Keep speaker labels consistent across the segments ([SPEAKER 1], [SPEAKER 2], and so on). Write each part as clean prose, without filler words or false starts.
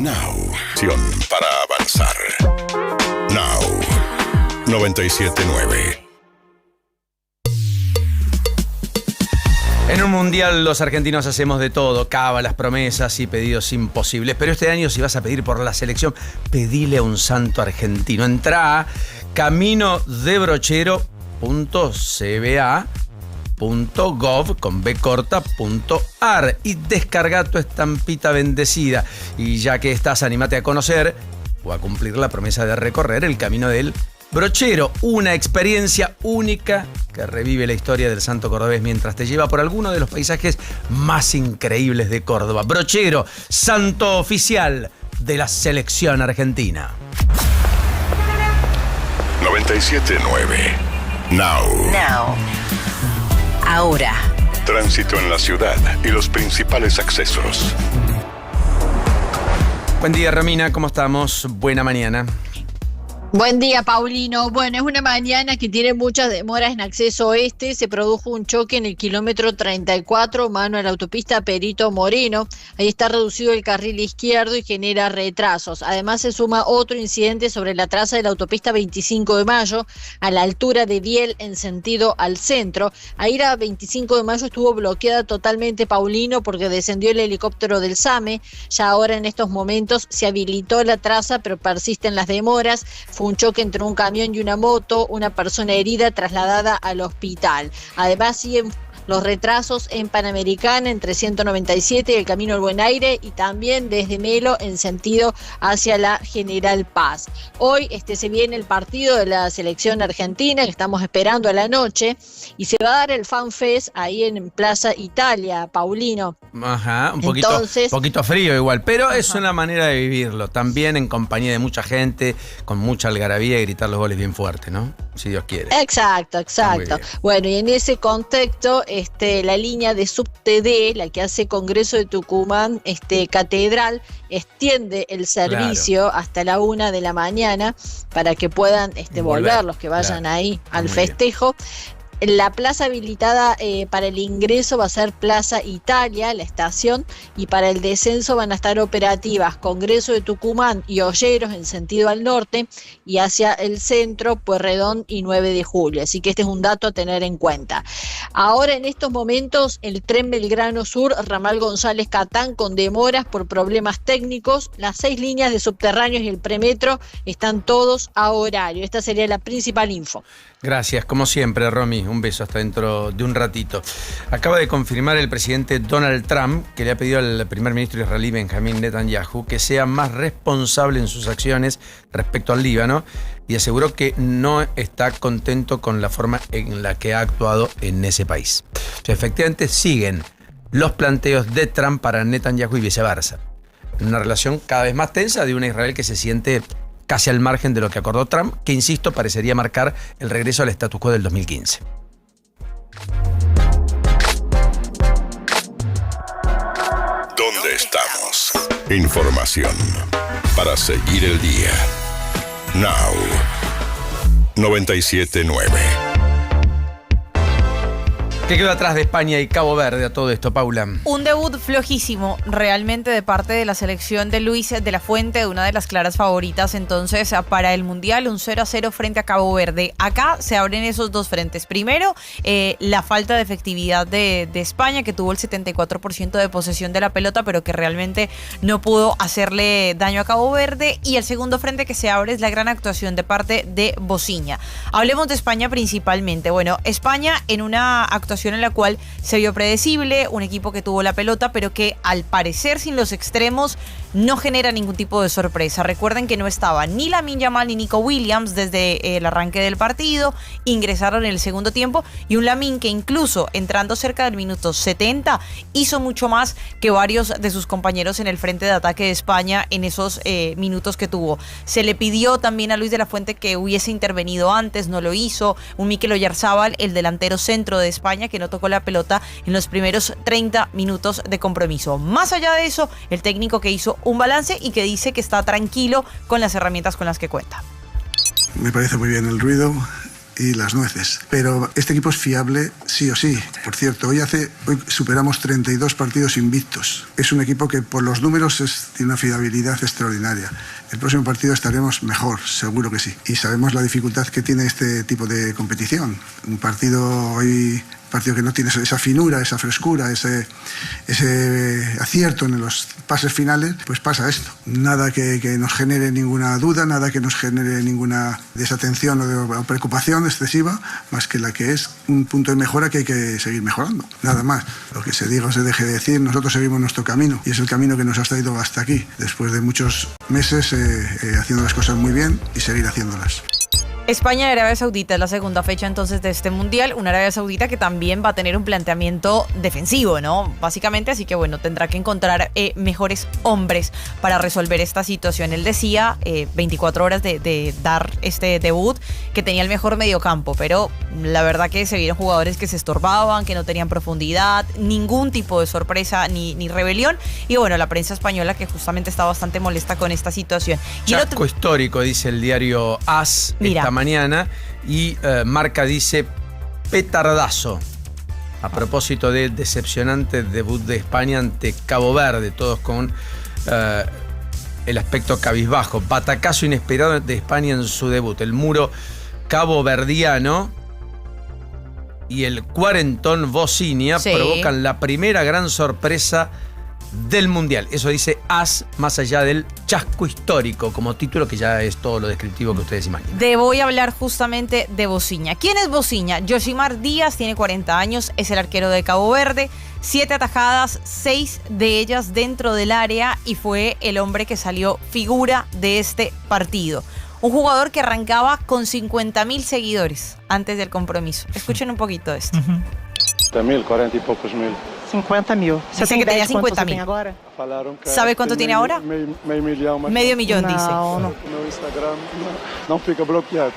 [SPEAKER 1] Now. Acción para avanzar. Now. 97.9.
[SPEAKER 2] En un mundial los argentinos hacemos de todo, cábalas, promesas y pedidos imposibles. Pero este año, si vas a pedir por la selección, pedile a un santo argentino. Entrá a caminodebrochero.cba.gov.ar y descarga tu estampita bendecida. Y ya que estás, animate a conocer o a cumplir la promesa de recorrer el camino del Brochero, una experiencia única que revive la historia del santo cordobés mientras te lleva por alguno de los paisajes más increíbles de Córdoba. Brochero, santo oficial de la selección argentina.
[SPEAKER 1] 97.9. Now.
[SPEAKER 3] Ahora.
[SPEAKER 1] Tránsito en la ciudad y los principales accesos.
[SPEAKER 2] Buen día, Romina, ¿cómo estamos? Buena mañana.
[SPEAKER 4] Buen día, Paulino. Bueno, es una mañana que tiene muchas demoras en acceso oeste. Se produjo un choque en el kilómetro 34, mano a la autopista Perito Moreno. Ahí está reducido el carril izquierdo y genera retrasos. Además, se suma otro incidente sobre la traza de la autopista 25 de Mayo, a la altura de Biel, en sentido al centro. Ahí la 25 de Mayo estuvo bloqueada totalmente, Paulino, porque descendió el helicóptero del SAME. Ya ahora, en estos momentos, se habilitó la traza, pero persisten las demoras. Fue un choque entre un camión y una moto, una persona herida trasladada al hospital. Además, siguen los retrasos en Panamericana entre 197 y el Camino al Buen Aire, y también desde Melo en sentido hacia la General Paz. Hoy se viene el partido de la selección argentina que estamos esperando a la noche, y se va a dar el Fan Fest ahí en Plaza Italia, Paulino.
[SPEAKER 2] Ajá, un poquito frío igual, pero es una manera de vivirlo, también en compañía de mucha gente, con mucha algarabía y gritar los goles bien fuerte, ¿no? Si Dios quiere.
[SPEAKER 4] Exacto. Bueno, y en ese contexto, la línea de SubTD, la que hace Congreso de Tucumán, Catedral, extiende el servicio hasta la 1 de la mañana para que puedan volver los que vayan ahí al festejo. La plaza habilitada para el ingreso va a ser Plaza Italia, la estación, y para el descenso van a estar operativas Congreso de Tucumán y Olleros en sentido al norte, y hacia el centro, Pueyrredón y 9 de julio. Así que este es un dato a tener en cuenta. Ahora, en estos momentos, el tren Belgrano Sur, ramal González Catán, con demoras por problemas técnicos. Las 6 líneas de subterráneos y el premetro están todos a horario. Esta sería la principal info.
[SPEAKER 2] Gracias, como siempre, Romy. Un beso hasta dentro de un ratito. Acaba de confirmar el presidente Donald Trump que le ha pedido al primer ministro israelí Benjamín Netanyahu que sea más responsable en sus acciones respecto al Líbano, y aseguró que no está contento con la forma en la que ha actuado en ese país. O sea, efectivamente siguen los planteos de Trump para Netanyahu y viceversa. Una relación cada vez más tensa de una Israel que se siente casi al margen de lo que acordó Trump, que, insisto, parecería marcar el regreso al status quo del 2015.
[SPEAKER 1] ¿Dónde estamos? Información para seguir el día. Now. 97.9.
[SPEAKER 2] ¿Qué quedó atrás de España y Cabo Verde a todo esto, Paula?
[SPEAKER 3] Un debut flojísimo realmente de parte de la selección de Luis de la Fuente, una de las claras favoritas entonces para el Mundial, un 0-0 frente a Cabo Verde. Acá se abren esos dos frentes. Primero, la falta de efectividad de España, que tuvo el 74% de posesión de la pelota, pero que realmente no pudo hacerle daño a Cabo Verde. Y el segundo frente que se abre es la gran actuación de parte de Bociña. Hablemos de España principalmente. Bueno, España en una actuación en la cual se vio predecible, un equipo que tuvo la pelota, pero que al parecer sin los extremos no genera ningún tipo de sorpresa. Recuerden que no estaba ni Lamine Yamal ni Nico Williams desde el arranque del partido, ingresaron en el segundo tiempo, y un Lamine que incluso entrando cerca del minuto 70 hizo mucho más que varios de sus compañeros en el frente de ataque de España en esos minutos que tuvo. Se le pidió también a Luis de la Fuente que hubiese intervenido antes, no lo hizo. Un Mikel Oyarzábal, el delantero centro de España, que no tocó la pelota en los primeros 30 minutos de compromiso. Más allá de eso, el técnico que hizo un balance y que dice que está tranquilo con las herramientas con las que cuenta.
[SPEAKER 5] Me parece muy bien el ruido. y las nueces. Pero este equipo es fiable sí o sí. Por cierto, hoy superamos 32 partidos invictos. Es un equipo que por los números tiene una fiabilidad extraordinaria. El próximo partido estaremos mejor, seguro que sí. Y sabemos la dificultad que tiene este tipo de competición. Un partido que no tiene esa finura, esa frescura, ese acierto en los pases finales, pues pasa esto. Nada que nos genere ninguna duda, nada que nos genere ninguna desatención o preocupación excesiva, más que la que es un punto de mejora que hay que seguir mejorando. Nada más. Lo que se diga o se deje de decir, nosotros seguimos nuestro camino y es el camino que nos ha traído hasta aquí, después de muchos meses haciendo las cosas muy bien y seguir haciéndolas.
[SPEAKER 3] España y Arabia Saudita es la segunda fecha entonces de este mundial, una Arabia Saudita que también va a tener un planteamiento defensivo, ¿no? Básicamente, así que bueno, tendrá que encontrar mejores hombres para resolver esta situación. Él decía, 24 horas de dar este debut, que tenía el mejor mediocampo, pero la verdad que se vieron jugadores que se estorbaban, que no tenían profundidad, ningún tipo de sorpresa ni rebelión, y bueno, la prensa española que justamente está bastante molesta con esta situación.
[SPEAKER 2] Chasco histórico, dice el diario AS.
[SPEAKER 3] Mira,
[SPEAKER 2] mañana y Marca dice petardazo a propósito del decepcionante debut de España ante Cabo Verde, todos con el aspecto cabizbajo. Batacazo inesperado de España en su debut, el muro caboverdiano y el cuarentón Bocinia provocan la primera gran sorpresa del Mundial. Eso dice AS, más allá del chasco histórico como título, que ya es todo lo descriptivo que ustedes imaginan.
[SPEAKER 3] Voy a hablar justamente de Bociña. ¿Quién es Bociña? Yoshimar Díaz, tiene 40 años, es el arquero de Cabo Verde, 7 atajadas, 6 de ellas dentro del área y fue el hombre que salió figura de este partido. Un jugador que arrancaba con 50.000 seguidores antes del compromiso. Escuchen un poquito de esto.
[SPEAKER 6] 40 y pocos mil.
[SPEAKER 7] 50.000.
[SPEAKER 3] Dice que tenía 50.000. ¿Sabe cuánto tiene ahora? Medio millón, dice.
[SPEAKER 6] No Instagram não fica bloqueado.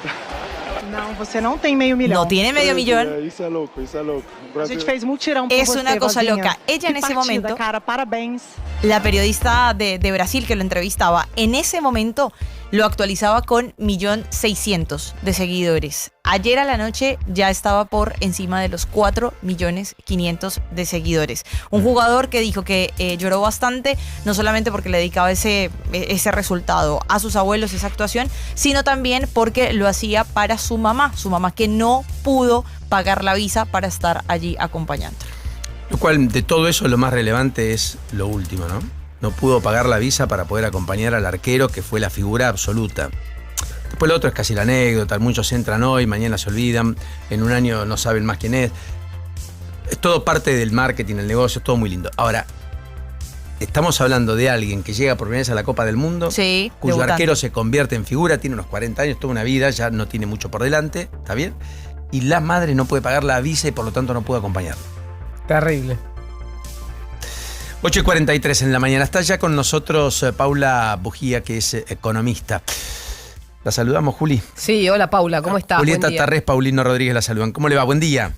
[SPEAKER 7] Não, você não tem meio milhão.
[SPEAKER 3] No tiene medio millón.
[SPEAKER 6] Isso é louco, isso é louco.
[SPEAKER 7] A gente fez mutirão por
[SPEAKER 3] Es
[SPEAKER 7] você,
[SPEAKER 3] una cosa
[SPEAKER 7] Vazinha.
[SPEAKER 3] loca. Ella en ese momento,
[SPEAKER 7] cara, parabéns.
[SPEAKER 3] la periodista de Brasil que lo entrevistaba, en ese momento lo actualizaba con 1.600.000 de seguidores. Ayer a la noche ya estaba por encima de los 4.500.000 de seguidores. Un jugador que dijo que lloró bastante, no solamente porque le dedicaba ese resultado a sus abuelos, esa actuación, sino también porque lo hacía para su mamá que no pudo pagar la visa para estar allí acompañando.
[SPEAKER 2] Lo cual, de todo eso, lo más relevante es lo último, ¿no? No pudo pagar la visa para poder acompañar al arquero, que fue la figura absoluta. Después lo otro es casi la anécdota, muchos entran hoy, mañana se olvidan, en un año no saben más quién es. Es todo parte del marketing, el negocio, es todo muy lindo. Ahora, estamos hablando de alguien que llega por primera vez a la Copa del Mundo,
[SPEAKER 3] sí,
[SPEAKER 2] cuyo
[SPEAKER 3] debutante.
[SPEAKER 2] arquero se convierte en figura, tiene unos 40 años, toda una vida, ya no tiene mucho por delante, ¿está bien? Y la madre no puede pagar la visa y por lo tanto no puede acompañarlo.
[SPEAKER 8] Terrible.
[SPEAKER 2] 8:43 en la mañana. Está ya con nosotros Paula Bujía, que es economista. La saludamos, Juli.
[SPEAKER 8] Sí, hola Paula, ¿cómo estás?
[SPEAKER 2] Julieta
[SPEAKER 8] Buen día.
[SPEAKER 2] Tarrés, Paulino Rodríguez la saludan. ¿Cómo le va? Buen día.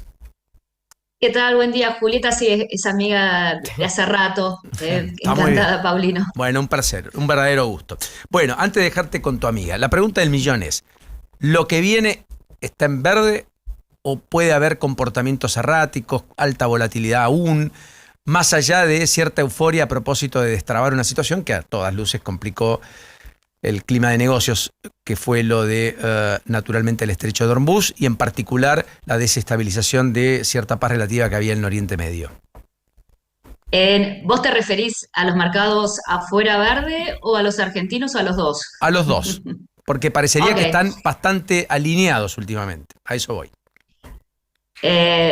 [SPEAKER 9] ¿Qué tal? Buen día, Julieta. Sí, es amiga de hace rato.
[SPEAKER 2] Está muy
[SPEAKER 9] Encantada,
[SPEAKER 2] bien.
[SPEAKER 9] Paulino.
[SPEAKER 2] Bueno, un placer, un verdadero gusto. Bueno, antes de dejarte con tu amiga, la pregunta del millón es, ¿lo que viene está en verde o puede haber comportamientos erráticos, alta volatilidad aún, más allá de cierta euforia a propósito de destrabar una situación que a todas luces complicó el clima de negocios, que fue lo de, naturalmente, el estrecho de Hormuz y en particular la desestabilización de cierta paz relativa que había en el Oriente Medio?
[SPEAKER 9] ¿Vos te referís a los mercados afuera verde o a los argentinos o a los dos?
[SPEAKER 2] A los dos, porque parecería
[SPEAKER 9] Ok.
[SPEAKER 2] que están bastante alineados últimamente. A eso voy.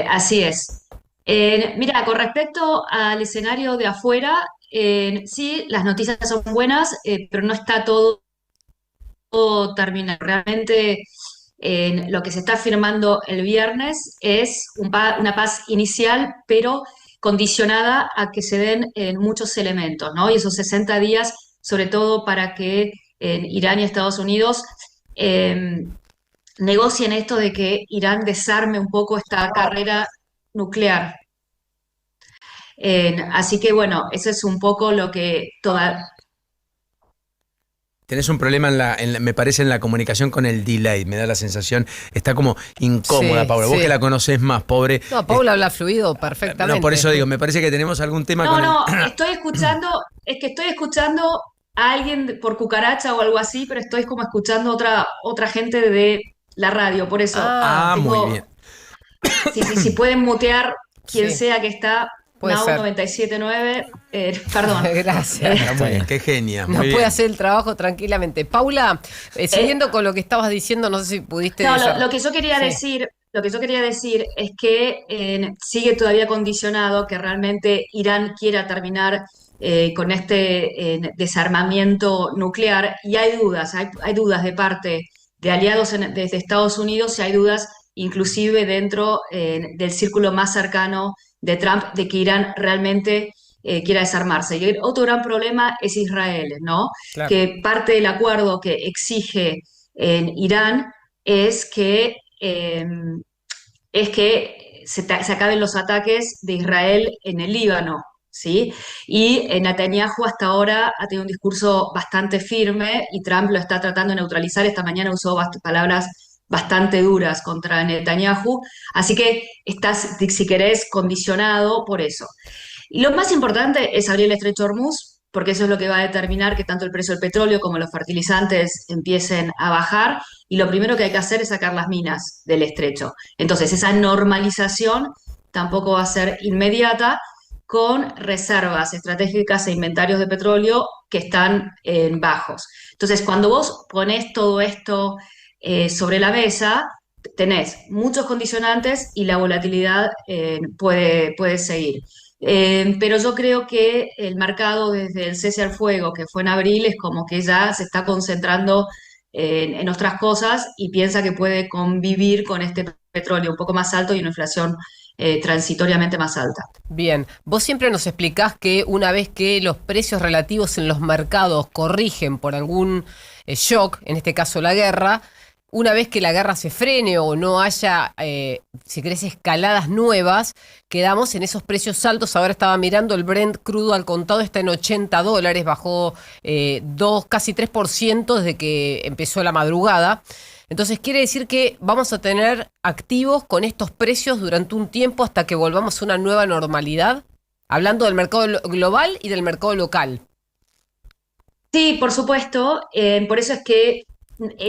[SPEAKER 9] Así es. Mira, con respecto al escenario de afuera, sí, las noticias son buenas, pero no está todo terminado. Realmente, lo que se está firmando el viernes es una paz inicial, pero condicionada a que se den muchos elementos, ¿no? Y esos 60 días, sobre todo para que Irán y Estados Unidos negocien esto de que Irán desarme un poco esta carrera nuclear. Así que bueno, eso es un poco lo que
[SPEAKER 2] tenés un problema me parece, en la comunicación con el delay. Me da la sensación, está como incómoda,
[SPEAKER 8] Sí,
[SPEAKER 2] Paula. Vos
[SPEAKER 8] sí.
[SPEAKER 2] que la conocés más, pobre.
[SPEAKER 8] No, Paula habla fluido perfectamente.
[SPEAKER 2] No, por eso digo, me parece que tenemos algún tema con
[SPEAKER 9] estoy escuchando, es que estoy escuchando a alguien por cucaracha o algo así, pero estoy como escuchando otra gente de la radio, por eso
[SPEAKER 2] Muy
[SPEAKER 9] tengo,
[SPEAKER 2] bien.
[SPEAKER 9] si pueden mutear quien
[SPEAKER 8] Sí.
[SPEAKER 9] sea que está,
[SPEAKER 8] Puede
[SPEAKER 9] Now
[SPEAKER 8] ser.
[SPEAKER 9] 97.9, perdón.
[SPEAKER 8] Gracias.
[SPEAKER 2] Está muy bien, qué genia.
[SPEAKER 8] Nos
[SPEAKER 2] Muy
[SPEAKER 8] puede
[SPEAKER 2] bien.
[SPEAKER 8] hacer el trabajo tranquilamente. Paula, siguiendo con lo que estabas diciendo, no sé si pudiste...
[SPEAKER 9] No, lo que yo quería
[SPEAKER 8] Sí.
[SPEAKER 9] decir, lo que yo quería decir es que sigue todavía condicionado que realmente Irán quiera terminar con este desarmamiento nuclear, y hay dudas, hay dudas de parte de aliados desde Estados Unidos, y hay dudas inclusive dentro del círculo más cercano de Trump de que Irán realmente quiera desarmarse. Y el otro gran problema es Israel, ¿no?
[SPEAKER 8] Claro.
[SPEAKER 9] Que parte del acuerdo que exige en Irán es que se acaben los ataques de Israel en el Líbano, ¿sí? Y Netanyahu hasta ahora ha tenido un discurso bastante firme y Trump lo está tratando de neutralizar. Esta mañana usó palabras bastante duras contra Netanyahu, así que estás, si querés, condicionado por eso. Y lo más importante es abrir el estrecho de Hormuz, porque eso es lo que va a determinar que tanto el precio del petróleo como los fertilizantes empiecen a bajar, y lo primero que hay que hacer es sacar las minas del estrecho. Entonces, esa normalización tampoco va a ser inmediata, con reservas estratégicas e inventarios de petróleo que están en bajos. Entonces, cuando vos ponés todo esto sobre la mesa, tenés muchos condicionantes y la volatilidad puede seguir. Pero yo creo que el mercado, desde el cese al fuego, que fue en abril, es como que ya se está concentrando en otras cosas y piensa que puede convivir con este petróleo un poco más alto y una inflación transitoriamente más alta.
[SPEAKER 8] Bien, vos siempre nos explicás que una vez que los precios relativos en los mercados corrigen por algún shock, en este caso la guerra, una vez que la guerra se frene o no haya, si querés, escaladas nuevas, quedamos en esos precios altos. Ahora estaba mirando, el Brent crudo al contado está en $80, bajó casi 3% desde que empezó la madrugada. Entonces quiere decir que vamos a tener activos con estos precios durante un tiempo hasta que volvamos a una nueva normalidad, hablando del mercado global y del mercado local.
[SPEAKER 9] Sí, por supuesto. Por eso es que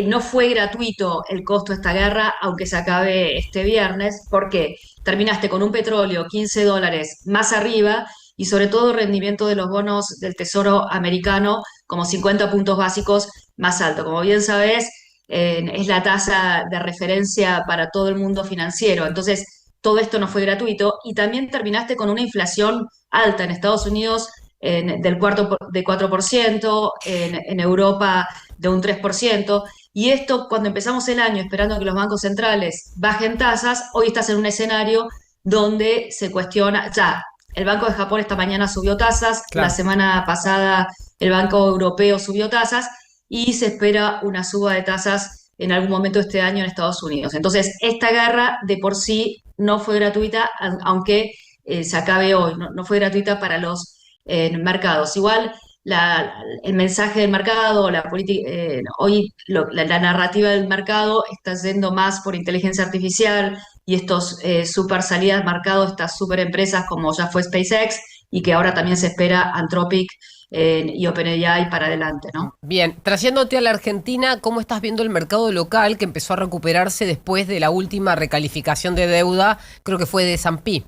[SPEAKER 9] no fue gratuito el costo de esta guerra, aunque se acabe este viernes, porque terminaste con un petróleo $15 más arriba, y sobre todo rendimiento de los bonos del Tesoro americano como 50 puntos básicos más alto. Como bien sabés, es la tasa de referencia para todo el mundo financiero. Entonces, todo esto no fue gratuito, y también terminaste con una inflación alta en Estados Unidos del 4%, en Europa de un 3%, y esto, cuando empezamos el año esperando que los bancos centrales bajen tasas, hoy estás en un escenario donde se cuestiona, ya, el Banco de Japón esta mañana subió tasas,
[SPEAKER 8] Claro.
[SPEAKER 9] la semana pasada el Banco Europeo subió tasas, y se espera una suba de tasas en algún momento de este año en Estados Unidos. Entonces, esta guerra de por sí no fue gratuita, aunque se acabe hoy, no fue gratuita para los mercados. Igual, el mensaje del mercado, la política, hoy la narrativa del mercado está yendo más por inteligencia artificial y estos super salidas al mercado, estas super empresas como ya fue SpaceX, y que ahora también se espera Anthropic y OpenAI para adelante, ¿no?
[SPEAKER 8] Bien, trayéndote a la Argentina, ¿cómo estás viendo el mercado local que empezó a recuperarse después de la última recalificación de deuda? Creo que fue de S&P.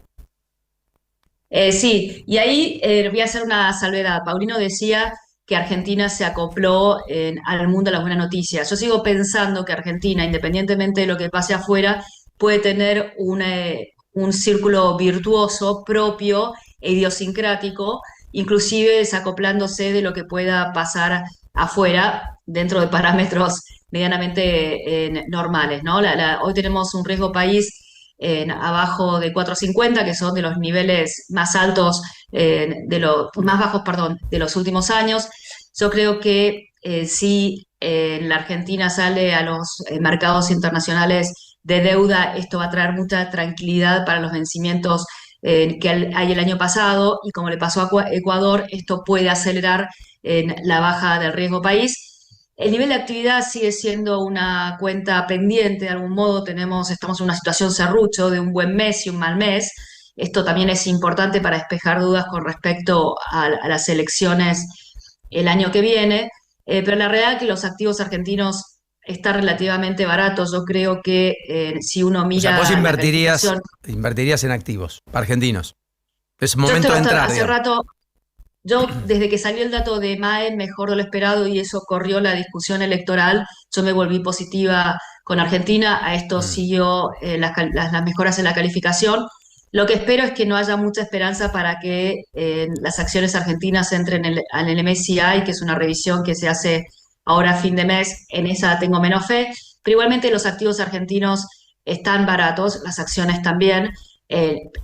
[SPEAKER 9] Sí, y ahí voy a hacer una salvedad. Paulino decía que Argentina se acopló al mundo de las buenas noticias. Yo sigo pensando que Argentina, independientemente de lo que pase afuera, puede tener un círculo virtuoso propio e idiosincrático, inclusive desacoplándose de lo que pueda pasar afuera dentro de parámetros medianamente normales, ¿no? Hoy tenemos un riesgo país abajo de 4,50, que son de los niveles más altos, más bajos, perdón, de los últimos años. Yo creo que si la Argentina sale a los mercados internacionales de deuda, esto va a traer mucha tranquilidad para los vencimientos que hay el año pasado, y como le pasó a Ecuador, esto puede acelerar la baja del riesgo país. El nivel de actividad sigue siendo una cuenta pendiente, de algún modo estamos en una situación serrucho de un buen mes y un mal mes. Esto también es importante para despejar dudas con respecto a las elecciones el año que viene, pero la realidad es que los activos argentinos están relativamente baratos. Yo creo que si uno
[SPEAKER 2] O sea,
[SPEAKER 9] mira
[SPEAKER 2] vos
[SPEAKER 9] la calificación,
[SPEAKER 2] invertirías en activos argentinos. Es
[SPEAKER 9] yo
[SPEAKER 2] momento
[SPEAKER 9] estoy
[SPEAKER 2] de entrar.
[SPEAKER 9] hace
[SPEAKER 2] digamos.
[SPEAKER 9] rato. Yo, desde que salió el dato de MAE, mejor de lo esperado, y eso corrió la discusión electoral, yo me volví positiva con Argentina. A esto siguió las mejoras en la calificación. Lo que espero es que no haya mucha esperanza para que las acciones argentinas entren en el MSCI, que es una revisión que se hace ahora a fin de mes. En esa tengo menos fe, pero igualmente los activos argentinos están baratos, las acciones también.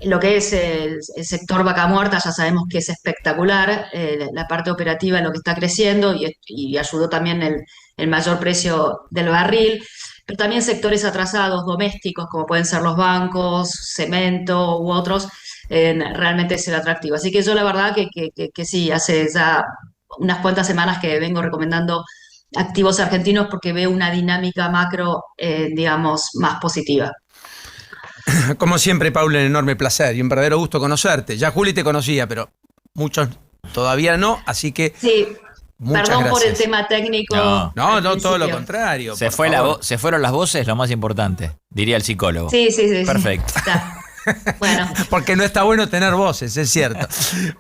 [SPEAKER 9] Lo que es el sector vaca muerta ya sabemos que es espectacular, la parte operativa es lo que está creciendo y ayudó también el mayor precio del barril, pero también sectores atrasados domésticos como pueden ser los bancos, cemento u otros, realmente es el atractivo. Así que yo la verdad que sí, hace ya unas cuantas semanas que vengo recomendando activos argentinos porque veo una dinámica macro, digamos, más positiva.
[SPEAKER 2] Como siempre, Paula, un enorme placer y un verdadero gusto conocerte. Ya Juli te conocía, pero muchos todavía no, así que
[SPEAKER 9] Sí,
[SPEAKER 2] muchas
[SPEAKER 9] perdón por el
[SPEAKER 2] gracias.
[SPEAKER 9] tema técnico.
[SPEAKER 2] No,
[SPEAKER 9] al
[SPEAKER 2] todo lo
[SPEAKER 9] principio.
[SPEAKER 2] contrario.
[SPEAKER 10] Se
[SPEAKER 2] por favor.
[SPEAKER 10] fueron las voces, lo más importante, diría el psicólogo.
[SPEAKER 9] Sí.
[SPEAKER 10] Perfecto.
[SPEAKER 9] Está. Bueno,
[SPEAKER 2] Porque no está bueno tener voces, es cierto.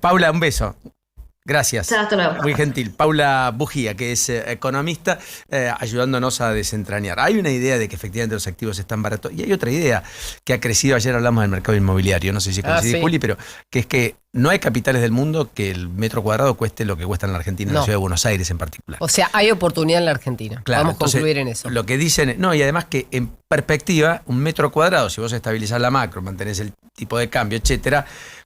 [SPEAKER 2] Paula, un beso. Gracias.
[SPEAKER 9] chao, hasta luego.
[SPEAKER 2] Muy gentil. Paula Bujía, que es economista, ayudándonos a desentrañar. Hay una idea de que efectivamente los activos están baratos y hay otra idea que ha crecido. Ayer hablamos del mercado inmobiliario, no sé si coincidís,
[SPEAKER 8] sí.
[SPEAKER 2] Juli, pero que es que no hay capitales del mundo que el metro cuadrado cueste lo que cuesta en la Argentina, en la
[SPEAKER 8] No.
[SPEAKER 2] ciudad de Buenos Aires en particular.
[SPEAKER 8] O sea, hay oportunidad en la Argentina.
[SPEAKER 2] Claro,
[SPEAKER 8] Vamos a
[SPEAKER 2] entonces,
[SPEAKER 8] concluir en eso.
[SPEAKER 2] Lo que dicen, no, y además que en perspectiva, un metro cuadrado, si vos estabilizás la macro, mantenés el tipo de cambio, etcétera,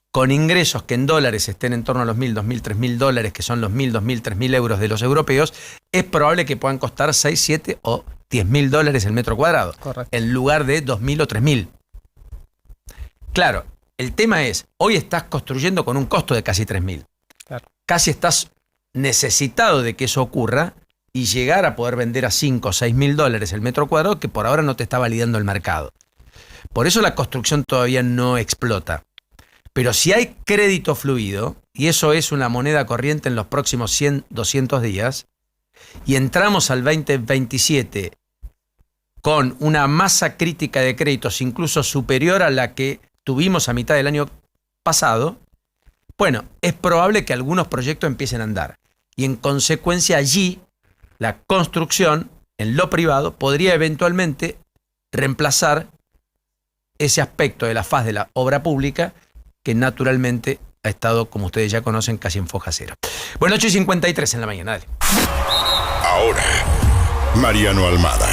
[SPEAKER 2] con ingresos que en dólares estén en torno a los 1.000, 2.000, 3.000 dólares, que son los 1.000, 2.000, 3.000 euros de los europeos, es probable que puedan costar 6, 7 o 10.000 dólares el metro cuadrado,
[SPEAKER 8] Correcto.
[SPEAKER 2] en lugar de 2.000 o 3.000. Claro, el tema es, hoy estás construyendo con un costo de casi 3.000.
[SPEAKER 8] Claro.
[SPEAKER 2] Casi estás necesitado de que eso ocurra y llegar a poder vender a 5 o 6.000 dólares el metro cuadrado, que por ahora no te está validando el mercado. Por eso la construcción todavía no explota. Pero si hay crédito fluido, y eso es una moneda corriente en los próximos 100, 200 días, y entramos al 2027 con una masa crítica de créditos incluso superior a la que tuvimos a mitad del año pasado, bueno, es probable que algunos proyectos empiecen a andar. Y en consecuencia allí, la construcción en lo privado podría eventualmente reemplazar ese aspecto de la faz de la obra pública que naturalmente ha estado, como ustedes ya conocen, casi en foja cero. Bueno, 8:53 en la mañana, dale.
[SPEAKER 1] Ahora, Mariano Almada,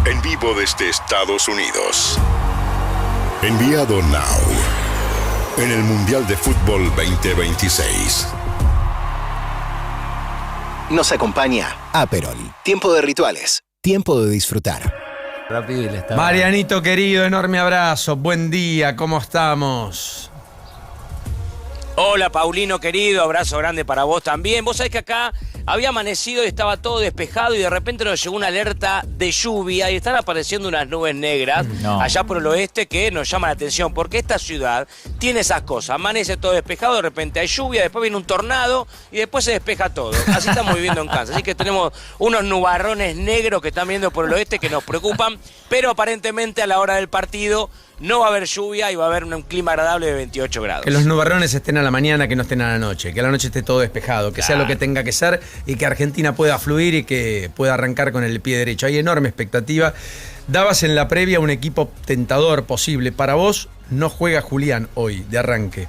[SPEAKER 1] en vivo desde Estados Unidos. Enviado now, en el Mundial de Fútbol 2026.
[SPEAKER 11] Nos acompaña Aperol. Tiempo de rituales. Tiempo de disfrutar.
[SPEAKER 10] Rápido y le está.
[SPEAKER 2] Marianito querido, enorme abrazo, buen día, ¿cómo estamos?
[SPEAKER 12] Hola Paulino querido, abrazo grande para vos también. Vos sabés que acá había amanecido y estaba todo despejado y de repente nos llegó una alerta de lluvia y están apareciendo unas nubes negras allá por el oeste que nos llaman la atención porque esta ciudad tiene esas cosas. Amanece todo despejado, de repente hay lluvia, después viene un tornado y después se despeja todo. Así estamos viviendo en Kansas. Así que tenemos unos nubarrones negros que están viendo por el oeste que nos preocupan, pero aparentemente a la hora del partido no va a haber lluvia y va a haber un clima agradable de 28 grados.
[SPEAKER 2] Que los nubarrones estén a la mañana, que no estén a la noche, que a la noche esté todo despejado, que sea lo que tenga que ser y que Argentina pueda fluir y que pueda arrancar con el pie derecho. Hay enorme expectativa. Dabas en la previa un equipo tentador posible. Para vos no juega Julián hoy, de arranque.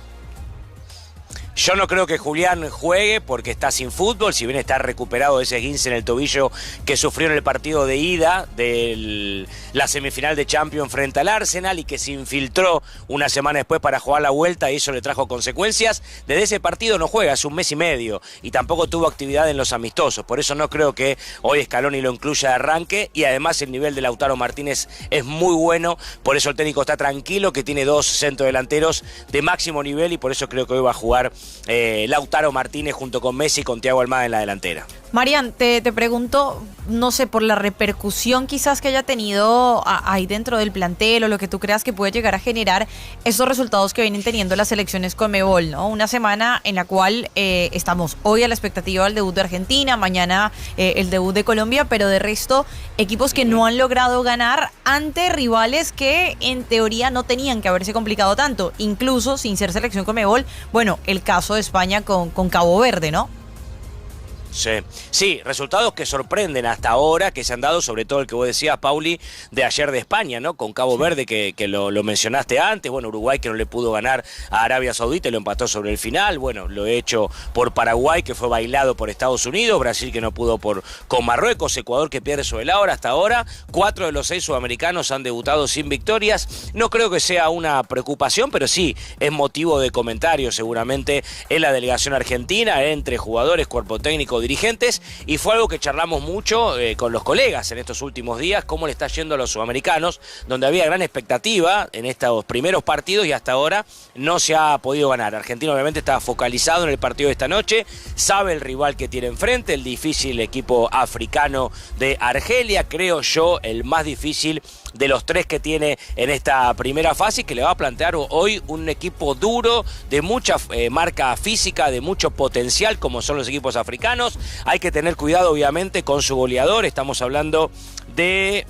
[SPEAKER 12] Yo no creo que Julián juegue porque está sin fútbol, si bien está recuperado de ese esguince en el tobillo que sufrió en el partido de ida de la semifinal de Champions frente al Arsenal y que se infiltró una semana después para jugar la vuelta y eso le trajo consecuencias. Desde ese partido no juega, hace un mes y medio y tampoco tuvo actividad en los amistosos, por eso no creo que hoy Scaloni lo incluya de arranque y además el nivel de Lautaro Martínez es muy bueno, por eso el técnico está tranquilo que tiene dos centrodelanteros de máximo nivel y por eso creo que hoy va a jugar Lautaro Martínez junto con Messi y con Thiago Almada en la delantera.
[SPEAKER 3] Marian, te pregunto, no sé, por la repercusión quizás que haya tenido ahí dentro del plantel o lo que tú creas que puede llegar a generar estos resultados que vienen teniendo las selecciones Conmebol, ¿no? Una semana en la cual estamos hoy a la expectativa del debut de Argentina, mañana el debut de Colombia, pero de resto equipos que no han logrado ganar ante rivales que en teoría no tenían que haberse complicado tanto, incluso sin ser selección Conmebol. Bueno, el caso de España con Cabo Verde, ¿no?
[SPEAKER 12] Sí, resultados que sorprenden hasta ahora, que se han dado, sobre todo el que vos decías, Pauli, de ayer de España, ¿no? Con Cabo Verde, que lo mencionaste antes, bueno, Uruguay que no le pudo ganar a Arabia Saudita y lo empató sobre el final, bueno, lo he hecho por Paraguay, que fue bailado por Estados Unidos, Brasil que no pudo con Marruecos, Ecuador que pierde sobre la hora hasta ahora, 4 de los 6 sudamericanos han debutado sin victorias, no creo que sea una preocupación, pero sí, es motivo de comentario seguramente en la delegación argentina, entre jugadores, cuerpo técnico, dirigentes, y fue algo que charlamos mucho con los colegas en estos últimos días, cómo le está yendo a los sudamericanos, donde había gran expectativa en estos primeros partidos y hasta ahora no se ha podido ganar. Argentina obviamente está focalizado en el partido de esta noche, sabe el rival que tiene enfrente, el difícil equipo africano de Argelia, creo yo el más difícil de los 3 que tiene en esta primera fase, que le va a plantear hoy un equipo duro, de mucha marca física, de mucho potencial, como son los equipos africanos. Hay que tener cuidado, obviamente, con su goleador. Estamos hablando de...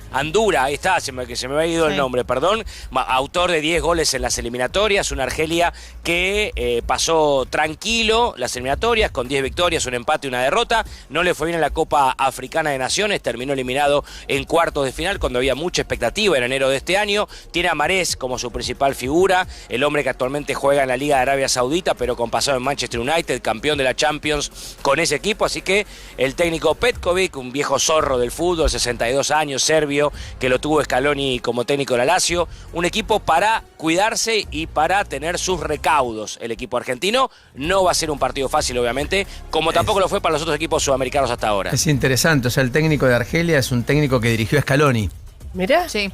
[SPEAKER 12] Andura, ahí está, se me ha ido el nombre, perdón, autor de 10 goles en las eliminatorias, una Argelia que pasó tranquilo las eliminatorias, con 10 victorias, un empate y una derrota, no le fue bien en la Copa Africana de Naciones, terminó eliminado en cuartos de final cuando había mucha expectativa en enero de este año, tiene a Mahrez como su principal figura, el hombre que actualmente juega en la Liga de Arabia Saudita, pero con pasado en Manchester United, campeón de la Champions con ese equipo, así que el técnico Petkovic, un viejo zorro del fútbol, 62 años, serbio, que lo tuvo Scaloni como técnico de la Lazio, un equipo para cuidarse y para tener sus recaudos. El equipo argentino no va a ser un partido fácil, obviamente, como tampoco lo fue para los otros equipos sudamericanos hasta ahora.
[SPEAKER 2] Es interesante, o sea, el técnico de Argelia es un técnico que dirigió a Scaloni.
[SPEAKER 8] Mirá.
[SPEAKER 3] Sí.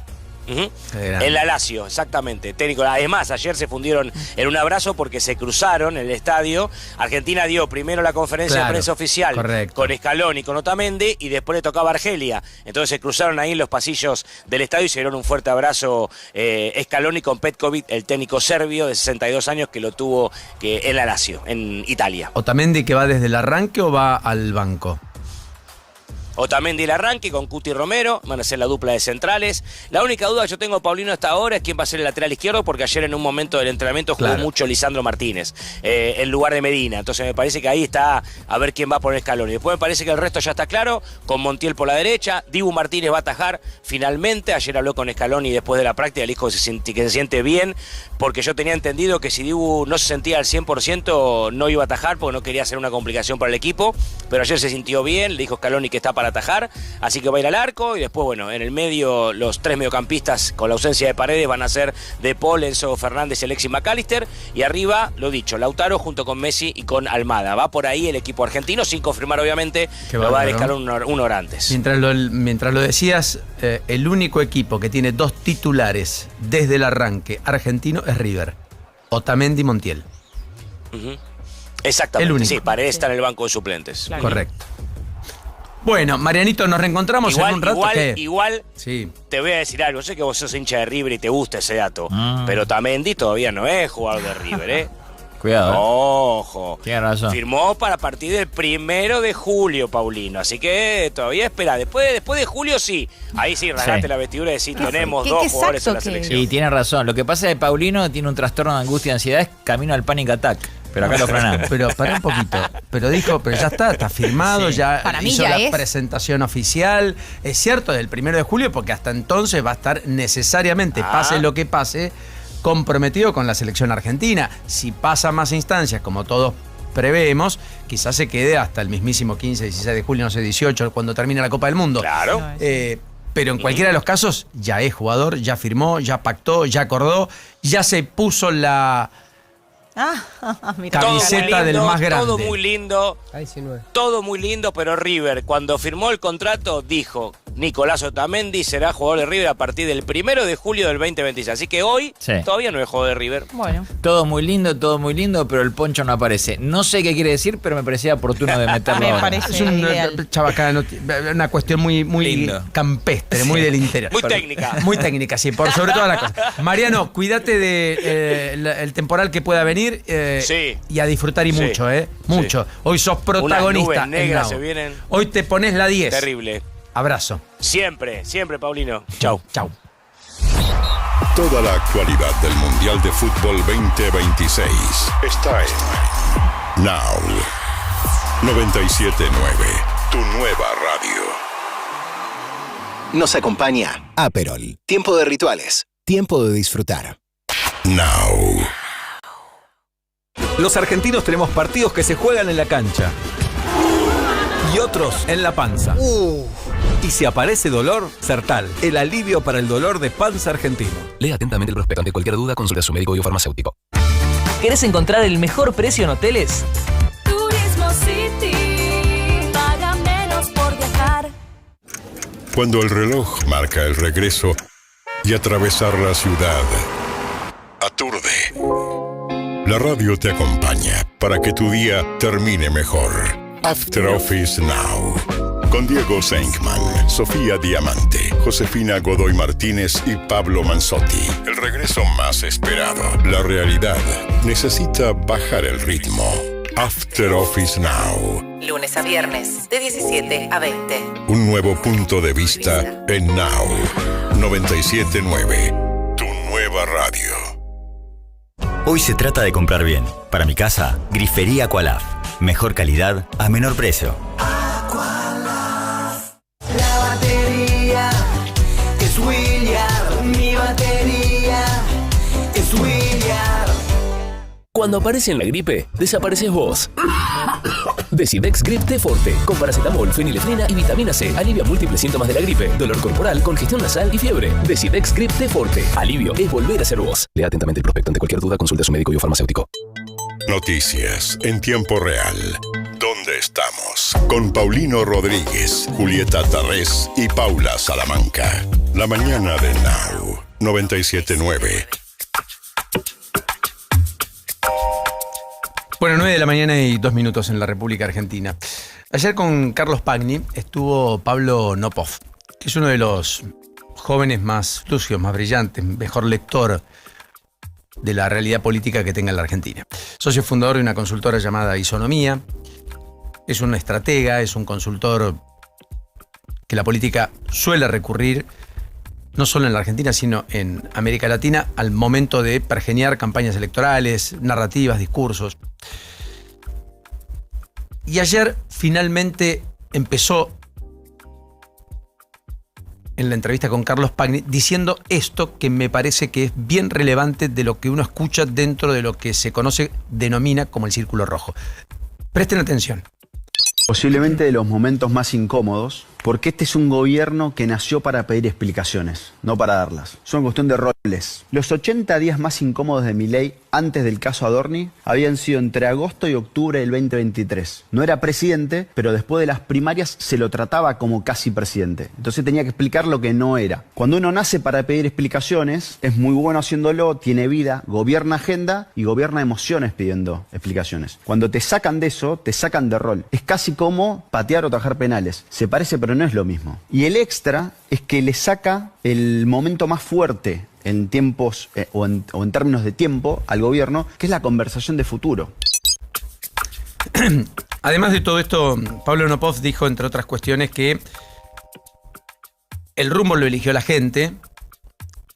[SPEAKER 12] En la Lazio, exactamente, técnico. Además, ayer se fundieron en un abrazo porque se cruzaron en el estadio. Argentina dio primero la conferencia de prensa oficial con Scaloni, con Otamendi, y después le tocaba a Argelia. Entonces se cruzaron ahí en los pasillos del estadio y se dieron un fuerte abrazo Scaloni con Petkovic, el técnico serbio de 62 años que lo tuvo en la Lazio, en Italia.
[SPEAKER 2] ¿Otamendi que va desde el arranque o va al banco?
[SPEAKER 12] Otamendi el arranque con Cuti Romero, van a ser la dupla de centrales. La única duda que yo tengo, Paulino, hasta ahora es quién va a ser el lateral izquierdo, porque ayer en un momento del entrenamiento jugó mucho Lisandro Martínez en lugar de Medina. Entonces me parece que ahí está a ver quién va a poner Scaloni. Después me parece que el resto ya está claro, con Montiel por la derecha, Dibu Martínez va a atajar finalmente. Ayer habló con Scaloni después de la práctica, le dijo que se siente bien, porque yo tenía entendido que si Dibu no se sentía al 100% no iba a atajar, porque no quería hacer una complicación para el equipo, pero ayer se sintió bien, le dijo Scaloni que está para atajar, así que va a ir al arco, y después, bueno, en el medio los 3 mediocampistas con la ausencia de Paredes van a ser De Paul, Enzo Fernández y Alexis McAllister, y arriba, lo dicho, Lautaro junto con Messi y con Almada. Va por ahí el equipo argentino, sin confirmar obviamente, lo va a dar Scaloni una hora antes.
[SPEAKER 2] Mientras lo decías, el único equipo que tiene 2 titulares desde el arranque argentino es River, Otamendi y Montiel.
[SPEAKER 12] Exactamente, sí, Paredes está en el banco de suplentes.
[SPEAKER 2] Correcto. Bueno, Marianito, nos reencontramos en un rato.
[SPEAKER 12] Igual sí. Te voy a decir algo. Sé que vos sos hincha de River y te gusta ese dato. Pero Otamendi todavía no es jugador de River, ¿eh?
[SPEAKER 10] Cuidado.
[SPEAKER 12] Ojo.
[SPEAKER 10] Tienes razón.
[SPEAKER 12] Firmó para partir del 1 de julio, Paulino. Así que todavía espera. Después de julio sí. Ahí sí, rasgate la vestidura y decís, tenemos 2 jugadores en la selección.
[SPEAKER 10] Sí, tiene razón. Lo que pasa es que Paulino tiene un trastorno de angustia y ansiedad, es camino al panic attack. Pero acá lo frenamos.
[SPEAKER 2] Pero pará un poquito. Pero ya está firmado, ya hizo la presentación oficial. Es cierto, del 1 de julio, porque hasta entonces va a estar necesariamente, pase lo que pase, comprometido con la selección argentina. Si pasa más instancias, como todos prevemos, quizás se quede hasta el mismísimo 15, 16 de julio, no sé, 18, cuando termine la Copa del Mundo.
[SPEAKER 12] Claro.
[SPEAKER 2] Pero en cualquiera de los casos, ya es jugador, ya firmó, ya pactó, ya acordó, ya se puso la...
[SPEAKER 3] mira,
[SPEAKER 2] camiseta del más grande.
[SPEAKER 12] Todo muy lindo, pero River cuando firmó el contrato dijo, Nicolás Otamendi será jugador de River a partir del 1 de julio del 2026. Así que hoy todavía no es jugador de River.
[SPEAKER 3] Bueno.
[SPEAKER 10] Todo muy lindo, pero el Poncho no aparece. No sé qué quiere decir, pero me parecía oportuno de meterlo
[SPEAKER 3] Me
[SPEAKER 10] ahora.
[SPEAKER 3] parece
[SPEAKER 2] Es una
[SPEAKER 3] ideal.
[SPEAKER 2] chabacana, una cuestión muy
[SPEAKER 10] Lindo.
[SPEAKER 2] campestre, muy del interior.
[SPEAKER 12] Muy técnica.
[SPEAKER 2] Muy técnica, sí, por sobre todas las cosas. Mariano, cuídate de el temporal que pueda venir
[SPEAKER 12] Sí.
[SPEAKER 2] y a disfrutar y
[SPEAKER 12] Sí.
[SPEAKER 2] mucho, mucho. Hoy sos
[SPEAKER 12] Unas
[SPEAKER 2] protagonista.
[SPEAKER 12] nubes
[SPEAKER 2] en
[SPEAKER 12] negras
[SPEAKER 2] Now.
[SPEAKER 12] se vienen.
[SPEAKER 2] Hoy te pones la 10.
[SPEAKER 12] Terrible.
[SPEAKER 2] Abrazo.
[SPEAKER 12] Siempre, siempre, Paulino. Chau.
[SPEAKER 2] Chau.
[SPEAKER 1] Toda la actualidad del Mundial de Fútbol 2026 está en Now 97.9, tu nueva radio.
[SPEAKER 11] Nos acompaña Aperol. Tiempo de rituales. Tiempo de disfrutar.
[SPEAKER 1] Now.
[SPEAKER 13] Los argentinos tenemos partidos que se juegan en la cancha y otros en la panza. Y si aparece dolor, Sertal, el alivio para el dolor de panza argentino.
[SPEAKER 14] Lea atentamente el prospecto. Ante cualquier duda, consulte a su médico o farmacéutico.
[SPEAKER 15] ¿Querés encontrar el mejor precio en hoteles?
[SPEAKER 16] Turismo City, paga menos por viajar.
[SPEAKER 1] Cuando el reloj marca el regreso y atravesar la ciudad aturde. La radio te acompaña para que tu día termine mejor. After Office Now. Con Diego Senkman, Sofía Diamante, Josefina Godoy Martínez y Pablo Manzotti. El regreso más esperado. La realidad necesita bajar el ritmo. After Office Now.
[SPEAKER 17] Lunes a viernes, de 17 a 20.
[SPEAKER 1] Un nuevo punto de vista en Now 97.9. Tu nueva radio.
[SPEAKER 18] Hoy se trata de comprar bien. Para mi casa, Grifería Aqualaf. Mejor calidad a menor precio.
[SPEAKER 19] La batería es William, mi batería es William.
[SPEAKER 14] Cuando aparece en la gripe, desapareces vos. Decidex Grip T Forte, con paracetamol, fenilefrina y vitamina C. Alivia múltiples síntomas de la gripe, dolor corporal, congestión nasal y fiebre. Decidex Grip T Forte. Alivio es volver a ser vos. Lea atentamente el prospecto. Ante cualquier duda, consulte a su médico o farmacéutico.
[SPEAKER 1] Noticias en tiempo real. ¿Dónde estamos? Con Paulino Rodríguez, Julieta Tarrés y Paula Salamanca. La mañana de Now 97.9.
[SPEAKER 2] Bueno, 9 de la mañana y 2 minutos en la República Argentina. Ayer con Carlos Pagni estuvo Pablo Nopov, que es uno de los jóvenes más lucios, más brillantes, mejor lector de la realidad política que tenga en la Argentina. Socio fundador de una consultora llamada Isonomía. Es un estratega, es un consultor que la política suele recurrir, no solo en la Argentina, sino en América Latina, al momento de pergeñar campañas electorales, narrativas, discursos. Y ayer finalmente empezó en la entrevista con Carlos Pagni diciendo esto que me parece que es bien relevante de lo que uno escucha dentro de lo que se denomina como el círculo rojo. Presten atención.
[SPEAKER 20] Posiblemente de los momentos más incómodos, porque este es un gobierno que nació para pedir explicaciones, no para darlas. Es una cuestión de roles. Los 80 días más incómodos de Milei antes del caso Adorni habían sido entre agosto y octubre del 2023. No era presidente, pero después de las primarias se lo trataba como casi presidente. Entonces tenía que explicar lo que no era. Cuando uno nace para pedir explicaciones, es muy bueno haciéndolo, tiene vida, gobierna agenda y gobierna emociones pidiendo explicaciones. Cuando te sacan de eso, te sacan de rol. Es casi como patear o atajar penales. Se parece, pero no es lo mismo. Y el extra es que le saca el momento más fuerte en tiempos o en términos de tiempo al gobierno, que es la conversación de futuro.
[SPEAKER 2] Además de todo esto, Pablo Nopov dijo, entre otras cuestiones, que el rumbo lo eligió la gente,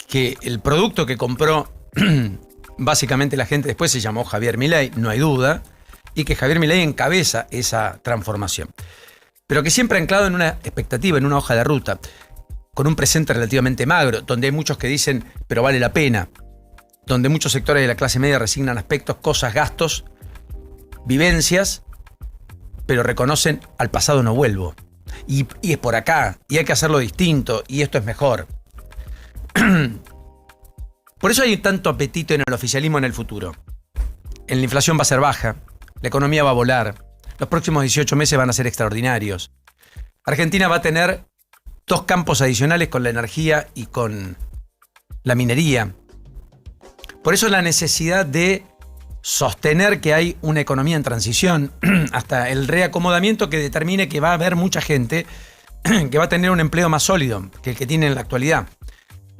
[SPEAKER 2] que el producto que compró básicamente la gente después se llamó Javier Milei, no hay duda, y que Javier Milei encabeza esa transformación. Pero que siempre anclado en una expectativa, en una hoja de ruta, con un presente relativamente magro, donde hay muchos que dicen, pero vale la pena, donde muchos sectores de la clase media resignan aspectos, cosas, gastos, vivencias, pero reconocen, al pasado no vuelvo. Y es por acá, y hay que hacerlo distinto, y esto es mejor. Por eso hay tanto apetito en el oficialismo en el futuro. La inflación va a ser baja, la economía va a volar, los próximos 18 meses van a ser extraordinarios. Argentina va a tener 2 campos adicionales con la energía y con la minería. Por eso la necesidad de sostener que hay una economía en transición hasta el reacomodamiento que determine que va a haber mucha gente que va a tener un empleo más sólido que el que tiene en la actualidad.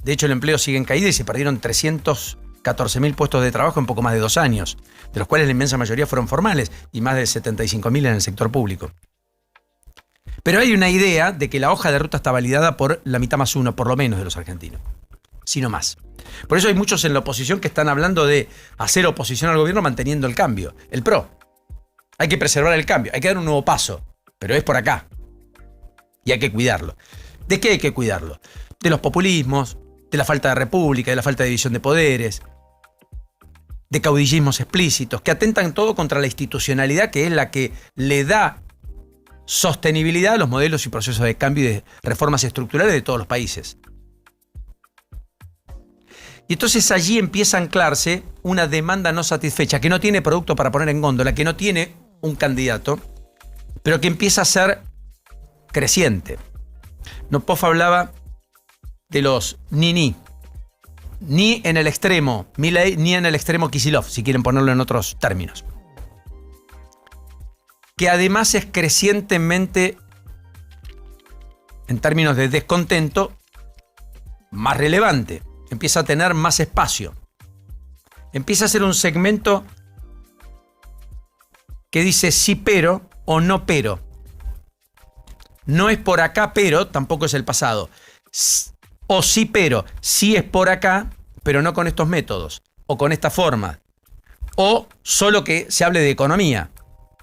[SPEAKER 2] De hecho, el empleo sigue en caída y se perdieron 314.000 puestos de trabajo en poco más de 2 años, de los cuales la inmensa mayoría fueron formales y más de 75.000 en el sector público. Pero hay una idea de que la hoja de ruta está validada por la mitad más uno, por lo menos, de los argentinos, si no más. Por eso hay muchos en la oposición que están hablando de hacer oposición al gobierno manteniendo el cambio, el PRO. Hay que preservar el cambio, hay que dar un nuevo paso, pero es por acá. Y hay que cuidarlo. ¿De qué hay que cuidarlo? De los populismos, de la falta de república, de la falta de división de poderes, de caudillismos explícitos, que atentan todo contra la institucionalidad, que es la que le da sostenibilidad a los modelos y procesos de cambio y de reformas estructurales de todos los países. Y entonces allí empieza a anclarse una demanda no satisfecha, que no tiene producto para poner en góndola, que no tiene un candidato, pero que empieza a ser creciente. Nopov hablaba de los ni en el extremo Milei, ni en el extremo Kicillof, si quieren ponerlo en otros términos. Que además es crecientemente, en términos de descontento, más relevante. Empieza a tener más espacio. Empieza a ser un segmento que dice sí pero o no pero. No es por acá pero, tampoco es el pasado. O sí pero, sí es por acá, pero no con estos métodos, o con esta forma. O solo que se hable de economía,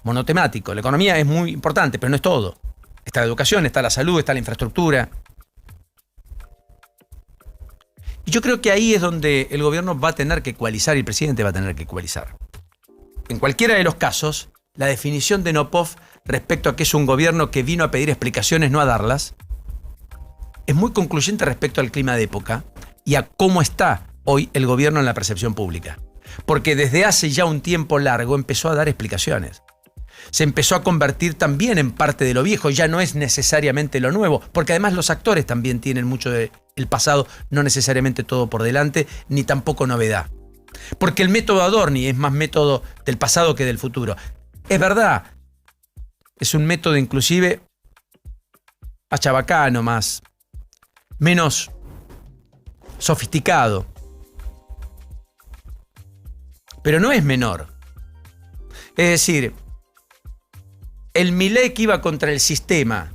[SPEAKER 2] monotemático. La economía es muy importante, pero no es todo. Está la educación, está la salud, está la infraestructura. Y yo creo que ahí es donde el gobierno va a tener que ecualizar y el presidente va a tener que ecualizar. En cualquiera de los casos, la definición de Nopov respecto a que es un gobierno que vino a pedir explicaciones, no a darlas, es muy concluyente respecto al clima de época y a cómo está hoy el gobierno en la percepción pública. Porque desde hace ya un tiempo largo empezó a dar explicaciones. Se empezó a convertir también en parte de lo viejo, ya no es necesariamente lo nuevo, porque además los actores también tienen mucho del pasado, no necesariamente todo por delante, ni tampoco novedad. Porque el método Adorni es más método del pasado que del futuro. Es verdad, es un método inclusive más chabacano, menos sofisticado. Pero no es menor. Es decir, el Milei que iba contra el sistema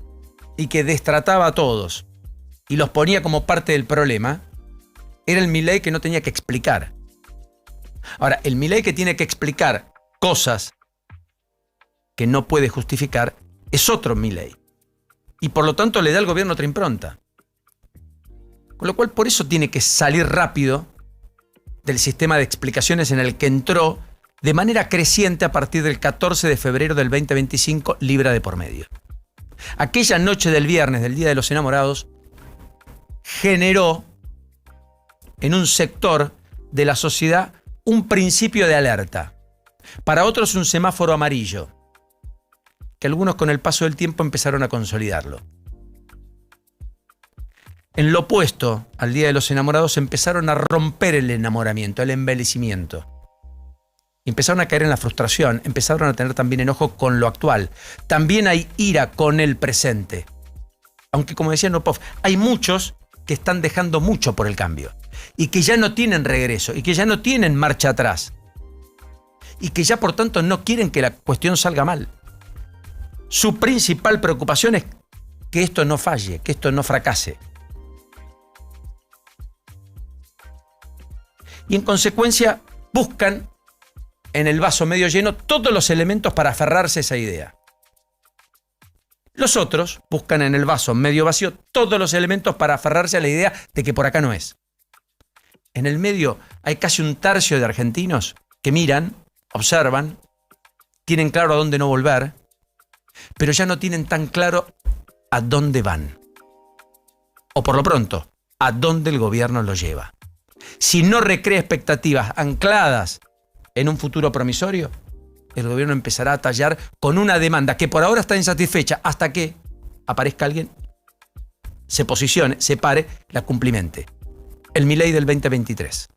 [SPEAKER 2] y que destrataba a todos y los ponía como parte del problema, era el Milei que no tenía que explicar. Ahora, el Milei que tiene que explicar cosas que no puede justificar es otro Milei. Y por lo tanto le da al gobierno otra impronta. Con lo cual, por eso tiene que salir rápido del sistema de explicaciones en el que entró de manera creciente a partir del 14 de febrero del 2025, libra de por medio. Aquella noche del viernes, del Día de los Enamorados, generó en un sector de la sociedad un principio de alerta. Para otros un semáforo amarillo, que algunos con el paso del tiempo empezaron a consolidarlo. En lo opuesto al Día de los Enamorados empezaron a romper el enamoramiento, el embelecimiento. Empezaron a caer en la frustración, empezaron a tener también enojo con lo actual. También hay ira con el presente. Aunque, como decía Nopov, hay muchos que están dejando mucho por el cambio y que ya no tienen regreso y que ya no tienen marcha atrás y que ya por tanto no quieren que la cuestión salga mal. Su principal preocupación es que esto no falle, que esto no fracase. Y en consecuencia buscan en el vaso medio lleno todos los elementos para aferrarse a esa idea. Los otros buscan en el vaso medio vacío todos los elementos para aferrarse a la idea de que por acá no es. En el medio hay casi un tercio de argentinos que miran, observan, tienen claro a dónde no volver, pero ya no tienen tan claro a dónde van. O por lo pronto, a dónde el gobierno los lleva. Si no recrea expectativas ancladas en un futuro promisorio, el gobierno empezará a tallar con una demanda que por ahora está insatisfecha hasta que aparezca alguien se posicione, se pare, la cumplimente. El Milei del 2023.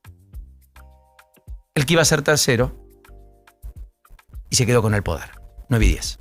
[SPEAKER 2] El que iba a ser tercero y se quedó con el poder. 9:10.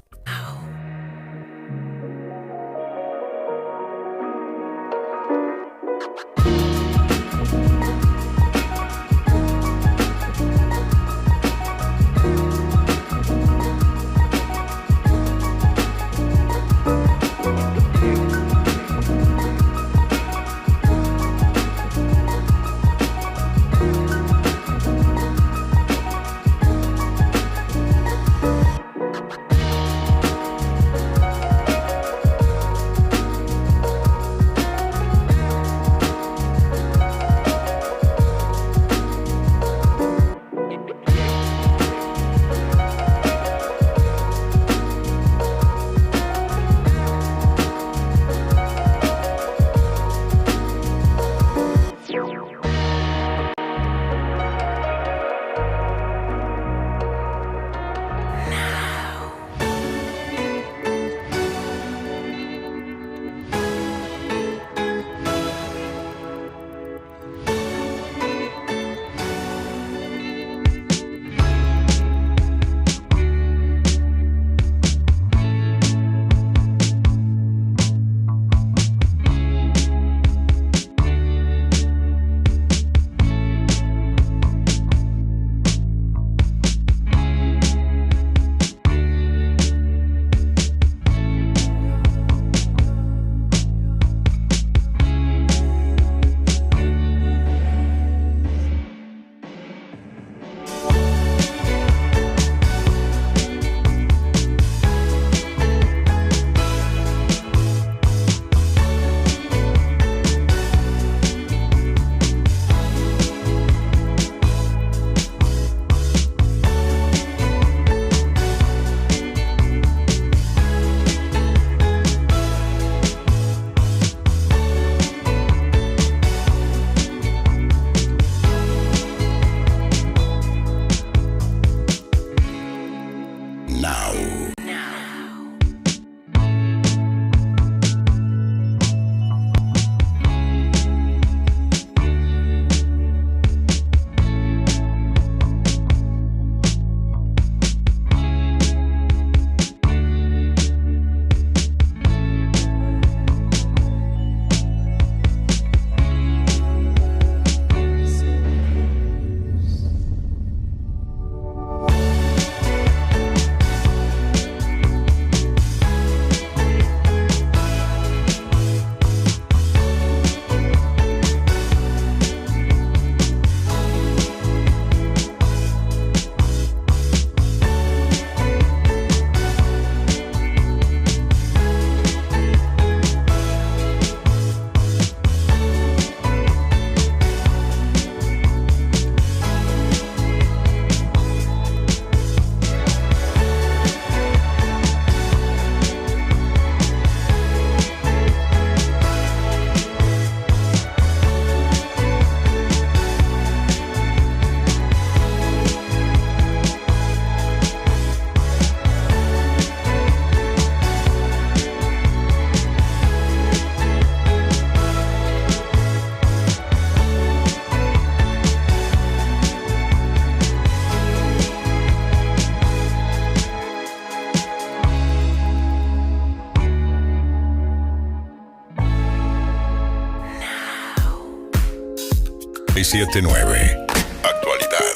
[SPEAKER 1] y 79. Actualidad.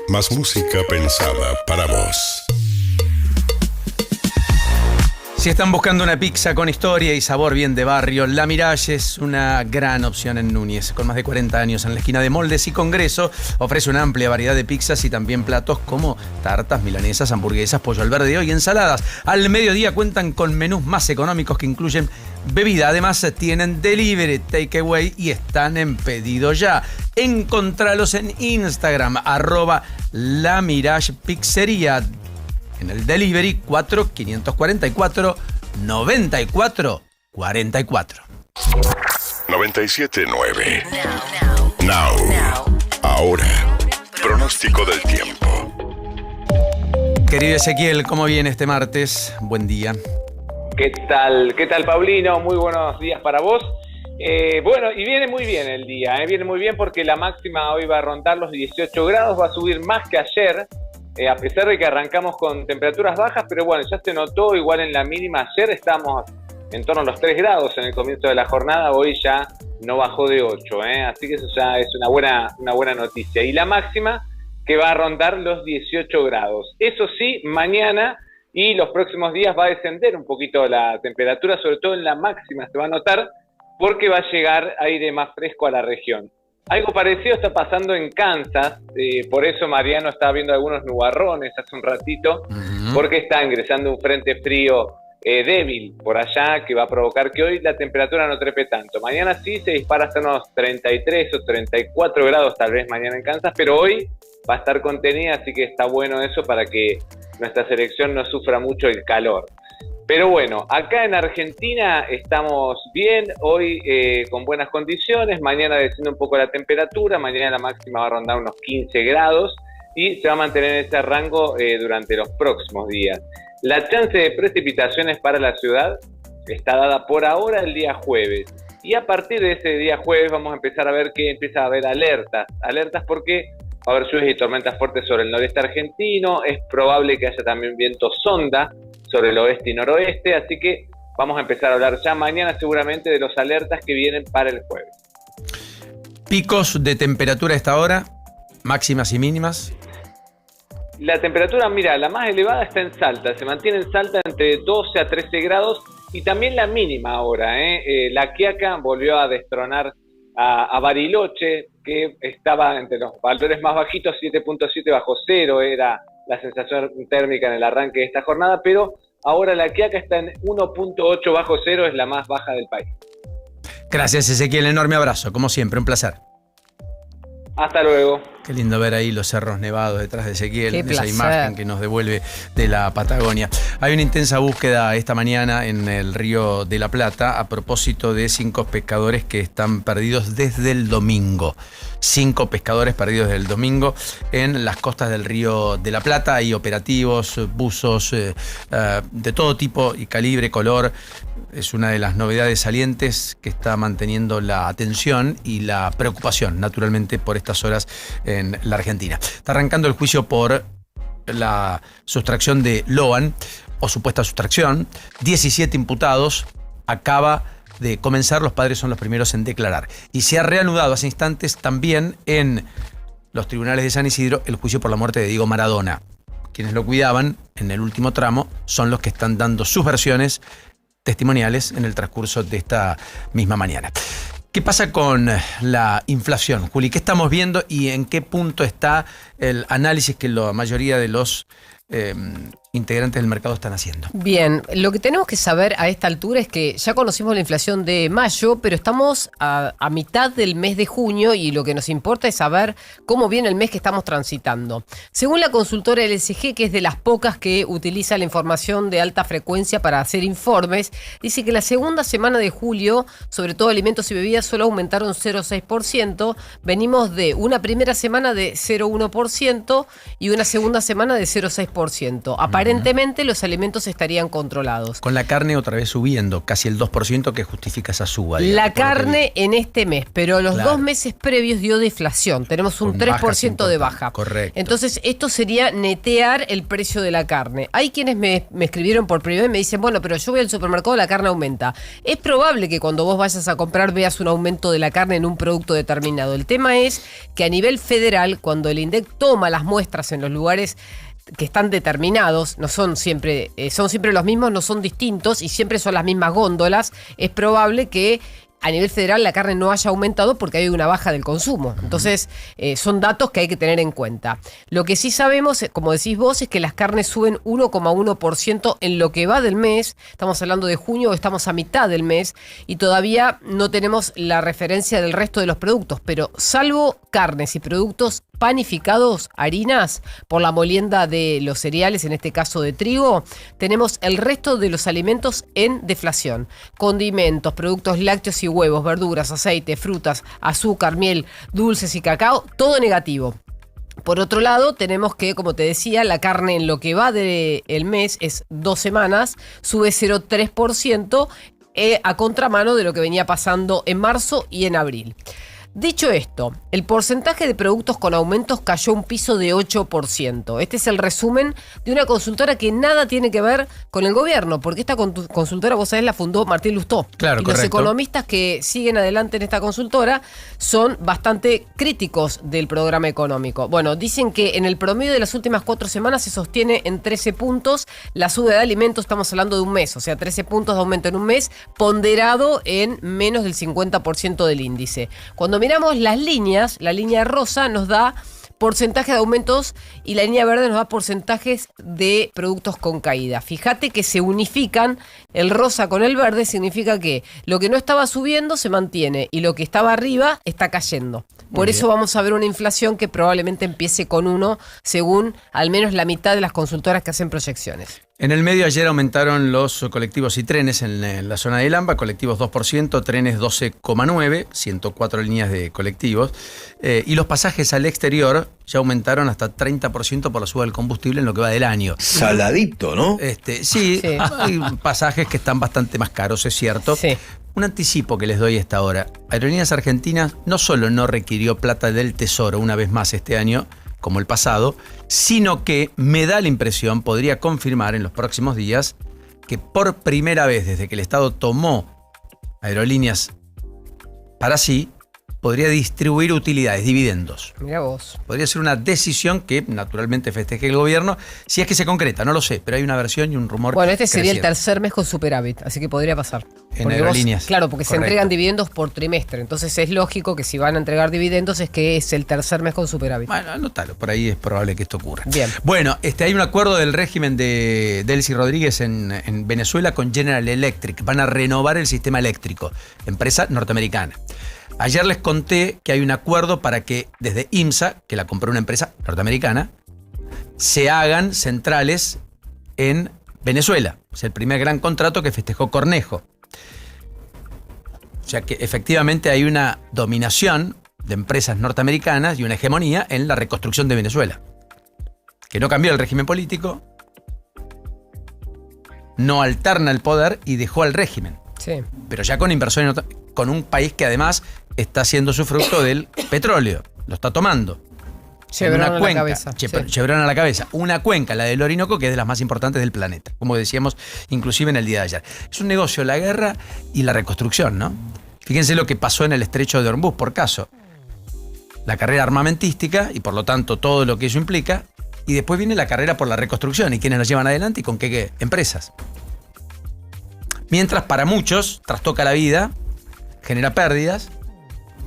[SPEAKER 1] Más música pensada para vos.
[SPEAKER 2] Si están buscando una pizza con historia y sabor bien de barrio, La Mirage es una gran opción en Núñez. Con más de 40 años en la esquina de Moldes y Congreso, ofrece una amplia variedad de pizzas y también platos como tartas, milanesas, hamburguesas, pollo al verdeo y ensaladas. Al mediodía cuentan con menús más económicos que incluyen bebida. Además tienen delivery, takeaway y están en pedido ya. Encontralos en Instagram, @La Mirage Pizzería. En el delivery 4544-9444.
[SPEAKER 1] 97.9. Now. Ahora. Pronóstico del tiempo.
[SPEAKER 2] Querido Ezequiel, ¿cómo viene este martes? Buen día.
[SPEAKER 21] ¿Qué tal? ¿Qué tal, Paulino? Muy buenos días para vos. Bueno, y viene muy bien el día, viene muy bien porque la máxima hoy va a rondar los 18 grados, va a subir más que ayer, a pesar de que arrancamos con temperaturas bajas, pero bueno, ya se notó igual en la mínima. Ayer estábamos en torno a los 3 grados en el comienzo de la jornada, hoy ya no bajó de 8, así que eso ya es una buena noticia. Y la máxima que va a rondar los 18 grados. Eso sí, mañana y los próximos días va a descender un poquito la temperatura, sobre todo en la máxima se va a notar, porque va a llegar aire más fresco a la región. Algo parecido está pasando en Kansas, por eso Mariano estaba viendo algunos nubarrones hace un ratito, porque está ingresando un frente frío débil por allá, que va a provocar que hoy la temperatura no trepe tanto. Mañana sí se dispara hasta unos 33 o 34 grados tal vez mañana en Kansas, pero hoy va a estar contenida, así que está bueno eso para que nuestra selección no sufra mucho el calor. Pero bueno, acá en Argentina estamos bien, hoy con buenas condiciones, mañana desciende un poco la temperatura, mañana la máxima va a rondar unos 15 grados y se va a mantener en ese rango durante los próximos días. La chance de precipitaciones para la ciudad está dada por ahora el día jueves. Y a partir de ese día jueves vamos a empezar a ver que empieza a haber alertas porque va a haber lluvias y tormentas fuertes sobre el noreste argentino, es probable que haya también viento sonda sobre el oeste y noroeste, así que vamos a empezar a hablar ya mañana seguramente de los alertas que vienen para el jueves.
[SPEAKER 2] Picos de temperatura a esta hora, máximas y mínimas.
[SPEAKER 21] La temperatura, mira, la más elevada está en Salta, se mantiene en Salta entre 12 a 13 grados y también la mínima ahora. La Quiaca volvió a destronar a Bariloche, que estaba entre los valores más bajitos, 7.7 bajo cero era la sensación térmica en el arranque de esta jornada, pero ahora la Quiaca está en 1.8 bajo cero, es la más baja del país.
[SPEAKER 2] Gracias, Ezequiel, enorme abrazo, como siempre, un placer.
[SPEAKER 21] Hasta luego.
[SPEAKER 2] Qué lindo ver ahí los cerros nevados detrás de Ezequiel,
[SPEAKER 8] Qué
[SPEAKER 2] esa
[SPEAKER 8] placer.
[SPEAKER 2] imagen que nos devuelve de la Patagonia. Hay una intensa búsqueda esta mañana en el Río de la Plata a propósito de 5 pescadores que están perdidos desde el domingo. 5 pescadores perdidos desde el domingo en las costas del Río de la Plata. Hay operativos, buzos de todo tipo y calibre, color. Es una de las novedades salientes que está manteniendo la atención y la preocupación, naturalmente, por estas horas en la Argentina. Está arrancando el juicio por la sustracción de Loan, o supuesta sustracción. 17 imputados. Acaba de comenzar, los padres son los primeros en declarar. Y se ha reanudado hace instantes también en los tribunales de San Isidro el juicio por la muerte de Diego Maradona. Quienes lo cuidaban en el último tramo son los que están dando sus versiones testimoniales en el transcurso de esta misma mañana. ¿Qué pasa con la inflación, Juli? ¿Qué estamos viendo y en qué punto está el análisis que la mayoría de los integrantes del mercado están haciendo?
[SPEAKER 8] Bien, lo que tenemos que saber a esta altura es que ya conocimos la inflación de mayo, pero estamos a mitad del mes de junio y lo que nos importa es saber cómo viene el mes que estamos transitando. Según la consultora LSG, que es de las pocas que utiliza la información de alta frecuencia para hacer informes, dice que la segunda semana de julio, sobre todo alimentos y bebidas, solo aumentaron 0,6%. Venimos de una primera semana de 0,1% y una segunda semana de 0,6%. Aparentemente los alimentos estarían controlados.
[SPEAKER 2] Con la carne otra vez subiendo, casi el 2% que justifica esa suba.
[SPEAKER 8] La carne en este mes, pero los
[SPEAKER 2] Claro.
[SPEAKER 8] 2 meses previos dio deflación. Tenemos un
[SPEAKER 2] Con
[SPEAKER 8] 3% de baja.
[SPEAKER 2] Correcto.
[SPEAKER 8] Entonces esto sería netear el precio de la carne. Hay quienes me escribieron por primera vez y me dicen, bueno, pero yo voy al supermercado, la carne aumenta. Es probable que cuando vos vayas a comprar veas un aumento de la carne en un producto determinado. El tema es que a nivel federal, cuando el INDEC toma las muestras en los lugares que están determinados, no son siempre los mismos, no son distintos y siempre son las mismas góndolas, es probable que a nivel federal la carne no haya aumentado porque hay una baja del consumo. Entonces, son datos que hay que tener en cuenta. Lo que sí sabemos, como decís vos, es que las carnes suben 1,1% en lo que va del mes. Estamos hablando de junio, estamos a mitad del mes y todavía no tenemos la referencia del resto de los productos. Pero salvo carnes y productos panificados, harinas, por la molienda de los cereales, en este caso de trigo, tenemos el resto de los alimentos en deflación. Condimentos, productos lácteos y huevos, verduras, aceite, frutas, azúcar, miel, dulces y cacao, todo negativo. Por otro lado, tenemos que, como te decía, la carne en lo que va del mes es 2 semanas, sube 0,3%. a contramano de lo que venía pasando en marzo y en abril. Dicho esto, el porcentaje de productos con aumentos cayó un piso de 8%. Este es el resumen de una consultora que nada tiene que ver con el gobierno, porque esta consultora, vos sabés, la fundó Martín Lustó.
[SPEAKER 2] Claro,
[SPEAKER 8] y
[SPEAKER 2] correcto.
[SPEAKER 8] Los economistas que siguen adelante en esta consultora son bastante críticos del programa económico. Bueno, dicen que en el promedio de las últimas 4 semanas se sostiene en 13 puntos la suba de alimentos, estamos hablando de un mes, o sea, 13 puntos de aumento en un mes, ponderado en menos del 50% del índice. Cuando miramos las líneas, la línea rosa nos da porcentaje de aumentos y la línea verde nos da porcentajes de productos con caída. Fíjate que se unifican, el rosa con el verde significa que lo que no estaba subiendo se mantiene y lo que estaba arriba está cayendo. Por eso vamos a ver una inflación que probablemente empiece con 1, según al menos la mitad de las consultoras que hacen proyecciones.
[SPEAKER 2] En el medio ayer aumentaron los colectivos y trenes en la zona de Lamba, colectivos 2%, trenes 12,9%, 104 líneas de colectivos, y los pasajes al exterior ya aumentaron hasta 30% por la suba del combustible en lo que va del año.
[SPEAKER 4] Saladito, ¿no?
[SPEAKER 2] Sí, hay pasajes que están bastante más caros, es cierto.
[SPEAKER 8] Sí.
[SPEAKER 2] Un anticipo que les doy a esta hora. Aerolíneas Argentinas no solo no requirió plata del Tesoro una vez más este año, como el pasado, sino que me da la impresión, podría confirmar en los próximos días, que por primera vez desde que el Estado tomó aerolíneas para sí, podría distribuir utilidades, dividendos.
[SPEAKER 8] Mirá vos.
[SPEAKER 2] Podría ser una decisión que naturalmente festeje el gobierno, si es que se concreta, no lo sé, pero hay una versión y un rumor.
[SPEAKER 8] Bueno, este sería el
[SPEAKER 2] creciente.
[SPEAKER 8] tercer mes con superávit, así que podría pasar.
[SPEAKER 2] En
[SPEAKER 8] Porque
[SPEAKER 2] aerolíneas.
[SPEAKER 8] claro, porque se
[SPEAKER 2] Correcto.
[SPEAKER 8] entregan dividendos por trimestre, entonces es lógico que si van a entregar dividendos es que es el tercer mes con superávit.
[SPEAKER 2] Bueno, anótalo, por ahí es probable que esto ocurra.
[SPEAKER 8] Bien.
[SPEAKER 2] Bueno, hay un acuerdo del régimen de Delcy Rodríguez en Venezuela con General Electric. Van a renovar el sistema eléctrico, empresa norteamericana. Ayer les conté que hay un acuerdo para que desde IMSA, que la compró una empresa norteamericana, se hagan centrales en Venezuela. Es el primer gran contrato que festejó Cornejo. O sea que efectivamente hay una dominación de empresas norteamericanas y una hegemonía en la reconstrucción de Venezuela. Que no cambió el régimen político, no alterna el poder y dejó al régimen.
[SPEAKER 8] Sí.
[SPEAKER 2] Pero ya con inversión con un país que además está haciendo su fruto del petróleo. Lo está tomando.
[SPEAKER 8] Chevron
[SPEAKER 2] una
[SPEAKER 8] a la
[SPEAKER 2] cuenca,
[SPEAKER 8] cabeza, sí.
[SPEAKER 2] Chevron a la cabeza. Una cuenca, la del Orinoco, que es de las más importantes del planeta. Como decíamos, inclusive en el día de ayer. Es un negocio la guerra y la reconstrucción, ¿no? Fíjense lo que pasó en el estrecho de Hormuz, por caso. La carrera armamentística y por lo tanto todo lo que eso implica. Y después viene la carrera por la reconstrucción y quiénes nos llevan adelante y con qué empresas. Mientras para muchos trastoca la vida, genera pérdidas,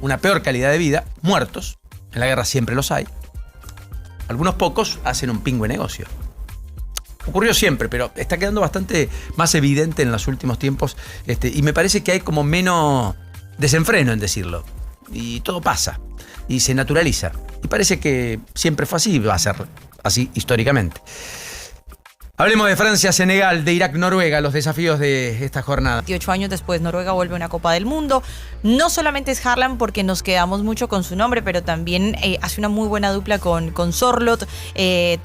[SPEAKER 2] una peor calidad de vida, muertos. En la guerra siempre los hay. Algunos pocos hacen un pingüe negocio. Ocurrió siempre, pero está quedando bastante más evidente en los últimos tiempos. Y me parece que hay como menos desenfreno en decirlo. Y todo pasa. Y se naturaliza. Y parece que siempre fue así y va a ser así históricamente. Hablemos de Francia, Senegal, de Irak, Noruega, los desafíos de esta jornada.
[SPEAKER 3] 28 años después, Noruega vuelve a una Copa del Mundo. No solamente es Haaland porque nos quedamos mucho con su nombre, pero también hace una muy buena dupla con Sorloth.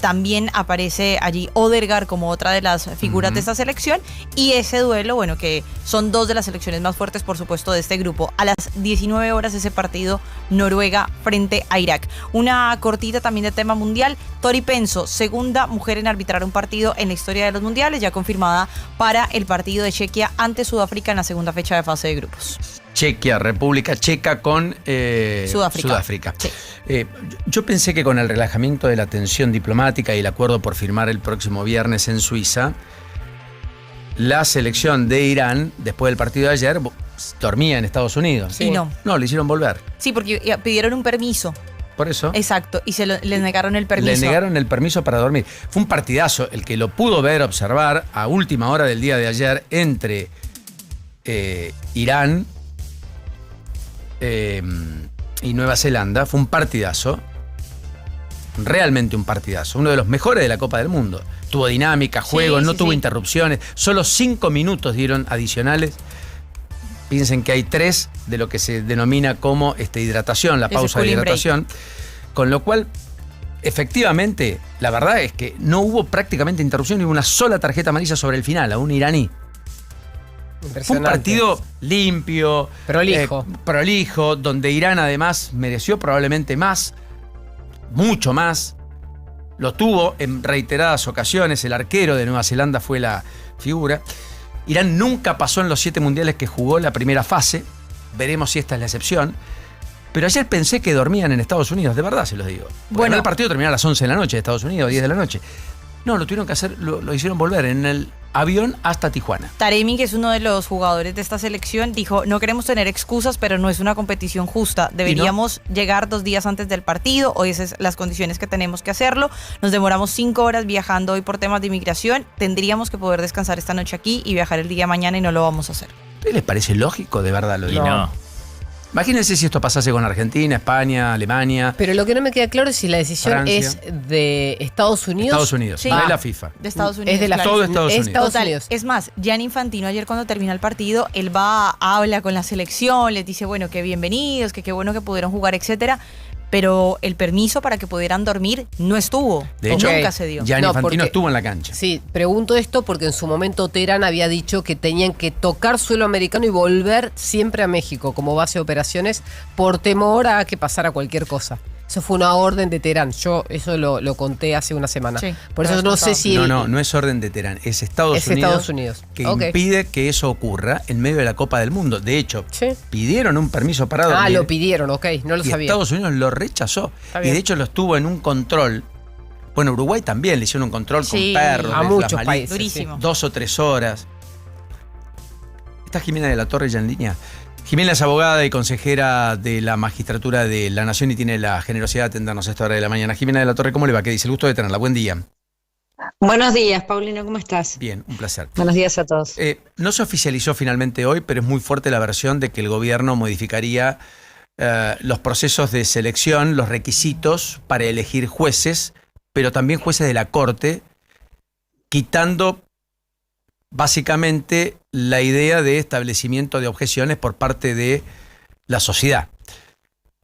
[SPEAKER 3] También aparece allí Odegaard como otra de las figuras de esta selección. Y ese duelo, bueno, que son dos de las selecciones más fuertes, por supuesto, de este grupo. A las 19 horas ese partido, Noruega frente a Irak. Una cortita también de tema mundial. Tori Penso, segunda mujer en arbitrar un partido en la historia de los mundiales, ya confirmada para el partido de Chequia ante Sudáfrica en la segunda fecha de fase de grupos.
[SPEAKER 2] Chequia, República Checa con Sudáfrica.
[SPEAKER 3] Sí.
[SPEAKER 2] Yo pensé que con el relajamiento de la tensión diplomática y el acuerdo por firmar el próximo viernes en Suiza, la selección de Irán, después del partido de ayer, dormía en Estados Unidos.
[SPEAKER 3] Sí. Y no.
[SPEAKER 2] No, le hicieron volver.
[SPEAKER 3] Sí, porque pidieron un permiso.
[SPEAKER 2] Por eso.
[SPEAKER 3] Exacto, y les negaron el permiso.
[SPEAKER 2] Le negaron el permiso para dormir. Fue un partidazo, el que lo pudo ver, observar a última hora del día de ayer entre Irán y Nueva Zelanda. Fue un partidazo, realmente un partidazo, uno de los mejores de la Copa del Mundo. Tuvo dinámica, juego, no tuvo interrupciones, solo 5 minutos dieron adicionales. Piensen que hay 3 de lo que se denomina como hidratación, la pausa de hidratación. Con lo cual, efectivamente, la verdad es que no hubo prácticamente interrupción ni una sola tarjeta amarilla sobre el final a un iraní. Fue un partido limpio, prolijo, donde Irán además mereció probablemente más, mucho más. Lo tuvo en reiteradas ocasiones. El arquero de Nueva Zelanda fue la figura. Irán nunca pasó en los 7 mundiales que jugó la primera fase. Veremos si esta es la excepción. Pero ayer pensé que dormían en Estados Unidos, de verdad se los digo. Bueno, el partido terminó a las 11 de la noche de Estados Unidos, 10 de la noche. No, lo tuvieron que hacer, lo hicieron volver en el avión hasta Tijuana.
[SPEAKER 3] Taremi, que es uno de los jugadores de esta selección, dijo, no queremos tener excusas, pero no es una competición justa. Deberíamos llegar 2 días antes del partido, hoy esas son las condiciones que tenemos que hacerlo. Nos demoramos 5 horas viajando hoy por temas de inmigración. Tendríamos que poder descansar esta noche aquí y viajar el día de mañana y no lo vamos a hacer.
[SPEAKER 2] ¿Les parece lógico? De verdad lo digo.
[SPEAKER 10] No.
[SPEAKER 2] Imagínense si esto pasase con Argentina, España, Alemania.
[SPEAKER 8] Pero lo que no me queda claro es si la decisión
[SPEAKER 2] Francia.
[SPEAKER 8] es de Estados Unidos.
[SPEAKER 2] Estados Unidos,
[SPEAKER 3] Sí.
[SPEAKER 2] no es la FIFA.
[SPEAKER 3] De Estados Unidos.
[SPEAKER 8] Es de la
[SPEAKER 3] claro.
[SPEAKER 2] Todo Estados Unidos.
[SPEAKER 8] Estados Unidos.
[SPEAKER 3] Es más, Gianni Infantino ayer cuando termina el partido, él habla con la selección, les dice, bueno, que bienvenidos, que qué bueno que pudieron jugar, etcétera. Pero el permiso para que pudieran dormir no estuvo.
[SPEAKER 2] De hecho,
[SPEAKER 3] nunca se dio.
[SPEAKER 2] Gianni Infantino estuvo en la cancha.
[SPEAKER 8] Sí, pregunto esto porque en su momento Teherán había dicho que tenían que tocar suelo americano y volver siempre a México como base de operaciones por temor a que pasara cualquier cosa. Eso fue una orden de Teherán. Yo eso lo conté hace una semana.
[SPEAKER 3] Sí,
[SPEAKER 8] por eso no sé si...
[SPEAKER 2] No es orden de Teherán. Es Estados Unidos que impide que eso ocurra en medio de la Copa del Mundo. De hecho, pidieron un permiso para dormir.
[SPEAKER 8] lo pidieron, ok. No lo
[SPEAKER 2] y
[SPEAKER 8] sabía.
[SPEAKER 2] Estados Unidos lo rechazó. Y de hecho lo estuvo en un control. Bueno, Uruguay también le hicieron un control con perros.
[SPEAKER 8] A muchos países.
[SPEAKER 3] Durísimo.
[SPEAKER 2] 2 o 3 horas. ¿Está Jimena de la Torre ya en línea? Jimena es abogada y consejera de la Magistratura de la Nación y tiene la generosidad de atendernos a esta hora de la mañana. Jimena de la Torre, ¿cómo le va? ¿Qué dice? El gusto de tenerla. Buen día.
[SPEAKER 4] Buenos días, Paulino, ¿cómo estás?
[SPEAKER 2] Bien, un placer.
[SPEAKER 4] Buenos días a todos.
[SPEAKER 2] No se oficializó finalmente hoy, pero es muy fuerte la versión de que el gobierno modificaría los procesos de selección, los requisitos para elegir jueces, pero también jueces de la Corte, quitando básicamente la idea de establecimiento de objeciones por parte de la sociedad.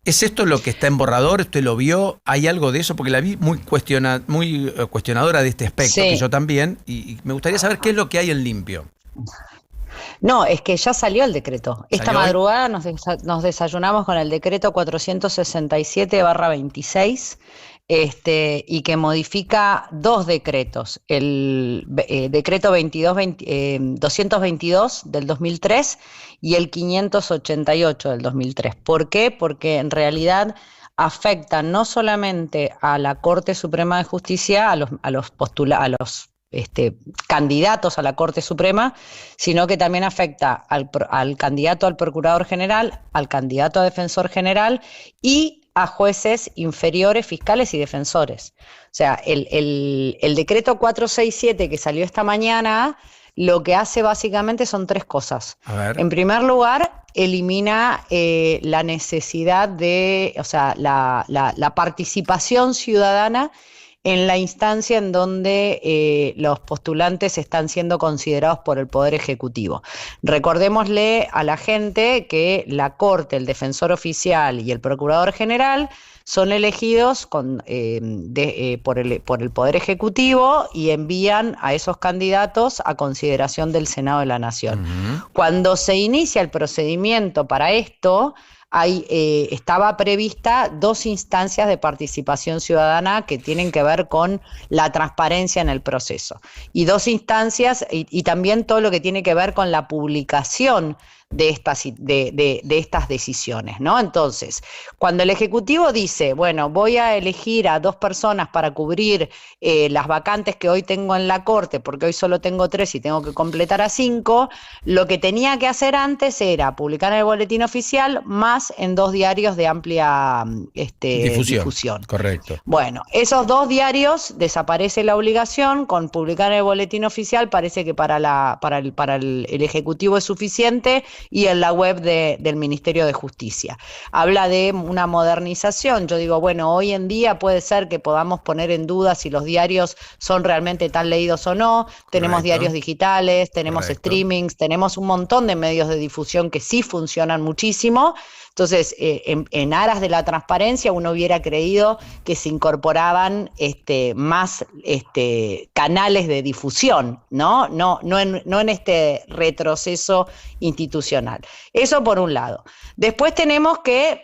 [SPEAKER 2] ¿Es esto lo que está en borrador? ¿Usted lo vio? ¿Hay algo de eso? Porque la vi muy cuestionadora de este aspecto, que yo también, y me gustaría saber qué es lo que hay en limpio.
[SPEAKER 4] No, es que ya salió el decreto. Esta
[SPEAKER 2] ¿Salió hoy?
[SPEAKER 4] madrugada nos desayunamos con el decreto 467/26, y que modifica 2 decretos. El decreto 222 del 2003 y el 588 del 2003. ¿Por qué? Porque en realidad afecta no solamente a la Corte Suprema de Justicia, a los candidatos a la Corte Suprema, sino que también afecta al candidato al Procurador General, al candidato a Defensor General y a jueces inferiores, fiscales y defensores. O sea, el decreto 467 que salió esta mañana, lo que hace básicamente son 3 cosas.
[SPEAKER 2] A ver.
[SPEAKER 4] En primer lugar, elimina la necesidad de, la participación ciudadana en la instancia en donde los postulantes están siendo considerados por el Poder Ejecutivo. Recordémosle a la gente que la Corte, el Defensor Oficial y el Procurador General son elegidos por el Poder Ejecutivo y envían a esos candidatos a consideración del Senado de la Nación. Cuando se inicia el procedimiento para esto, estaba prevista 2 instancias de participación ciudadana que tienen que ver con la transparencia en el proceso. Y 2 instancias, y también todo lo que tiene que ver con la publicación de estas decisiones, ¿no? Entonces, cuando el Ejecutivo dice, bueno, voy a elegir a 2 personas para cubrir las vacantes que hoy tengo en la Corte, porque hoy solo tengo 3 y tengo que completar a 5, lo que tenía que hacer antes era publicar en el Boletín Oficial más en 2 diarios de amplia difusión.
[SPEAKER 2] Correcto.
[SPEAKER 4] Bueno, esos 2 diarios desaparece la obligación, con publicar en el Boletín Oficial parece que para el Ejecutivo es suficiente, y en la web del Ministerio de Justicia. Habla de una modernización. Yo digo, bueno, hoy en día puede ser que podamos poner en duda si los diarios son realmente tan leídos o no. Tenemos diarios digitales, tenemos streamings, tenemos un montón de medios de difusión que sí funcionan muchísimo. Entonces, en aras de la transparencia, uno hubiera creído que se incorporaban más canales de difusión, ¿no? No en este retroceso institucional. Eso por un lado. Después tenemos que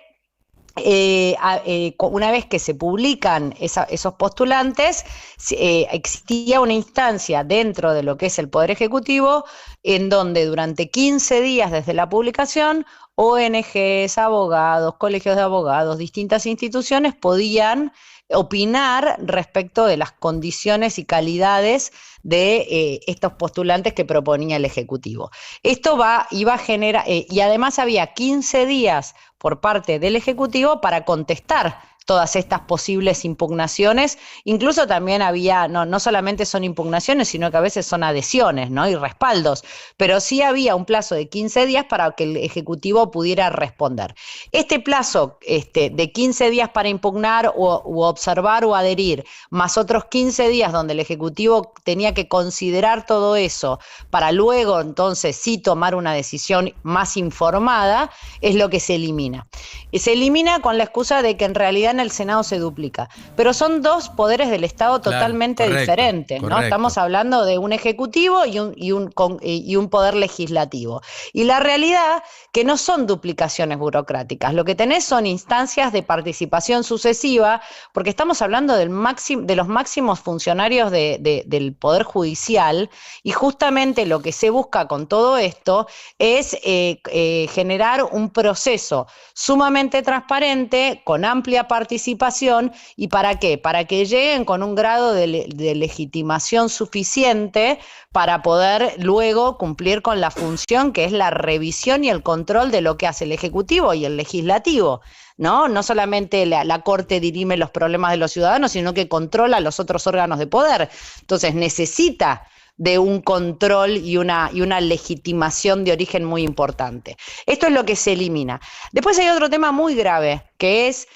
[SPEAKER 4] una vez que se publican esos postulantes, existía una instancia dentro de lo que es el Poder Ejecutivo en donde durante 15 días desde la publicación, ONGs, abogados, colegios de abogados, distintas instituciones podían opinar respecto de las condiciones y calidades de estos postulantes que proponía el Ejecutivo. Esto iba a generar, y además había 15 días por parte del Ejecutivo para contestar todas estas posibles impugnaciones. Incluso también había, no solamente son impugnaciones, sino que a veces son adhesiones, ¿no? Y respaldos, pero sí había un plazo de 15 días para que el Ejecutivo pudiera responder. Este plazo de 15 días para impugnar u observar o adherir, más otros 15 días donde el Ejecutivo tenía que considerar todo eso para luego entonces sí tomar una decisión más informada, es lo que se elimina. Se elimina con la excusa de que en realidad en el Senado se duplica, pero son dos poderes del Estado totalmente diferentes, ¿no? Estamos hablando de un ejecutivo y un poder legislativo. Y la realidad que no son duplicaciones burocráticas, lo que tenés son instancias de participación sucesiva, porque estamos hablando de los máximos funcionarios del Poder Judicial, y justamente lo que se busca con todo esto es generar un proceso sumamente transparente, con amplia participación. ¿Y para qué? Para que lleguen con un grado de legitimación suficiente para poder luego cumplir con la función que es la revisión y el control de lo que hace el Ejecutivo y el Legislativo, ¿no? No solamente la Corte dirime los problemas de los ciudadanos, sino que controla los otros órganos de poder. Entonces necesita de un control y una legitimación de origen muy importante. Esto es lo que se elimina. Después hay otro tema muy grave, que es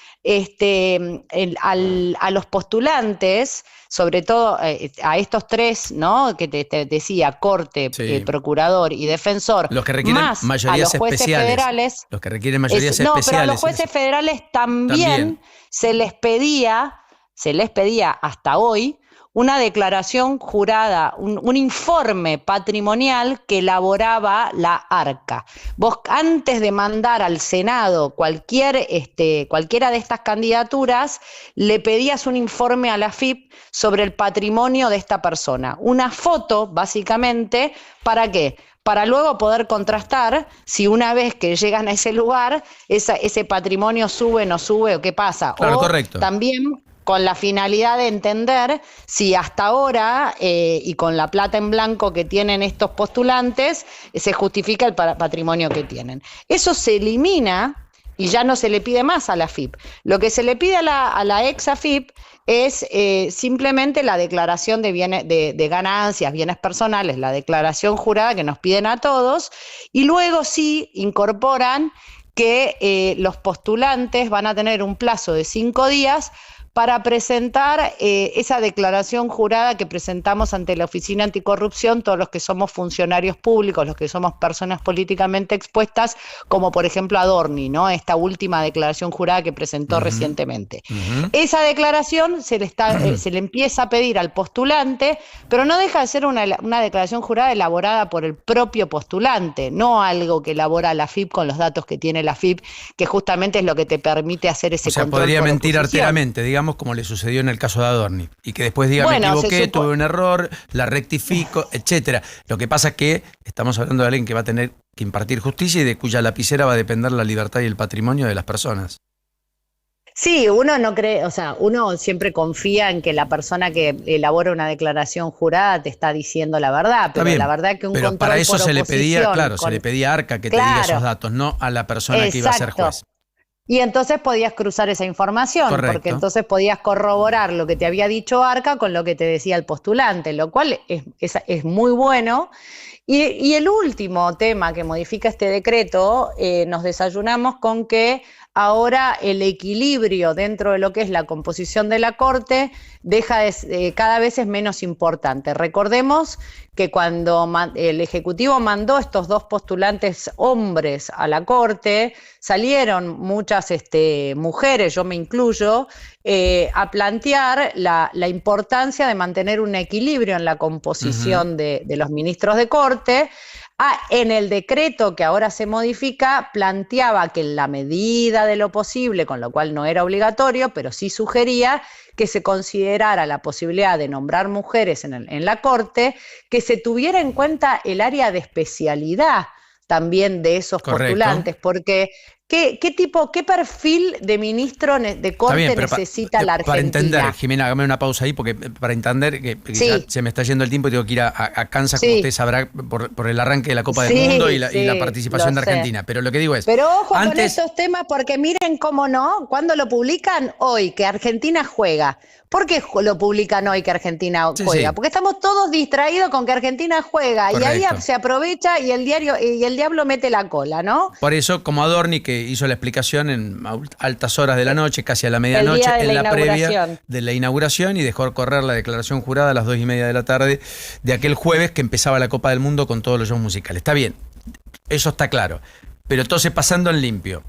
[SPEAKER 4] a los postulantes, sobre todo a estos tres, ¿no? Que te decía, Corte, Procurador y Defensor,
[SPEAKER 2] los que requieren
[SPEAKER 4] más
[SPEAKER 2] mayorías
[SPEAKER 4] a los jueces
[SPEAKER 2] especiales,
[SPEAKER 4] federales.
[SPEAKER 2] Los que requieren mayorías
[SPEAKER 4] No,
[SPEAKER 2] especiales.
[SPEAKER 4] pero a los jueces federales también se les pedía hasta hoy una declaración jurada, un informe patrimonial que elaboraba la ARCA. Vos, antes de mandar al Senado cualquiera de estas candidaturas, le pedías un informe a la AFIP sobre el patrimonio de esta persona. Una foto, básicamente, ¿para qué? Para luego poder contrastar si una vez que llegan a ese lugar, ese patrimonio sube, no sube o qué pasa.
[SPEAKER 2] Claro,
[SPEAKER 4] o
[SPEAKER 2] correcto.
[SPEAKER 4] También con la finalidad de entender si hasta ahora, y con la plata en blanco que tienen estos postulantes, se justifica el patrimonio que tienen. Eso se elimina y ya no se le pide más a la AFIP. Lo que se le pide a la ex AFIP es simplemente la declaración de ganancias, bienes personales, la declaración jurada que nos piden a todos, y luego sí incorporan que los postulantes van a tener un plazo de 5 días para presentar esa declaración jurada que presentamos ante la Oficina Anticorrupción todos los que somos funcionarios públicos, los que somos personas políticamente expuestas, como por ejemplo Adorni, ¿no? Esta última declaración jurada que presentó recientemente. Esa declaración se le empieza a pedir al postulante, pero no deja de ser una declaración jurada elaborada por el propio postulante, no algo que elabora la AFIP con los datos que tiene la AFIP, que justamente es lo que te permite hacer ese control.
[SPEAKER 2] Podría mentir
[SPEAKER 4] oposición.
[SPEAKER 2] arteramente, digamos, como le sucedió en el caso de Adorni, y que después diga, me equivoqué, tuve un error, la rectifico, etcétera. Lo que pasa es que estamos hablando de alguien que va a tener que impartir justicia y de cuya lapicera va a depender la libertad y el patrimonio de las personas.
[SPEAKER 4] Sí, uno no cree, o sea, uno siempre confía en que la persona que elabora una declaración jurada te está diciendo la verdad, pero la verdad que un control
[SPEAKER 2] para eso
[SPEAKER 4] por
[SPEAKER 2] se le pedía,
[SPEAKER 4] oposición
[SPEAKER 2] se le pedía a ARCA que te diga esos datos, no a la persona que iba a ser juez.
[SPEAKER 4] Y entonces podías cruzar esa información, porque entonces podías corroborar lo que te había dicho ARCA con lo que te decía el postulante, lo cual es muy bueno. Y el último tema que modifica este decreto, nos desayunamos con que ahora el equilibrio dentro de lo que es la composición de la Corte cada vez es menos importante. Recordemos que cuando el Ejecutivo mandó estos 2 postulantes hombres a la Corte, salieron muchas mujeres, yo me incluyo, a plantear la importancia de mantener un equilibrio en la composición de los ministros de Corte. En el decreto que ahora se modifica, planteaba que en la medida de lo posible, con lo cual no era obligatorio, pero sí sugería que se considerara la posibilidad de nombrar mujeres en la Corte, que se tuviera en cuenta el área de especialidad también de esos postulantes, porque ¿qué perfil de ministro de Corte necesita la Argentina?
[SPEAKER 2] Para entender, Jimena, hágame una pausa ahí, porque para entender que ya se me está yendo el tiempo y tengo que ir a Kansas, como usted sabrá, por el arranque de la Copa del Mundo y la participación de Argentina. Pero lo que digo es...
[SPEAKER 4] Pero ojo con estos temas, porque miren cómo no, cuando lo publican hoy, que Argentina juega. ¿Por qué lo publican hoy que Argentina juega? Porque estamos todos distraídos con que Argentina juega. Correcto. Y ahí se aprovecha y el diablo mete la cola, ¿no?
[SPEAKER 2] Por eso, como Adorni, que hizo la explicación en altas horas de la noche, casi a la medianoche, en la previa de la inauguración, y dejó correr la declaración jurada a las 2:30 de la tarde de aquel jueves que empezaba la Copa del Mundo con todos los shows musicales. Está bien, eso está claro. Pero entonces, pasando en limpio,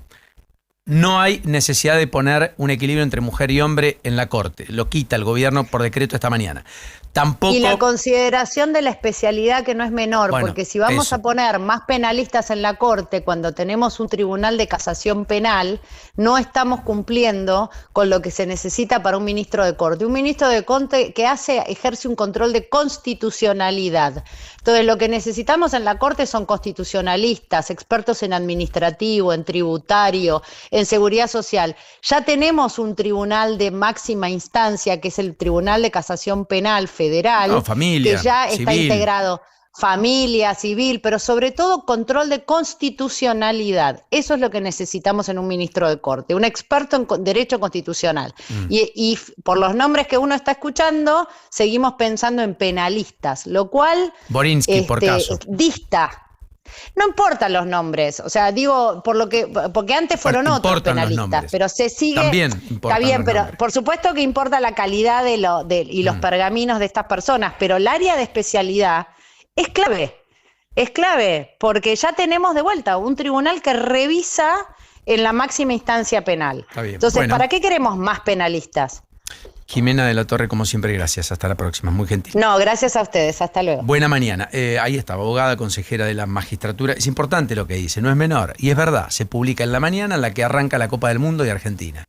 [SPEAKER 2] no hay necesidad de poner un equilibrio entre mujer y hombre en la Corte. Lo quita el gobierno por decreto esta mañana. Tampoco...
[SPEAKER 4] Y la consideración de la especialidad, que no es menor, porque si vamos a poner más penalistas en la Corte cuando tenemos un tribunal de casación penal, no estamos cumpliendo con lo que se necesita para un ministro de Corte. Un ministro de Corte que ejerce un control de constitucionalidad. Entonces, lo que necesitamos en la Corte son constitucionalistas, expertos en administrativo, en tributario, en seguridad social. Ya tenemos un tribunal de máxima instancia, que es el Tribunal de Casación Penal Federal,
[SPEAKER 2] familia,
[SPEAKER 4] que ya está
[SPEAKER 2] civil.
[SPEAKER 4] integrado. Familia, civil, pero sobre todo control de constitucionalidad. Eso es lo que necesitamos en un ministro de Corte, un experto en derecho constitucional. Y por los nombres que uno está escuchando, seguimos pensando en penalistas, lo cual
[SPEAKER 2] Borinsky, por caso.
[SPEAKER 4] dista. No importan los nombres, o sea, digo, porque antes fueron otros penalistas, pero se sigue.
[SPEAKER 2] También
[SPEAKER 4] está bien, pero
[SPEAKER 2] nombres.
[SPEAKER 4] por supuesto que importa la calidad y los pergaminos de estas personas, pero el área de especialidad es clave, porque ya tenemos de vuelta un tribunal que revisa en la máxima instancia penal. Entonces, ¿para qué queremos más penalistas?
[SPEAKER 2] Jimena de la Torre, como siempre, gracias. Hasta la próxima. Muy gentil.
[SPEAKER 4] No, gracias a ustedes. Hasta luego.
[SPEAKER 2] Buena mañana. Ahí está, abogada, consejera de la magistratura. Es importante lo que dice, no es menor. Y es verdad, se publica en la mañana en la que arranca la Copa del Mundo de Argentina.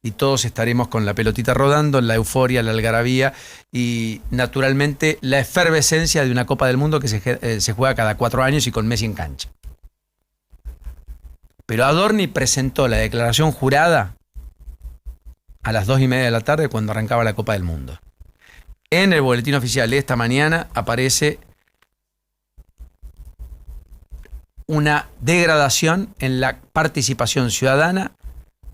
[SPEAKER 2] Y todos estaremos con la pelotita rodando, la euforia, la algarabía y, naturalmente, la efervescencia de una Copa del Mundo que se juega cada 4 años y con Messi en cancha. Pero Adorni presentó la declaración jurada a las 2:30 de la tarde cuando arrancaba la Copa del Mundo. En el boletín oficial de esta mañana aparece una degradación en la participación ciudadana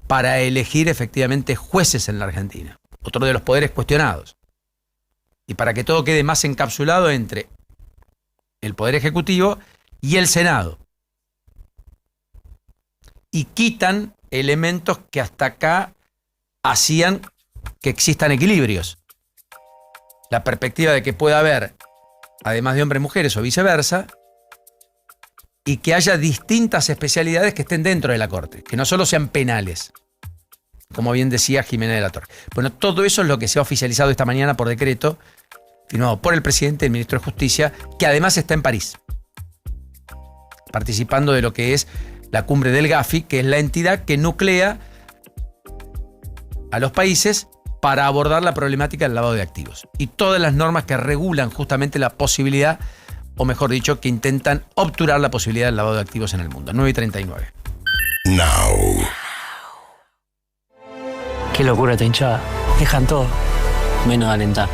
[SPEAKER 2] para elegir efectivamente jueces en la Argentina. Otro de los poderes cuestionados. Y para que todo quede más encapsulado entre el Poder Ejecutivo y el Senado. Y quitan elementos que hasta acá hacían que existan equilibrios. La perspectiva de que pueda haber, además de hombres y mujeres o viceversa, y que haya distintas especialidades que estén dentro de la Corte, que no solo sean penales, como bien decía Jimena de la Torre. Bueno, todo eso es lo que se ha oficializado esta mañana por decreto, firmado por el presidente, el ministro de Justicia, que además está en París, participando de lo que es la cumbre del Gafi, que es la entidad que nuclea a los países para abordar la problemática del lavado de activos. Y todas las normas que regulan justamente la posibilidad, o mejor dicho, que intentan obturar la posibilidad del lavado de activos en el mundo. 9:39.
[SPEAKER 1] Now.
[SPEAKER 5] Qué locura esta hinchada. Dejan todo, menos alentar.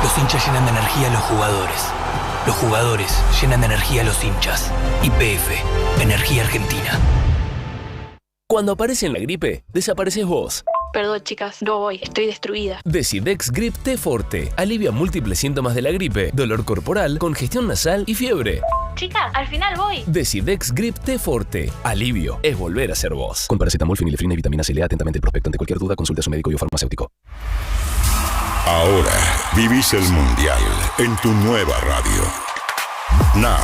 [SPEAKER 22] Los hinchas llenan de energía a los jugadores. Los jugadores llenan de energía a los hinchas. YPF, Energía Argentina.
[SPEAKER 14] Cuando aparece en la gripe, desapareces vos.
[SPEAKER 23] Perdón, chicas, no voy, estoy destruida.
[SPEAKER 14] Decidex Grip T Forte alivia múltiples síntomas de la gripe, dolor corporal, congestión nasal y fiebre.
[SPEAKER 23] Chicas, al final voy.
[SPEAKER 14] Decidex Grip T Forte. Alivio es volver a ser vos. Con paracetamol, fenilefrina y vitamina C. Lea atentamente el prospecto. Ante cualquier duda, consulte a su médico y o farmacéutico.
[SPEAKER 1] Ahora vivís el Mundial en tu nueva radio. Now,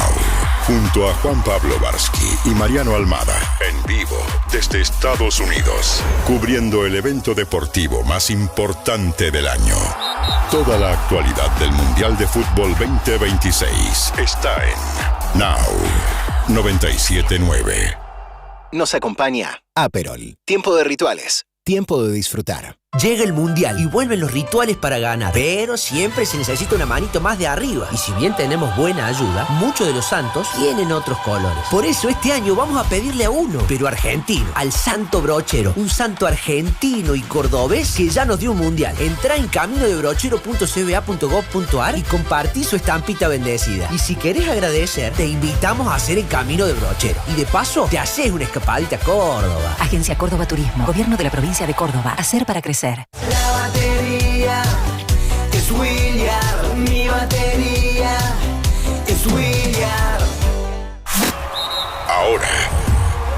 [SPEAKER 1] junto a Juan Pablo Barsky y Mariano Almada, en vivo desde Estados Unidos, cubriendo el evento deportivo más importante del año. Toda la actualidad del Mundial de Fútbol 2026 está en Now 97.9.
[SPEAKER 11] Nos acompaña Aperol. Tiempo de rituales. Tiempo de disfrutar.
[SPEAKER 6] Llega el Mundial y vuelven los rituales para ganar, pero siempre se necesita una manito más de arriba. Y si bien tenemos buena ayuda, muchos de los santos tienen otros colores. Por eso este año vamos a pedirle a uno, pero argentino, al Santo Brochero. Un santo argentino y cordobés que ya nos dio un Mundial. Entrá en caminodebrochero.cba.gov.ar y compartí su estampita bendecida. Y si querés agradecer, te invitamos a hacer el Camino de Brochero. Y de paso, te haces una escapadita a Córdoba.
[SPEAKER 7] Agencia Córdoba Turismo, Gobierno de la Provincia de Córdoba. Hacer para crecer.
[SPEAKER 19] La batería es William, mi batería es William.
[SPEAKER 1] Ahora,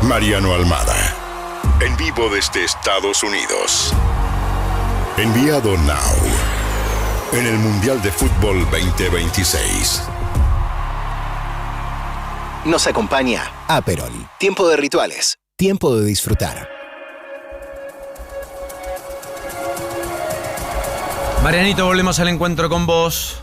[SPEAKER 1] Mariano Almada, en vivo desde Estados Unidos. Enviado now, en el Mundial de Fútbol 2026.
[SPEAKER 11] Nos acompaña Aperol. Tiempo de rituales. Tiempo de disfrutar.
[SPEAKER 2] Marianito, volvemos al encuentro con vos.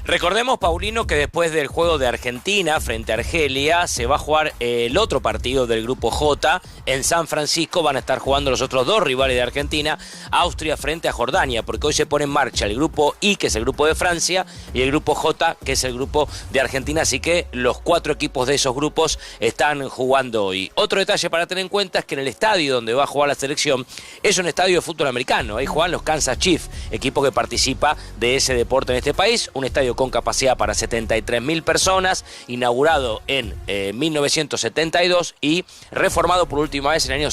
[SPEAKER 12] Recordemos, Paulino, que después del juego de Argentina frente a Argelia se va a jugar el otro partido del Grupo J en San Francisco. Van a estar jugando los otros dos rivales de Argentina, Austria frente a Jordania, porque hoy se pone en marcha el Grupo I, que es el grupo de Francia, y el Grupo J, que es el grupo de Argentina. Así que los 4 equipos de esos grupos están jugando hoy. Otro detalle para tener en cuenta es que en el estadio donde va a jugar la selección es un estadio de fútbol americano. Ahí juegan los Kansas Chiefs, equipo que participa de ese deporte en este país. Un estadio con capacidad para 73.000 personas, inaugurado en 1972 y reformado por última vez en el año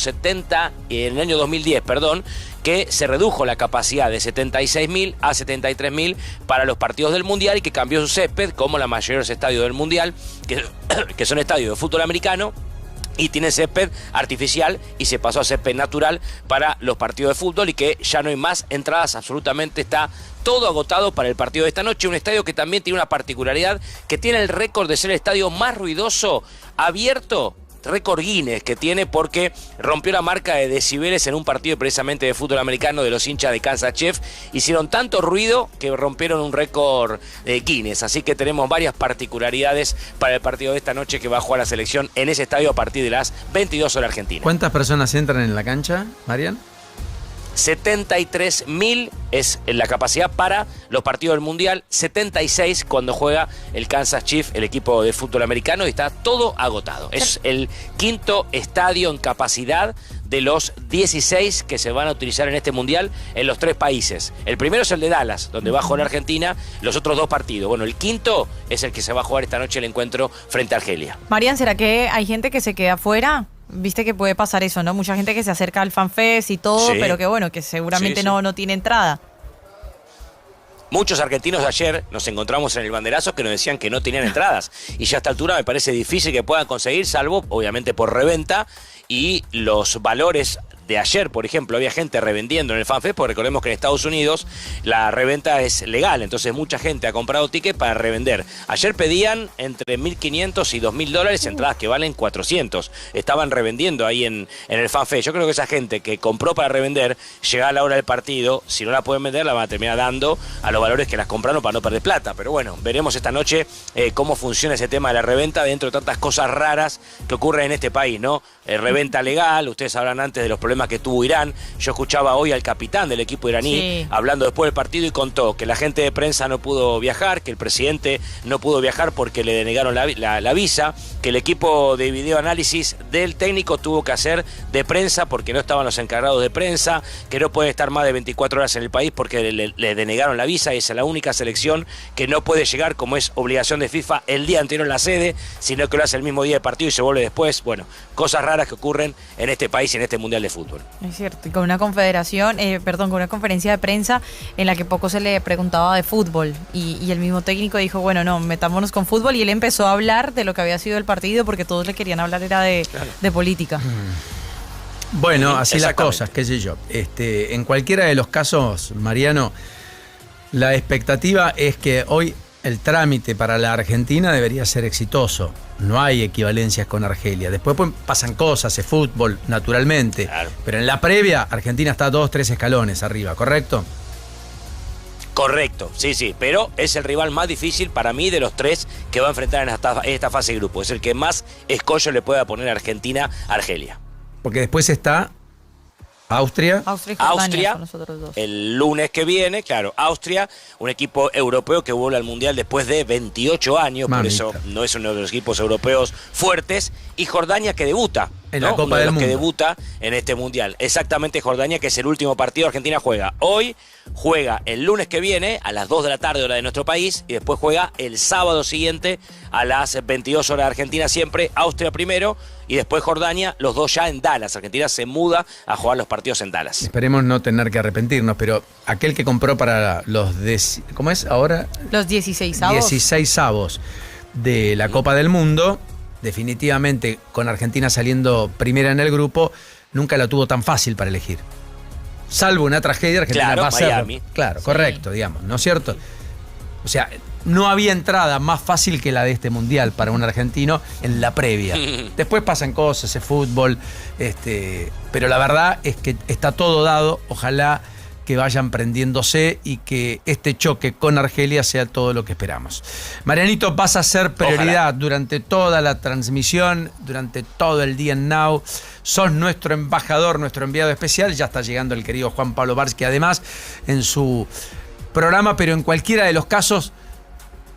[SPEAKER 12] 2010, que se redujo la capacidad de 76.000 a 73.000 para los partidos del Mundial y que cambió su césped, como la mayoría de los estadios del Mundial, que son estadios de fútbol americano, y tiene césped artificial y se pasó a césped natural para los partidos de fútbol y que ya no hay más entradas, absolutamente está todo agotado para el partido de esta noche. Un estadio que también tiene una particularidad, que tiene el récord de ser el estadio más ruidoso abierto, récord Guinness que tiene, porque rompió la marca de decibeles en un partido precisamente de fútbol americano de los hinchas de Kansas Chiefs. Hicieron tanto ruido que rompieron un récord Guinness. Así que tenemos varias particularidades para el partido de esta noche que va a jugar la selección en ese estadio a partir de las 22 horas argentinas.
[SPEAKER 2] ¿Cuántas personas entran en la cancha, Marian?
[SPEAKER 12] 73.000 es la capacidad para los partidos del Mundial, 76 cuando juega el Kansas Chiefs, el equipo de fútbol americano, y está todo agotado. Es el 5º estadio en capacidad de los 16 que se van a utilizar en este Mundial en los 3 países. El primero es el de Dallas, donde va a jugar Argentina los otros 2 partidos. Bueno, el 5º es el que se va a jugar esta noche el encuentro frente a Argelia.
[SPEAKER 3] Marian, ¿será que hay gente que se queda afuera? Viste que puede pasar eso, ¿no? Mucha gente que se acerca al FanFest y todo,
[SPEAKER 12] sí,
[SPEAKER 3] pero que bueno, que seguramente
[SPEAKER 12] sí.
[SPEAKER 3] No tiene entrada.
[SPEAKER 12] Muchos argentinos de ayer nos encontramos en el banderazo que nos decían que no tenían entradas. Y ya a esta altura me parece difícil que puedan conseguir, salvo obviamente por reventa. Y los valores de ayer, por ejemplo, había gente revendiendo en el FanFest, porque recordemos que en Estados Unidos la reventa es legal, entonces mucha gente ha comprado tickets para revender. Ayer pedían entre $1.500 y $2.000 entradas que valen 400. Estaban revendiendo ahí en el FanFest. Yo creo que esa gente que compró para revender, llega a la hora del partido, si no la pueden vender, la van a terminar dando a los valores que las compraron para no perder plata. Pero bueno, veremos esta noche cómo funciona ese tema de la reventa dentro de tantas cosas raras que ocurren en este país, ¿no? Reventa legal, ustedes hablan antes de los problemas que tuvo Irán. Yo escuchaba hoy al capitán del equipo iraní hablando después del partido y contó que la gente de prensa no pudo viajar, que el presidente no pudo viajar porque le denegaron la visa, que el equipo de videoanálisis del técnico tuvo que hacer de prensa porque no estaban los encargados de prensa, que no pueden estar más de 24 horas en el país porque le denegaron la visa, y esa es la única selección que no puede llegar, como es obligación de FIFA, el día anterior en la sede, sino que lo hace el mismo día de partido y se vuelve después. Bueno, cosas raras que ocurren en este país y en este Mundial de Fútbol. fútbol.
[SPEAKER 3] Es cierto, y con una con una conferencia de prensa en la que poco se le preguntaba de fútbol y el mismo técnico dijo, bueno, no, metámonos con fútbol, y él empezó a hablar de lo que había sido el partido porque todos le querían hablar era de política.
[SPEAKER 2] Bueno, así las cosas, qué sé yo. En cualquiera de los casos, Mariano, la expectativa es que hoy el trámite para la Argentina debería ser exitoso. No hay equivalencias con Argelia. Después pasan cosas, es fútbol, naturalmente. Claro. Pero en la previa, Argentina está 2-3 escalones arriba, ¿correcto?
[SPEAKER 12] Correcto, sí, pero es el rival más difícil para mí de los 3 que va a enfrentar en esta fase de grupo. Es el que más escollo le pueda poner a Argentina a Argelia.
[SPEAKER 2] Porque después está Austria
[SPEAKER 3] y Jordania, son los otros dos.
[SPEAKER 12] El lunes que viene, claro, Austria, un equipo europeo que vuelve al Mundial después de 28 años, por eso no es uno de los equipos europeos fuertes, y Jordania que debuta.
[SPEAKER 2] En la Copa del Mundo.
[SPEAKER 12] Que debuta en este Mundial. Exactamente, Jordania, que es el último partido. Argentina juega hoy, juega el lunes que viene a las 2 de la tarde, hora de nuestro país, y después juega el sábado siguiente a las 22 horas de Argentina siempre, Austria primero, y después Jordania, los dos ya en Dallas. Argentina se muda a jugar los partidos en Dallas.
[SPEAKER 2] Esperemos no tener que arrepentirnos, pero aquel que compró para los... ¿Cómo es ahora?
[SPEAKER 3] Los 16avos.
[SPEAKER 2] 16avos de la Copa del Mundo... Definitivamente, con Argentina saliendo primera en el grupo, nunca la tuvo tan fácil para elegir. Salvo una tragedia, Argentina va a ser.
[SPEAKER 12] Miami.
[SPEAKER 2] Claro, correcto, digamos, ¿no es cierto? O sea, no había entrada más fácil que la de este Mundial para un argentino en la previa. Después pasan cosas, es fútbol, pero la verdad es que está todo dado. Ojalá que vayan prendiéndose y que este choque con Argelia sea todo lo que esperamos. Marianito, vas a ser prioridad durante toda la transmisión, durante todo el día en Now. Sos nuestro embajador, nuestro enviado especial. Ya está llegando el querido Juan Pablo Barsky, además, en su programa, pero en cualquiera de los casos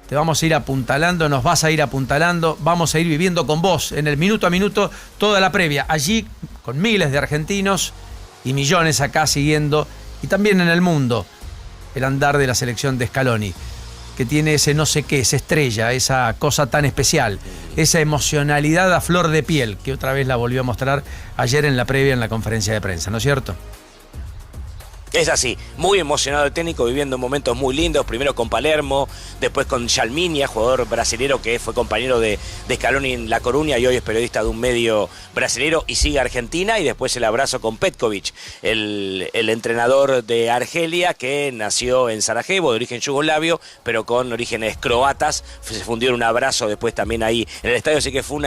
[SPEAKER 2] te vamos a ir apuntalando, nos vas a ir apuntalando, vamos a ir viviendo con vos en el minuto a minuto toda la previa. Allí, con miles de argentinos y millones acá siguiendo, y también en el mundo, el andar de la selección de Scaloni, que tiene ese no sé qué, esa estrella, esa cosa tan especial, esa emocionalidad a flor de piel, que otra vez la volvió a mostrar ayer en la previa en la conferencia de prensa, ¿no es cierto?
[SPEAKER 12] Es así, muy emocionado el técnico, viviendo momentos muy lindos, primero con Palermo, después con Jalminia, jugador brasilero que fue compañero de Scaloni en La Coruña y hoy es periodista de un medio brasilero y sigue a Argentina, y después el abrazo con Petkovic, el entrenador de Argelia que nació en Sarajevo, de origen yugoslavio, pero con orígenes croatas, se fundió en un abrazo después también ahí en el estadio, así que fue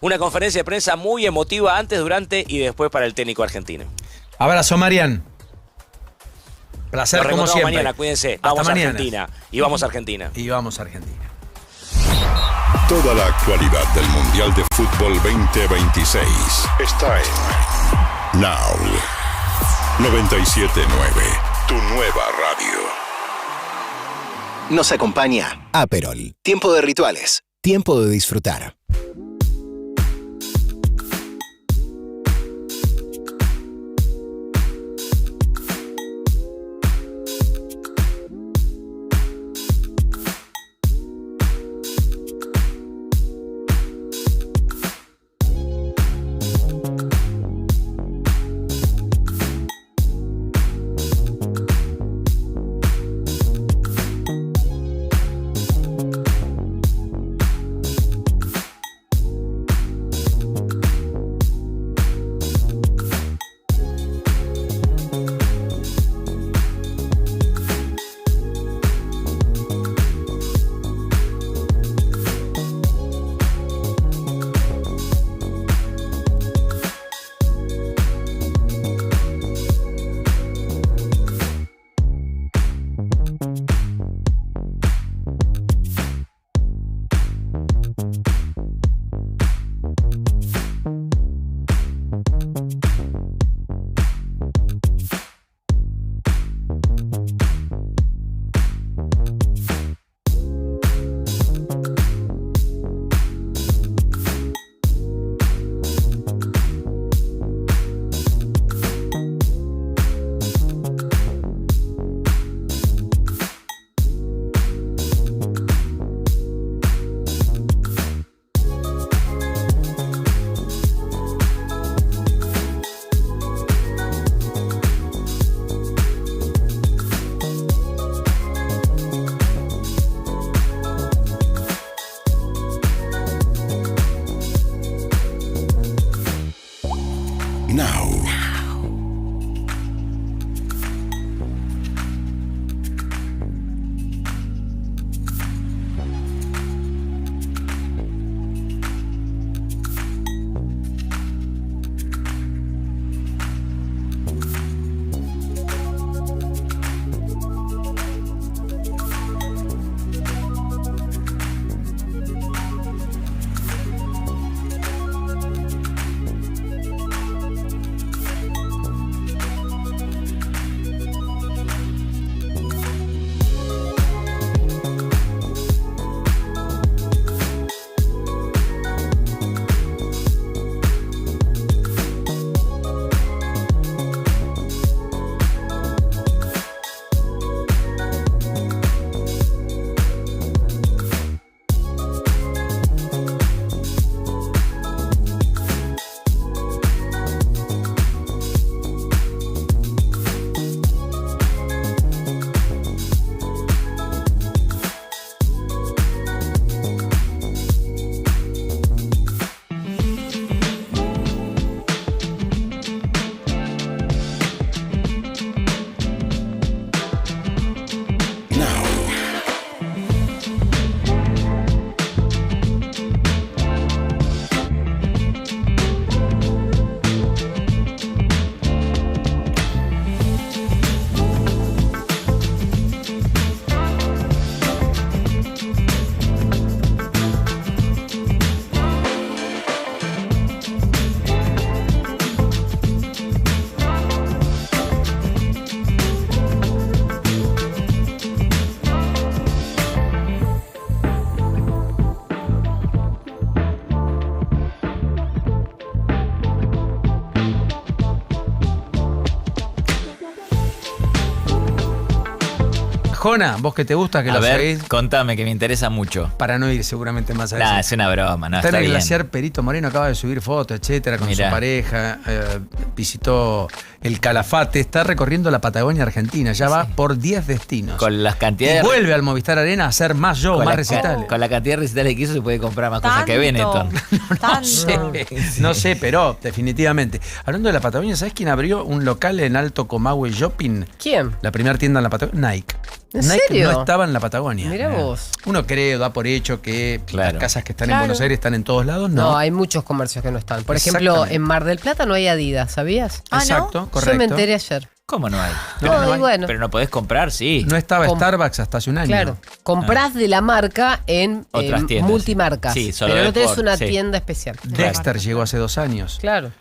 [SPEAKER 12] una conferencia de prensa muy emotiva antes, durante y después para el técnico argentino.
[SPEAKER 2] Abrazo, Marian. Placer como siempre.
[SPEAKER 12] Mañana, cuídense. Vamos a Argentina. Y vamos a Argentina.
[SPEAKER 2] Y vamos a Argentina.
[SPEAKER 1] Toda la actualidad del Mundial de Fútbol 2026 está en Now 97.9, tu nueva radio.
[SPEAKER 11] Nos acompaña Aperol. Tiempo de rituales. Tiempo de disfrutar.
[SPEAKER 2] Arjona, vos que te gusta, que
[SPEAKER 10] A
[SPEAKER 2] lo
[SPEAKER 10] ver,
[SPEAKER 2] seguís.
[SPEAKER 10] contame, que me interesa mucho.
[SPEAKER 2] Para no ir seguramente más a
[SPEAKER 10] Nah,
[SPEAKER 2] eso.
[SPEAKER 10] es una broma, no,
[SPEAKER 2] Está en
[SPEAKER 10] está
[SPEAKER 2] el
[SPEAKER 10] bien.
[SPEAKER 2] glaciar Perito Moreno, acaba de subir fotos, etcétera, con
[SPEAKER 10] Mirá.
[SPEAKER 2] su pareja. Visitó el Calafate, está recorriendo la Patagonia Argentina, ya va por 10 destinos.
[SPEAKER 10] Con las
[SPEAKER 2] Y
[SPEAKER 10] cantidades...
[SPEAKER 2] vuelve al Movistar Arena a hacer más show, más recitales.
[SPEAKER 10] Con la cantidad de recitales que hizo se puede comprar más cosas que Benetton.
[SPEAKER 2] No sé, pero definitivamente. Hablando de la Patagonia, ¿sabes quién abrió un local en Alto Comahue Shopping?
[SPEAKER 8] ¿Quién?
[SPEAKER 2] La primera tienda en la Patagonia. Nike.
[SPEAKER 8] ¿En
[SPEAKER 2] Nike
[SPEAKER 8] serio?
[SPEAKER 2] no estaba en la Patagonia.
[SPEAKER 8] Mirá vos.
[SPEAKER 2] Uno cree, da por hecho que las casas que están
[SPEAKER 8] Claro.
[SPEAKER 2] en Buenos Aires están en todos lados.
[SPEAKER 8] No,
[SPEAKER 2] No,
[SPEAKER 8] hay muchos comercios que no están. Por ejemplo,
[SPEAKER 2] Exactamente.
[SPEAKER 8] en Mar del Plata no hay Adidas, ¿sabías?
[SPEAKER 2] Exacto, correcto.
[SPEAKER 8] Yo me enteré ayer.
[SPEAKER 10] ¿Cómo no hay?
[SPEAKER 8] No, y bueno.
[SPEAKER 10] Pero no podés comprar, sí.
[SPEAKER 2] No estaba
[SPEAKER 8] Com-
[SPEAKER 2] Starbucks hasta hace un año.
[SPEAKER 8] Claro. Comprás de la marca en
[SPEAKER 10] Otras tiendas.
[SPEAKER 8] multimarcas.
[SPEAKER 10] Sí, solo
[SPEAKER 8] pero no
[SPEAKER 10] de
[SPEAKER 8] tenés
[SPEAKER 10] por-
[SPEAKER 8] una
[SPEAKER 10] sí.
[SPEAKER 8] tienda especial.
[SPEAKER 2] Dexter llegó hace 2 años.
[SPEAKER 8] Claro.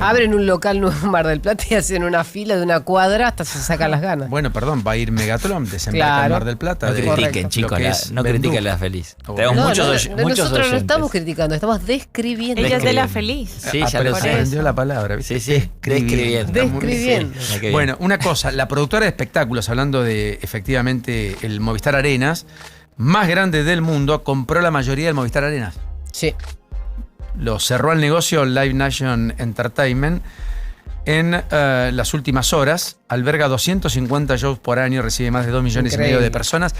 [SPEAKER 8] Abren un local nuevo en Mar del Plata y hacen una fila de una cuadra hasta se sacan las ganas.
[SPEAKER 2] Bueno, perdón, va a ir Megatron, desembarca en
[SPEAKER 8] Claro.
[SPEAKER 2] Mar del Plata.
[SPEAKER 10] No
[SPEAKER 2] de-
[SPEAKER 10] critiquen,
[SPEAKER 2] lo
[SPEAKER 10] chicos,
[SPEAKER 2] que
[SPEAKER 10] la-
[SPEAKER 2] es
[SPEAKER 10] no
[SPEAKER 2] Vendú.
[SPEAKER 10] critiquen la feliz.
[SPEAKER 2] No,
[SPEAKER 10] Tenemos
[SPEAKER 8] No,
[SPEAKER 10] muchos,
[SPEAKER 8] no,
[SPEAKER 10] muchos
[SPEAKER 8] nosotros no
[SPEAKER 10] oyentes.
[SPEAKER 8] estamos criticando, estamos describiendo.
[SPEAKER 3] Ella es de la
[SPEAKER 10] Describiendo.
[SPEAKER 3] feliz.
[SPEAKER 10] Sí, ya
[SPEAKER 2] pero
[SPEAKER 10] lo
[SPEAKER 2] se
[SPEAKER 10] sé.
[SPEAKER 2] aprendió la palabra, ¿viste?
[SPEAKER 10] Sí, sí, describiendo.
[SPEAKER 8] Describiendo.
[SPEAKER 10] Sí, qué bien.
[SPEAKER 2] Bueno, una cosa, la productora de espectáculos, hablando de efectivamente el Movistar Arenas, más grande del mundo, compró la mayoría del Movistar Arenas.
[SPEAKER 8] Sí.
[SPEAKER 2] Lo cerró al negocio Live Nation Entertainment en las últimas horas. Alberga 250 shows por año, recibe más de 2,5 millones
[SPEAKER 8] Increíble.
[SPEAKER 2] de personas.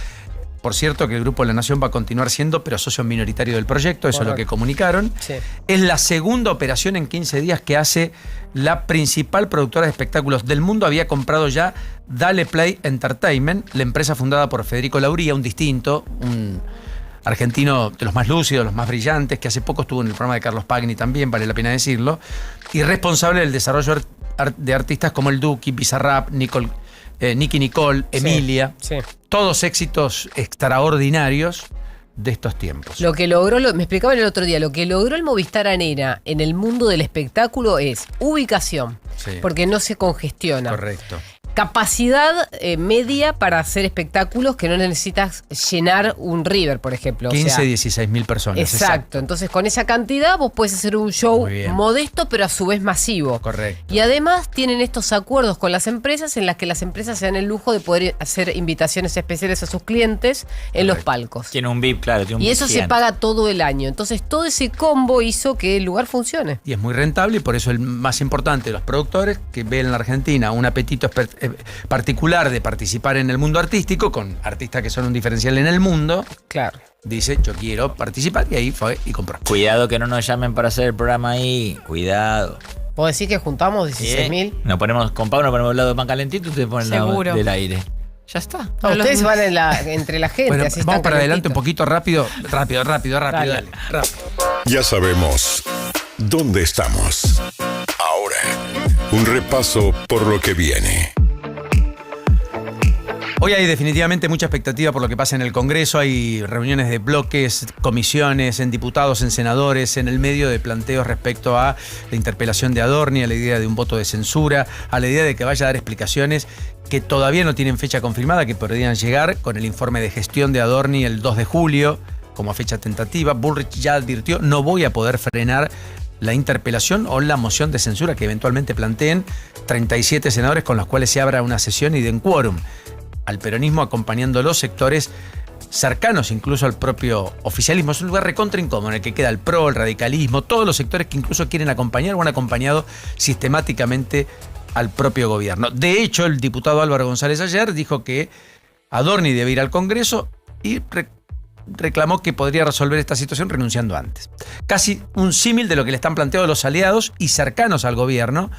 [SPEAKER 2] Por cierto, que el Grupo La Nación va a continuar siendo, pero socio minoritario del proyecto, eso es lo que
[SPEAKER 8] Correcto.
[SPEAKER 2] comunicaron.
[SPEAKER 8] Sí.
[SPEAKER 2] Es la segunda operación en 15 días que hace la principal productora de espectáculos del mundo. Había comprado ya Dale Play Entertainment, la empresa fundada por Federico Lauría, un distinto, un argentino de los más lúcidos, los más brillantes, que hace poco estuvo en el programa de Carlos Pagni también, vale la pena decirlo, y responsable del desarrollo de artistas como el Duki, Bizarrap, Nicky Nicole, Emilia,
[SPEAKER 8] Sí.
[SPEAKER 2] todos éxitos extraordinarios de estos tiempos.
[SPEAKER 8] Lo que logró, me explicaban el otro día, lo que logró el Movistar Arena en el mundo del espectáculo es ubicación,
[SPEAKER 2] Sí.
[SPEAKER 8] porque no se congestiona.
[SPEAKER 2] Correcto.
[SPEAKER 8] Capacidad media para hacer espectáculos que no necesitas llenar un River, por ejemplo.
[SPEAKER 2] 15, 16 mil personas.
[SPEAKER 8] Exacto. Entonces, con esa cantidad vos puedes hacer un show
[SPEAKER 2] Muy bien.
[SPEAKER 8] modesto, pero a su vez masivo.
[SPEAKER 2] Correcto.
[SPEAKER 8] Y además tienen estos acuerdos con las empresas en las que las empresas se dan el lujo de poder hacer invitaciones especiales a sus clientes en los palcos.
[SPEAKER 10] Tiene un VIP, claro. Tiene un
[SPEAKER 8] Y eso se
[SPEAKER 10] gigante.
[SPEAKER 8] paga todo el año. Entonces, todo ese combo hizo que el lugar funcione.
[SPEAKER 2] Y es muy rentable y por eso el más importante, los productores que ven en la Argentina un apetito particular de participar en el mundo artístico, con artistas que son un diferencial en el mundo.
[SPEAKER 8] Claro.
[SPEAKER 2] Dice, yo quiero participar, y ahí fue y compró.
[SPEAKER 10] Cuidado que no nos llamen para hacer el programa ahí. Cuidado.
[SPEAKER 8] ¿Puedo decir que juntamos 16.000?
[SPEAKER 10] Nos ponemos, con Pablo nos ponemos al lado de pan calentito y te ponen al lado
[SPEAKER 8] Seguro.
[SPEAKER 10] del aire. Ya está.
[SPEAKER 8] No, ustedes van entre la gente,
[SPEAKER 2] Bueno,
[SPEAKER 8] así
[SPEAKER 2] vamos
[SPEAKER 8] están
[SPEAKER 2] para adelante un
[SPEAKER 8] calentitos.
[SPEAKER 2] poquito rápido.
[SPEAKER 8] Dale.
[SPEAKER 2] Dale. Rápido.
[SPEAKER 1] Ya sabemos dónde estamos. Ahora, un repaso por lo que viene.
[SPEAKER 2] Hoy hay definitivamente mucha expectativa por lo que pasa en el Congreso. Hay reuniones de bloques, comisiones, en diputados, en senadores, en el medio de planteos respecto a la interpelación de Adorni, a la idea de un voto de censura, a la idea de que vaya a dar explicaciones que todavía no tienen fecha confirmada, que podrían llegar con el informe de gestión de Adorni el 2 de julio como fecha tentativa. Bullrich ya advirtió, no voy a poder frenar la interpelación o la moción de censura que eventualmente planteen 37 senadores con los cuales se abra una sesión y den quórum. Al peronismo acompañando los sectores cercanos incluso al propio oficialismo. Es un lugar recontra incómodo en el que queda el PRO, el radicalismo, todos los sectores que incluso quieren acompañar o han acompañado sistemáticamente al propio gobierno. De hecho, el diputado Álvaro González ayer dijo que Adorni debe ir al Congreso y reclamó que podría resolver esta situación renunciando antes. Casi un símil de lo que le están planteando los aliados y cercanos al gobierno,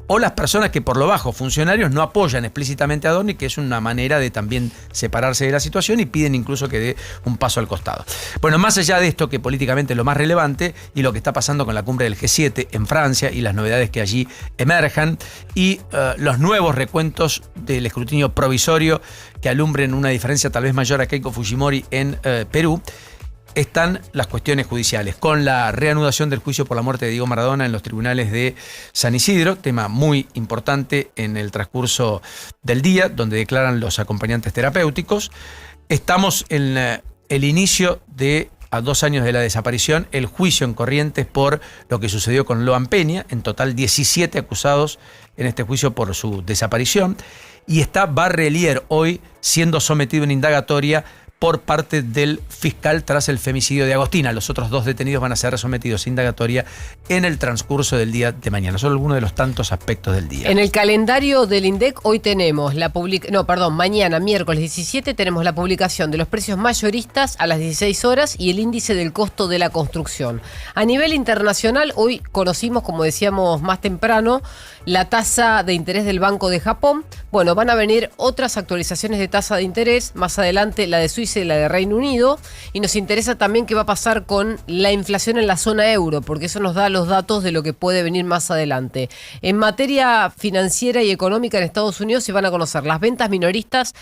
[SPEAKER 2] o las personas que por lo bajo, funcionarios, no apoyan explícitamente a Adorni, que es una manera de también separarse de la situación y piden incluso que dé un paso al costado. Bueno, más allá de esto, que políticamente es lo más relevante, y lo que está pasando con la cumbre del G7 en Francia y las novedades que allí emerjan, y los nuevos recuentos del escrutinio provisorio que alumbren una diferencia tal vez mayor a Keiko Fujimori en Perú, están las cuestiones judiciales, con la reanudación del juicio por la muerte de Diego Maradona en los tribunales de San Isidro, tema muy importante en el transcurso del día, donde declaran los acompañantes terapéuticos. Estamos en el inicio de a 2 años de la desaparición, el juicio en Corrientes por lo que sucedió con Loan Peña. En total 17 acusados en este juicio por su desaparición. Y está Barrelier hoy siendo sometido en indagatoria por parte del fiscal tras el femicidio de Agostina. Los otros 2 detenidos van a ser sometidos a indagatoria en el transcurso del día de mañana. Son algunos de los tantos aspectos del día.
[SPEAKER 8] En el calendario del INDEC hoy tenemos mañana, miércoles 17, tenemos la publicación de los precios mayoristas a las 16 horas y el índice del costo de la construcción. A nivel internacional, hoy conocimos, como decíamos más temprano, la tasa de interés del Banco de Japón. Bueno, van a venir otras actualizaciones de tasa de interés, más adelante la de Suiza y la de Reino Unido, y nos interesa también qué va a pasar con la inflación en la zona euro, porque eso nos da los datos de lo que puede venir más adelante. En materia financiera y económica en Estados Unidos se van a conocer las ventas minoristas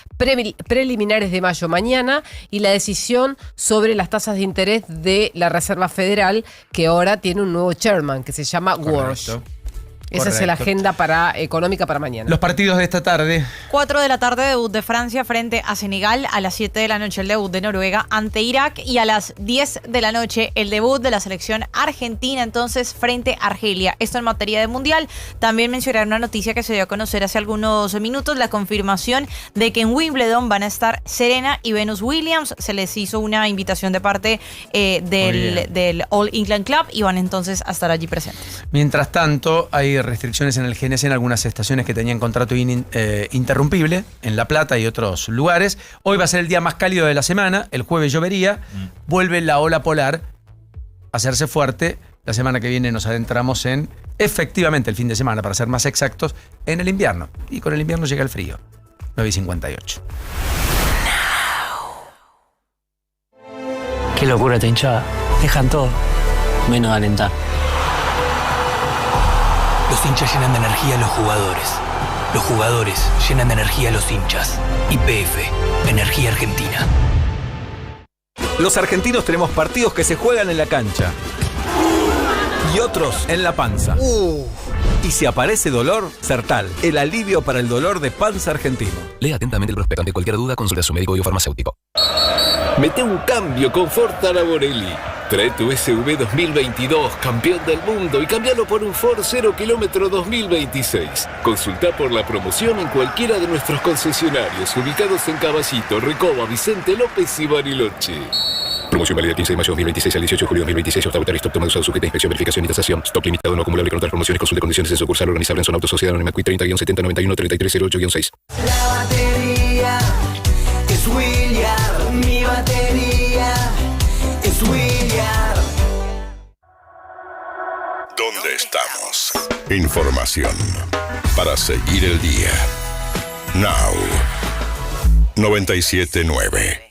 [SPEAKER 8] preliminares de mayo mañana y la decisión sobre las tasas de interés de la Reserva Federal, que ahora tiene un nuevo chairman que se llama Walsh. Esa es la agenda económica para mañana.
[SPEAKER 2] Los partidos de esta tarde.
[SPEAKER 3] 4 de la tarde, debut de Francia frente a Senegal. A las 7 de la noche, el debut de Noruega ante Irak. Y a las 10 de la noche, el debut de la selección argentina, entonces, frente a Argelia. Esto en materia de mundial. También mencionar una noticia que se dio a conocer hace algunos minutos, la confirmación de que en Wimbledon van a estar Serena y Venus Williams. Se les hizo una invitación de parte del All England Club y van entonces a estar allí presentes.
[SPEAKER 2] Mientras tanto, hay restricciones en el GNC en algunas estaciones que tenían contrato interrumpible, en La Plata y otros lugares. Hoy va a ser el día más cálido de la semana, el jueves llovería, vuelve la ola polar a hacerse fuerte. La semana que viene nos adentramos en, efectivamente el fin de semana, para ser más exactos, en el invierno. Y con el invierno llega el frío. 9:58.
[SPEAKER 5] Qué locura esta hinchada. Dejan todo, menos alentar.
[SPEAKER 22] Los hinchas llenan de energía a los jugadores. Los jugadores llenan de energía a los hinchas. YPF, Energía Argentina.
[SPEAKER 9] Los argentinos tenemos partidos que se juegan en la cancha y otros en la panza. Y si aparece dolor, Sertal, el alivio para el dolor de panza argentino.
[SPEAKER 14] Lea atentamente el prospecto. Ante cualquier duda, consulte a su médico y farmacéutico.
[SPEAKER 13] Mete un cambio con Ford Taraborelli. Trae tu SUV 2022, campeón del mundo, y cámbialo por un Ford 0 km 2026. Consulta por la promoción en cualquiera de nuestros concesionarios, ubicados en Caballito, Recoba, Vicente López y Bariloche. Promoción válida 15 de mayo 2026 al 18 de julio 2026. Octavo Stop toma usado sujeta a inspección, verificación y tasación. Stock limitado no acumulable con otras promociones. Consulte condiciones en sucursal organizable en Zona Auto Sociedad Anónima Q 30-7091-3308-6.
[SPEAKER 19] La batería es Williard, mi batería es Williard.
[SPEAKER 1] ¿Dónde estamos? Información para seguir el día. Now 97.9.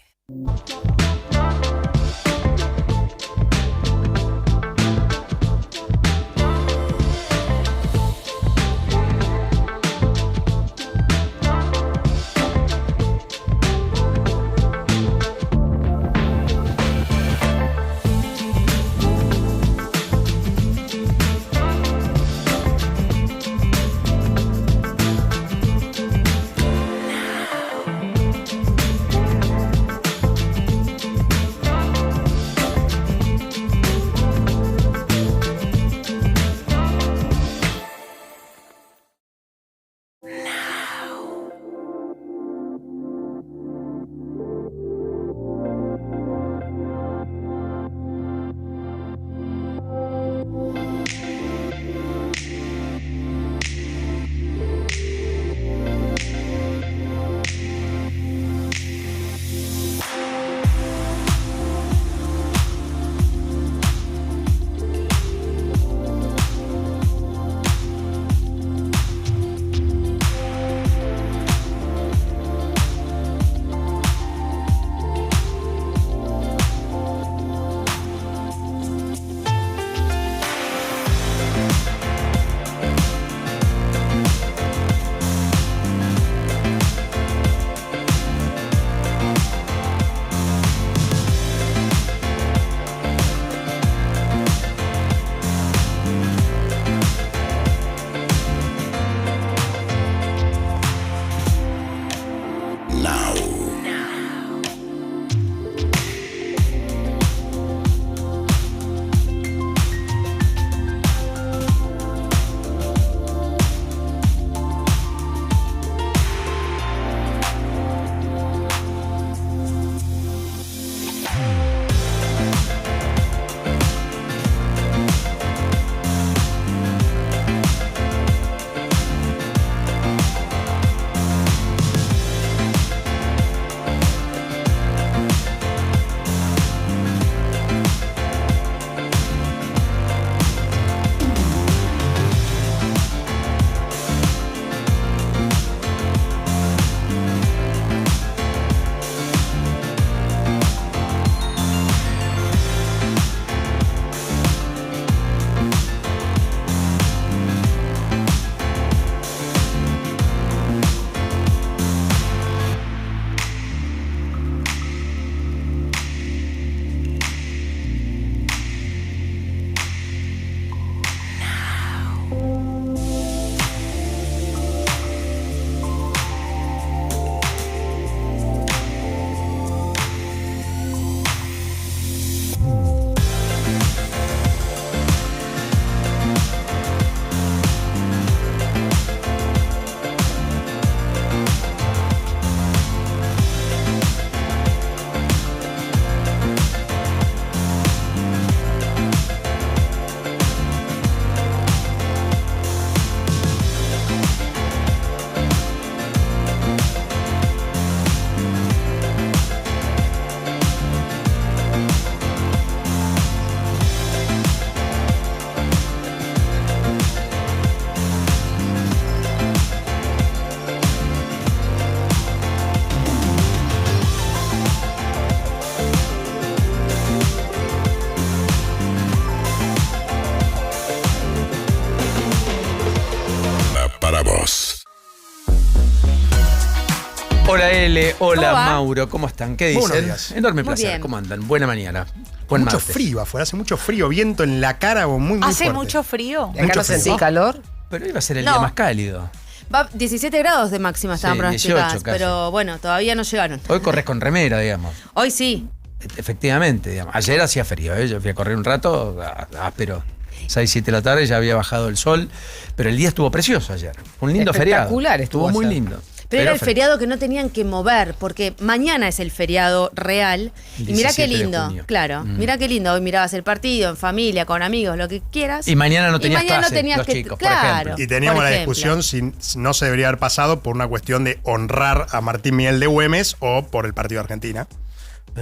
[SPEAKER 2] Hola L, hola
[SPEAKER 15] ¿Cómo va?
[SPEAKER 2] Mauro, ¿cómo están? ¿Qué
[SPEAKER 15] Buenos
[SPEAKER 2] dicen?
[SPEAKER 15] días.
[SPEAKER 2] Enorme
[SPEAKER 15] Muy
[SPEAKER 2] placer,
[SPEAKER 15] bien.
[SPEAKER 2] ¿cómo andan? Buena mañana. Buen
[SPEAKER 15] Mucho
[SPEAKER 2] martes.
[SPEAKER 15] frío afuera, hace mucho frío, viento en la cara o muy
[SPEAKER 3] ¿Hace
[SPEAKER 15] fuerte.
[SPEAKER 3] mucho frío?
[SPEAKER 8] ¿Y acá no sentí calor?
[SPEAKER 2] Pero iba a ser el
[SPEAKER 16] No.
[SPEAKER 2] día más cálido.
[SPEAKER 16] Va 17 grados de máxima estaban
[SPEAKER 2] Sí,
[SPEAKER 16] pronosticadas,
[SPEAKER 2] 18 casi.
[SPEAKER 16] pero bueno, todavía no llegaron.
[SPEAKER 2] Hoy corres con remera, digamos.
[SPEAKER 16] Hoy sí.
[SPEAKER 2] Efectivamente, digamos. Ayer hacía frío, ¿eh? Yo fui a correr un rato, áspero. 6, 7 de la tarde, ya había bajado el sol, pero el día estuvo precioso ayer. Un lindo feriado.
[SPEAKER 8] Espectacular estuvo
[SPEAKER 2] muy
[SPEAKER 8] ayer.
[SPEAKER 2] lindo.
[SPEAKER 16] Pero era el feriado que no tenían que mover, porque mañana es el feriado real.
[SPEAKER 2] El
[SPEAKER 16] Y mirá qué
[SPEAKER 2] 17 de
[SPEAKER 16] lindo,
[SPEAKER 2] junio.
[SPEAKER 16] claro. Mirá qué lindo. Hoy mirabas el partido en familia, con amigos, lo que quieras.
[SPEAKER 2] Y mañana no tenías
[SPEAKER 16] mañana
[SPEAKER 2] clase,
[SPEAKER 16] no tenías
[SPEAKER 2] los
[SPEAKER 16] que,
[SPEAKER 2] chicos, por
[SPEAKER 16] claro,
[SPEAKER 2] ejemplo.
[SPEAKER 15] Y teníamos
[SPEAKER 16] por
[SPEAKER 15] la
[SPEAKER 16] ejemplo.
[SPEAKER 15] discusión si no se debería haber pasado por una cuestión de honrar a Martín Miguel de Güemes o por el partido de Argentina.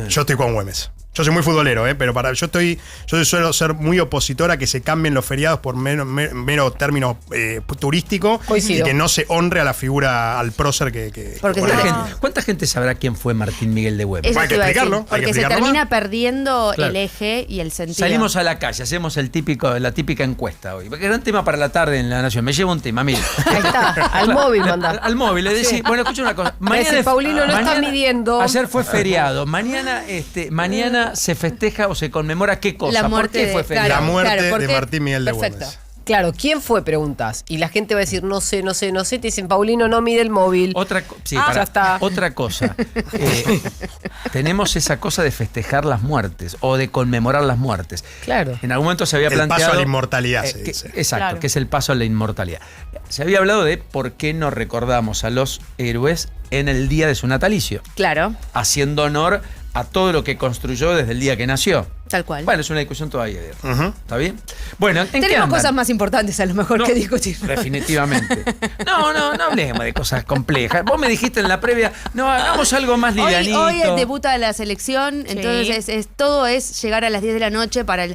[SPEAKER 15] Yo estoy con Güemes. Yo soy muy futbolero, pero yo suelo ser muy opositor a que se cambien los feriados por mero término turístico
[SPEAKER 8] Coincido.
[SPEAKER 15] y que no se honre a la figura, al prócer que
[SPEAKER 16] Porque
[SPEAKER 15] bueno,
[SPEAKER 16] se-
[SPEAKER 2] ¿Cuánta gente sabrá quién fue Martín Miguel de Güemes?
[SPEAKER 16] Eso
[SPEAKER 15] Hay que
[SPEAKER 16] te iba a decir,
[SPEAKER 15] explicarlo, hay que
[SPEAKER 16] porque se
[SPEAKER 15] explicarlo
[SPEAKER 16] termina
[SPEAKER 15] más.
[SPEAKER 16] perdiendo
[SPEAKER 2] Claro.
[SPEAKER 16] el eje y el sentido.
[SPEAKER 2] Salimos a la calle, hacemos la típica encuesta hoy. Porque era un tema para la tarde en La Nación. Me llevo un tema, mire.
[SPEAKER 8] Ahí está, al móvil manda.
[SPEAKER 2] Al móvil, le decís,
[SPEAKER 8] Sí.
[SPEAKER 2] bueno, escucha una cosa.
[SPEAKER 8] Ese Paulino no está
[SPEAKER 2] mañana-
[SPEAKER 8] midiendo.
[SPEAKER 2] Ayer fue feriado. Mañana se festeja o se conmemora qué cosa.
[SPEAKER 16] La
[SPEAKER 2] ¿Por
[SPEAKER 16] muerte
[SPEAKER 2] qué fue
[SPEAKER 16] de-
[SPEAKER 2] feriado?
[SPEAKER 15] la muerte
[SPEAKER 16] Claro, ¿por
[SPEAKER 15] de
[SPEAKER 16] qué?
[SPEAKER 15] Martín Miguel de
[SPEAKER 16] Perfecto.
[SPEAKER 15] Güemes.
[SPEAKER 8] Claro, ¿quién fue? Preguntas. Y la gente va a decir, no sé. Te dicen, Paulino, no mide el móvil.
[SPEAKER 2] Ya está. Otra cosa. Tenemos esa cosa de festejar las muertes o de conmemorar las muertes.
[SPEAKER 8] Claro.
[SPEAKER 2] En algún momento se había
[SPEAKER 15] El
[SPEAKER 2] planteado.
[SPEAKER 15] paso a la inmortalidad, se
[SPEAKER 2] que-
[SPEAKER 15] dice.
[SPEAKER 2] Exacto,
[SPEAKER 3] Claro.
[SPEAKER 2] que es el paso a la inmortalidad. Se había hablado de por qué no recordamos a los héroes en el día de su natalicio,
[SPEAKER 16] Claro,
[SPEAKER 2] haciendo honor a todo lo que construyó desde el día que nació.
[SPEAKER 16] tal cual.
[SPEAKER 2] Bueno, es una discusión todavía.
[SPEAKER 15] Ujú.
[SPEAKER 2] ¿Está bien? Bueno, ¿en qué
[SPEAKER 16] Tenemos
[SPEAKER 2] andan?
[SPEAKER 16] cosas más importantes a lo mejor
[SPEAKER 2] No,
[SPEAKER 16] que discutir.
[SPEAKER 2] Definitivamente. No hablemos de cosas complejas. Vos me dijiste en la previa, no, hagamos algo más livianito.
[SPEAKER 16] Hoy debuta la selección, entonces todo es llegar a las 10 de la noche para el...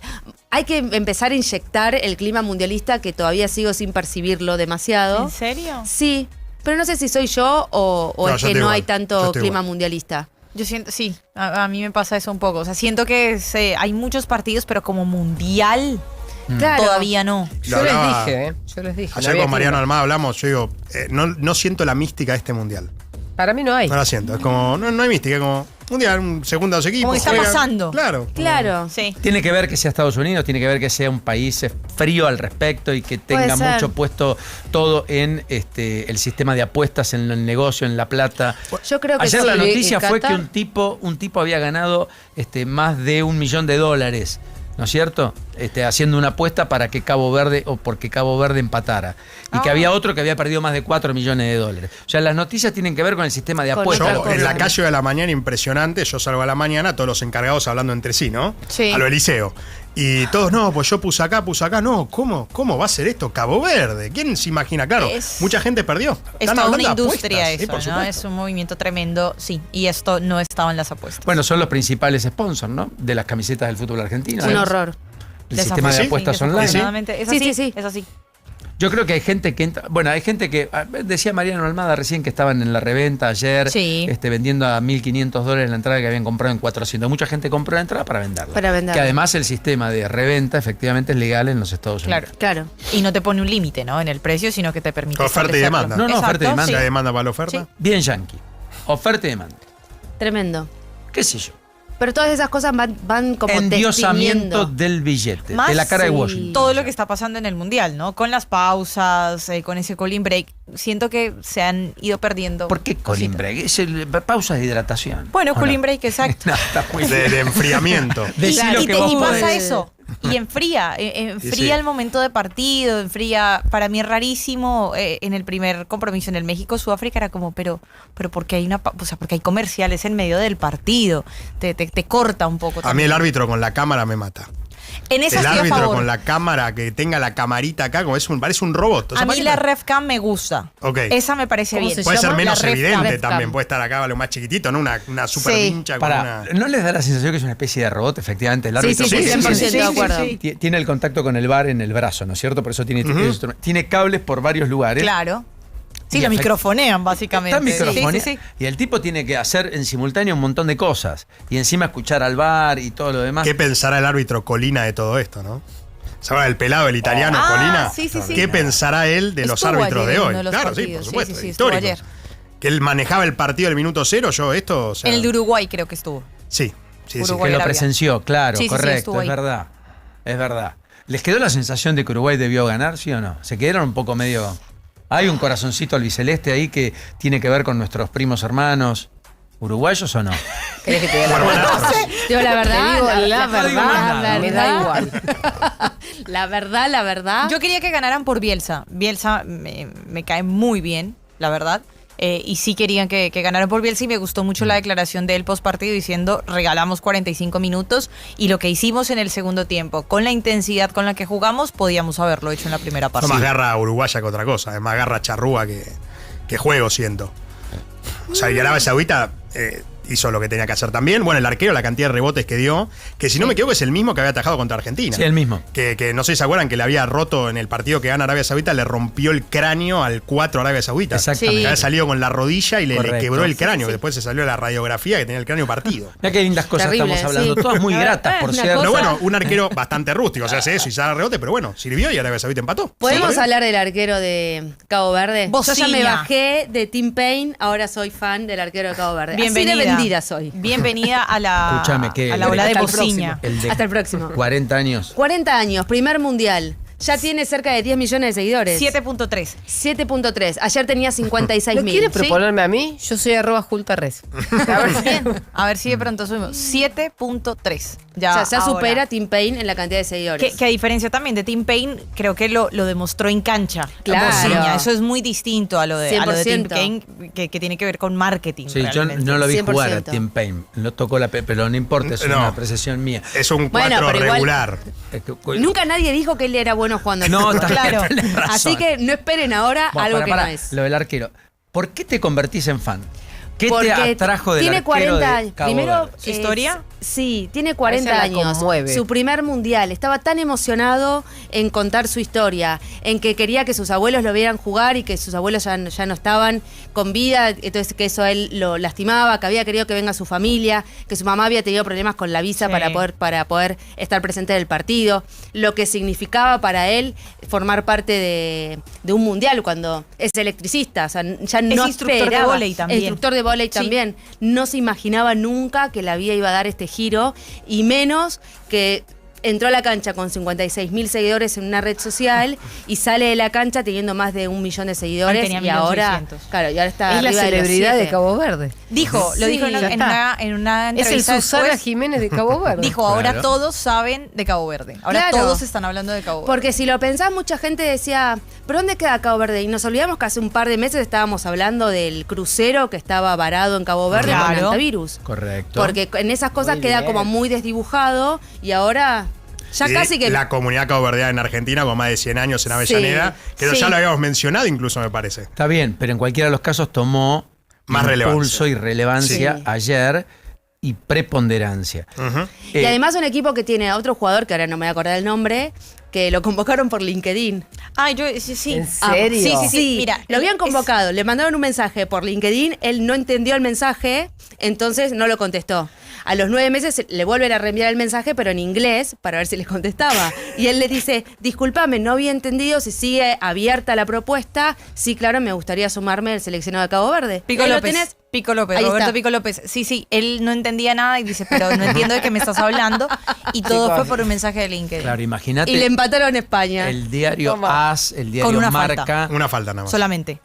[SPEAKER 16] Hay que empezar a inyectar el clima mundialista que todavía sigo sin percibirlo demasiado.
[SPEAKER 3] ¿En serio?
[SPEAKER 16] Sí, pero no sé si soy yo o
[SPEAKER 15] No,
[SPEAKER 16] es
[SPEAKER 15] yo
[SPEAKER 16] que
[SPEAKER 15] estoy
[SPEAKER 16] no
[SPEAKER 15] igual,
[SPEAKER 16] hay
[SPEAKER 15] yo
[SPEAKER 16] tanto
[SPEAKER 15] estoy
[SPEAKER 16] clima
[SPEAKER 15] igual.
[SPEAKER 16] mundialista.
[SPEAKER 3] Yo siento, sí, a mí me pasa eso un poco. O sea, siento que hay muchos partidos, pero como mundial,
[SPEAKER 16] Claro.
[SPEAKER 3] todavía no.
[SPEAKER 8] Yo les dije, Yo les dije. no
[SPEAKER 15] Ayer
[SPEAKER 8] había
[SPEAKER 15] con Mariano
[SPEAKER 8] clima.
[SPEAKER 15] Almada hablamos, yo digo, no siento la mística de este mundial.
[SPEAKER 8] Para mí no hay.
[SPEAKER 15] No la siento, es como, no hay mística, es como mundial, un segundo a dos equipos.
[SPEAKER 3] Como que está
[SPEAKER 15] juegan.
[SPEAKER 3] pasando.
[SPEAKER 15] Claro.
[SPEAKER 16] Claro.
[SPEAKER 3] Sí.
[SPEAKER 2] Tiene que ver que sea Estados Unidos, tiene que ver que sea un país frío al respecto y que tenga
[SPEAKER 16] Puede ser.
[SPEAKER 2] mucho puesto todo en el sistema de apuestas, en el negocio, en la plata.
[SPEAKER 16] Yo creo que
[SPEAKER 2] Ayer
[SPEAKER 16] sí.
[SPEAKER 2] la noticia
[SPEAKER 16] En
[SPEAKER 2] fue que
[SPEAKER 16] Qatar-
[SPEAKER 2] un tipo había ganado más de $1 millón, ¿no es cierto? Haciendo una apuesta para que Cabo Verde o porque Cabo Verde empatara. Y que había otro que había perdido más de $4 millones. O sea, las noticias tienen que ver con el sistema de
[SPEAKER 16] Con
[SPEAKER 2] apuestas.
[SPEAKER 15] Yo, en la calle de la mañana, impresionante, yo salgo a la mañana, todos los encargados hablando entre sí, ¿no?
[SPEAKER 3] Sí.
[SPEAKER 15] A lo Eliseo. Y todos, no, pues yo puse acá, no, ¿cómo va a ser esto? Cabo Verde, ¿quién se imagina? Claro, mucha gente perdió.
[SPEAKER 3] Es
[SPEAKER 15] Están
[SPEAKER 3] toda una
[SPEAKER 15] hablando de
[SPEAKER 3] industria
[SPEAKER 15] apuestas, sí,
[SPEAKER 3] eso,
[SPEAKER 15] por
[SPEAKER 3] ¿no?
[SPEAKER 15] supuesto.
[SPEAKER 3] Es un movimiento tremendo, sí. Y esto no estaba en las apuestas.
[SPEAKER 2] Bueno, son los principales sponsors, ¿no? De las camisetas del fútbol argentino.
[SPEAKER 16] Un horror.
[SPEAKER 2] El sistema de apuestas online.
[SPEAKER 3] Desafortunadamente, es
[SPEAKER 16] Sí,
[SPEAKER 3] así,
[SPEAKER 16] sí.
[SPEAKER 3] es así.
[SPEAKER 2] Yo creo que hay gente que entra. Bueno, hay gente que. Decía Mariano Almada recién que estaban en la reventa ayer,
[SPEAKER 3] Sí.
[SPEAKER 2] vendiendo a $1.500 la entrada que habían comprado en 400. Mucha gente compró la entrada para venderla.
[SPEAKER 16] Para venderla.
[SPEAKER 2] Que además el sistema de reventa efectivamente es legal en los Estados Unidos.
[SPEAKER 3] Claro.
[SPEAKER 16] Claro.
[SPEAKER 3] Y no te pone un límite, ¿no? En el precio, sino que te permite
[SPEAKER 15] Oferta y
[SPEAKER 3] establecerlo.
[SPEAKER 15] demanda.
[SPEAKER 2] No,
[SPEAKER 3] Exacto,
[SPEAKER 2] oferta y demanda.
[SPEAKER 3] sí.
[SPEAKER 15] ¿La demanda para la oferta?
[SPEAKER 3] Sí.
[SPEAKER 2] Bien yankee. Oferta y demanda.
[SPEAKER 16] Tremendo.
[SPEAKER 2] ¿Qué sé yo?
[SPEAKER 16] Pero todas esas cosas van como
[SPEAKER 2] Endiosamiento
[SPEAKER 16] testimiendo.
[SPEAKER 2] del billete.
[SPEAKER 3] Más
[SPEAKER 2] de la cara de
[SPEAKER 16] sí.
[SPEAKER 2] Washington.
[SPEAKER 3] Todo lo que está pasando en el Mundial, ¿no? Con las pausas, con ese cooling break. Siento que se han ido perdiendo.
[SPEAKER 2] ¿Por qué cooling break? Es pausa de hidratación.
[SPEAKER 3] Bueno,
[SPEAKER 2] ¿O no?
[SPEAKER 3] cooling break, exacto.
[SPEAKER 2] No, está muy
[SPEAKER 15] De enfriamiento.
[SPEAKER 2] Decí lo que vos
[SPEAKER 3] y
[SPEAKER 2] podés.
[SPEAKER 3] pasa eso. Y enfría
[SPEAKER 15] Sí.
[SPEAKER 3] el momento de partido, enfría. Para mí es rarísimo. En el primer compromiso en el México-Sudáfrica era como, pero porque hay porque hay comerciales en medio del partido. Te corta un poco.
[SPEAKER 15] A mí
[SPEAKER 3] también.
[SPEAKER 15] el árbitro con la cámara me mata.
[SPEAKER 3] En esa
[SPEAKER 15] El
[SPEAKER 3] estoy a
[SPEAKER 15] árbitro
[SPEAKER 3] favor.
[SPEAKER 15] con la cámara, que tenga la camarita acá, como parece un robot. O sea,
[SPEAKER 3] A mí
[SPEAKER 15] ¿para qué
[SPEAKER 3] la
[SPEAKER 15] la-
[SPEAKER 3] RefCam me gusta.
[SPEAKER 15] Ok.
[SPEAKER 3] Esa me parece
[SPEAKER 8] ¿Cómo
[SPEAKER 3] bien.
[SPEAKER 8] se
[SPEAKER 15] Puede ser
[SPEAKER 8] llama?
[SPEAKER 15] menos
[SPEAKER 3] La
[SPEAKER 15] evidente
[SPEAKER 3] RefCam.
[SPEAKER 15] también, puede estar acá lo más chiquitito, ¿no? Una super
[SPEAKER 3] Sí.
[SPEAKER 15] vincha con
[SPEAKER 2] Para,
[SPEAKER 15] una...
[SPEAKER 2] ¿no les da la sensación que es una especie de robot, efectivamente? El
[SPEAKER 16] Sí,
[SPEAKER 2] árbitro
[SPEAKER 16] sí,
[SPEAKER 15] sí,
[SPEAKER 16] 100% de acuerdo.
[SPEAKER 2] Tiene el contacto con el bar en el brazo, ¿no es cierto? Por eso tiene cables por varios lugares.
[SPEAKER 3] Claro. Sí,
[SPEAKER 2] Y
[SPEAKER 3] lo
[SPEAKER 2] efect-
[SPEAKER 3] microfonean, básicamente.
[SPEAKER 2] Está microfonía.
[SPEAKER 3] Sí, sí, sí.
[SPEAKER 2] Y el tipo tiene que hacer en simultáneo un montón de cosas. Y encima escuchar al bar y todo lo demás.
[SPEAKER 15] ¿Qué pensará el árbitro Colina de todo esto, no? ¿Se habla del pelado, el italiano
[SPEAKER 3] Ah,
[SPEAKER 15] Colina?
[SPEAKER 3] sí, sí, sí.
[SPEAKER 15] ¿Qué pensará él de los
[SPEAKER 3] Estuvo
[SPEAKER 15] árbitros
[SPEAKER 3] ayer
[SPEAKER 15] de
[SPEAKER 3] en
[SPEAKER 15] hoy?
[SPEAKER 3] uno de los
[SPEAKER 15] Claro, sí,
[SPEAKER 3] partidos.
[SPEAKER 15] por supuesto,
[SPEAKER 3] Sí, estuvo
[SPEAKER 15] históricos.
[SPEAKER 3] ayer.
[SPEAKER 15] que él manejaba el partido del minuto 0, o sea,
[SPEAKER 3] En el de Uruguay creo que estuvo.
[SPEAKER 15] Sí.
[SPEAKER 2] Que lo presenció, claro,
[SPEAKER 3] Sí,
[SPEAKER 2] correcto,
[SPEAKER 3] sí,
[SPEAKER 2] es verdad. Es verdad. ¿Les quedó la sensación de que Uruguay debió ganar, sí o no? ¿Se quedaron un poco medio...? ¿Hay un corazoncito albiceleste ahí que tiene que ver con nuestros primos hermanos uruguayos o no?
[SPEAKER 8] ¿Querés que te diga la verdad?
[SPEAKER 16] Digo, la verdad,
[SPEAKER 8] Te digo
[SPEAKER 16] la verdad,
[SPEAKER 8] me da igual.
[SPEAKER 16] La verdad.
[SPEAKER 3] Yo quería que ganaran por Bielsa. Bielsa me cae muy bien, la verdad. Y sí querían que ganaran por Bielsa y me gustó mucho la declaración de él post partido diciendo regalamos 45 minutos y lo que hicimos en el segundo tiempo, con la intensidad con la que jugamos, podíamos haberlo hecho en la primera parte.
[SPEAKER 15] No más garra uruguaya que otra cosa, es más garra charrúa que juego, siento. O sea, y Arabia Saudita hizo lo que tenía que hacer también. Bueno, el arquero, la cantidad de rebotes que dio, que si no me equivoco es el mismo que había atajado contra Argentina.
[SPEAKER 2] Sí, el mismo.
[SPEAKER 15] Que no sé si se acuerdan que le había roto en el partido que gana Arabia Saudita, le rompió el cráneo al 4 Arabia Saudita.
[SPEAKER 2] Exactamente.
[SPEAKER 15] Que había salido con la rodilla y le quebró el cráneo.
[SPEAKER 16] Sí.
[SPEAKER 15] Después se salió la radiografía que tenía el cráneo partido.
[SPEAKER 2] Mira qué lindas cosas
[SPEAKER 16] Terrible,
[SPEAKER 2] estamos hablando.
[SPEAKER 16] sí.
[SPEAKER 2] Todas muy gratas, por cierto.
[SPEAKER 15] Pero bueno, un arquero bastante rústico, o sea, hace eso y sale rebote, pero bueno, sirvió y Arabia Saudita empató.
[SPEAKER 16] ¿Podemos hablar del arquero de Cabo Verde? Yo ya me
[SPEAKER 3] Bociña.
[SPEAKER 16] bajé de Tim Payne, ahora soy fan del arquero de Cabo Verde.
[SPEAKER 3] Bienvenida.
[SPEAKER 16] Así de vendida soy.
[SPEAKER 3] Bienvenida a la,
[SPEAKER 2] Escúchame, que
[SPEAKER 3] a la ola de
[SPEAKER 16] hasta el
[SPEAKER 3] Bociña.
[SPEAKER 16] próximo. Hasta el próximo.
[SPEAKER 2] 40 años.
[SPEAKER 16] 40 años, primer mundial. Ya tiene cerca de 10 millones de seguidores.
[SPEAKER 3] 7.3.
[SPEAKER 16] 7.3. Ayer tenía 56.000.
[SPEAKER 8] ¿No quieres
[SPEAKER 16] ¿sí?
[SPEAKER 8] proponerme a mí? Yo soy @Jultarres.
[SPEAKER 3] A ver si de pronto subimos. 7.3.
[SPEAKER 16] Ya
[SPEAKER 3] ahora.
[SPEAKER 16] supera a Tim Payne en la cantidad de seguidores.
[SPEAKER 3] Que a diferencia también de Tim Payne, creo que lo demostró en cancha.
[SPEAKER 16] Claro.
[SPEAKER 3] Bociña. Eso es muy distinto a lo de Tim
[SPEAKER 16] 100%.
[SPEAKER 3] Payne, que tiene que ver con marketing.
[SPEAKER 2] Sí, yo
[SPEAKER 3] realmente.
[SPEAKER 2] no lo vi
[SPEAKER 16] 100%.
[SPEAKER 2] jugar a Tim Payne. No tocó la pero no importa, es
[SPEAKER 15] No.
[SPEAKER 2] una apreciación mía.
[SPEAKER 15] Es un
[SPEAKER 16] Bueno,
[SPEAKER 15] 4
[SPEAKER 16] pero igual-
[SPEAKER 15] regular.
[SPEAKER 16] Nunca nadie dijo que él era bueno jugando al
[SPEAKER 2] No,
[SPEAKER 16] fútbol.
[SPEAKER 2] está
[SPEAKER 3] Claro.
[SPEAKER 2] bien, tenés razón.
[SPEAKER 16] Así que no esperen ahora
[SPEAKER 2] Bueno,
[SPEAKER 16] algo
[SPEAKER 2] pará,
[SPEAKER 16] que no es.
[SPEAKER 2] Lo del arquero. ¿Por qué te convertís en fan? ¿Qué
[SPEAKER 16] Porque
[SPEAKER 2] te atrajo del
[SPEAKER 16] tiene
[SPEAKER 2] arquero
[SPEAKER 16] 40
[SPEAKER 2] de
[SPEAKER 16] años.
[SPEAKER 2] Cabo
[SPEAKER 16] Primero,
[SPEAKER 2] Verde?
[SPEAKER 3] ¿Su historia?
[SPEAKER 16] Sí, tiene 40
[SPEAKER 8] la
[SPEAKER 16] años.
[SPEAKER 8] conmueve.
[SPEAKER 16] Su primer mundial. Estaba tan emocionado en contar su historia, en que quería que sus abuelos lo vieran jugar y que sus abuelos ya no estaban con vida, entonces que eso a él lo lastimaba, que había querido que venga su familia, que su mamá había tenido problemas con la visa
[SPEAKER 3] Sí.
[SPEAKER 16] para poder estar presente en el partido, lo que significaba para él formar parte de un mundial cuando es electricista, o sea, ya no
[SPEAKER 3] instructor de
[SPEAKER 16] esperaba.
[SPEAKER 3] vóley también.
[SPEAKER 16] Instructor de vóley
[SPEAKER 3] Sí.
[SPEAKER 16] también. No se imaginaba nunca que la vida iba a dar este giro y menos que entró a la cancha con 56.000 seguidores en una red social y sale de la cancha teniendo más de 1 millón de seguidores
[SPEAKER 3] tenía
[SPEAKER 16] y ahora,
[SPEAKER 3] 1.600.000.
[SPEAKER 16] claro, y ahora está
[SPEAKER 8] Es la
[SPEAKER 16] arriba de los
[SPEAKER 8] celebridad de
[SPEAKER 16] 7.
[SPEAKER 8] Cabo Verde.
[SPEAKER 3] Dijo, lo
[SPEAKER 16] Sí,
[SPEAKER 3] dijo
[SPEAKER 16] ya
[SPEAKER 3] en una
[SPEAKER 8] Es el
[SPEAKER 3] entrevista
[SPEAKER 8] Susana
[SPEAKER 3] después.
[SPEAKER 8] Jiménez de Cabo Verde.
[SPEAKER 3] Dijo, ahora
[SPEAKER 2] Claro.
[SPEAKER 3] todos saben de Cabo Verde. Ahora
[SPEAKER 16] Claro.
[SPEAKER 3] todos están hablando de Cabo Verde.
[SPEAKER 16] Porque si lo pensás, mucha gente decía, ¿pero dónde queda Cabo Verde? Y nos olvidamos que hace un par de meses estábamos hablando del crucero que estaba varado en Cabo Verde con
[SPEAKER 3] Claro.
[SPEAKER 16] antivirus.
[SPEAKER 2] Correcto.
[SPEAKER 16] Porque en esas cosas
[SPEAKER 8] Muy
[SPEAKER 16] queda
[SPEAKER 8] bien.
[SPEAKER 16] como muy desdibujado y ahora ya
[SPEAKER 15] Y
[SPEAKER 16] casi que...
[SPEAKER 15] la comunidad caboverdiana en Argentina con más de 100 años en Avellaneda, que
[SPEAKER 16] sí.
[SPEAKER 15] ya lo habíamos mencionado incluso, me parece.
[SPEAKER 2] Está bien, pero en cualquiera de los casos tomó
[SPEAKER 15] Más
[SPEAKER 2] impulso
[SPEAKER 15] relevancia.
[SPEAKER 2] y relevancia
[SPEAKER 16] Sí.
[SPEAKER 2] ayer y preponderancia.
[SPEAKER 15] Ujú.
[SPEAKER 16] Y además un equipo que tiene a otro jugador, que ahora no me voy a acordar el nombre, que lo convocaron por LinkedIn.
[SPEAKER 3] Ah, yo sí.
[SPEAKER 8] ¿En serio?
[SPEAKER 3] Sí. Mira,
[SPEAKER 16] lo habían convocado, le mandaron un mensaje por LinkedIn, él no entendió el mensaje, entonces no lo contestó. A los 9 meses le vuelven a reenviar el mensaje, pero en inglés, para ver si les contestaba. Y él le dice, discúlpame, no había entendido si sigue abierta la propuesta. Sí, claro, me gustaría sumarme al seleccionado de Cabo Verde.
[SPEAKER 3] Pico
[SPEAKER 16] Ahí lo
[SPEAKER 3] López.
[SPEAKER 16] tenés.
[SPEAKER 3] Pico López,
[SPEAKER 16] Ahí
[SPEAKER 3] Roberto
[SPEAKER 16] está.
[SPEAKER 3] Pico López. Sí, él no entendía nada y dice, pero no entiendo de qué me estás hablando. Y todo fue por un mensaje de LinkedIn.
[SPEAKER 2] Claro, imagínate.
[SPEAKER 16] Y le empataron a España.
[SPEAKER 2] El diario
[SPEAKER 8] Toma.
[SPEAKER 2] AS, el diario
[SPEAKER 3] Con una
[SPEAKER 2] Marca.
[SPEAKER 3] falta.
[SPEAKER 15] Una falta nada más.
[SPEAKER 3] Solamente.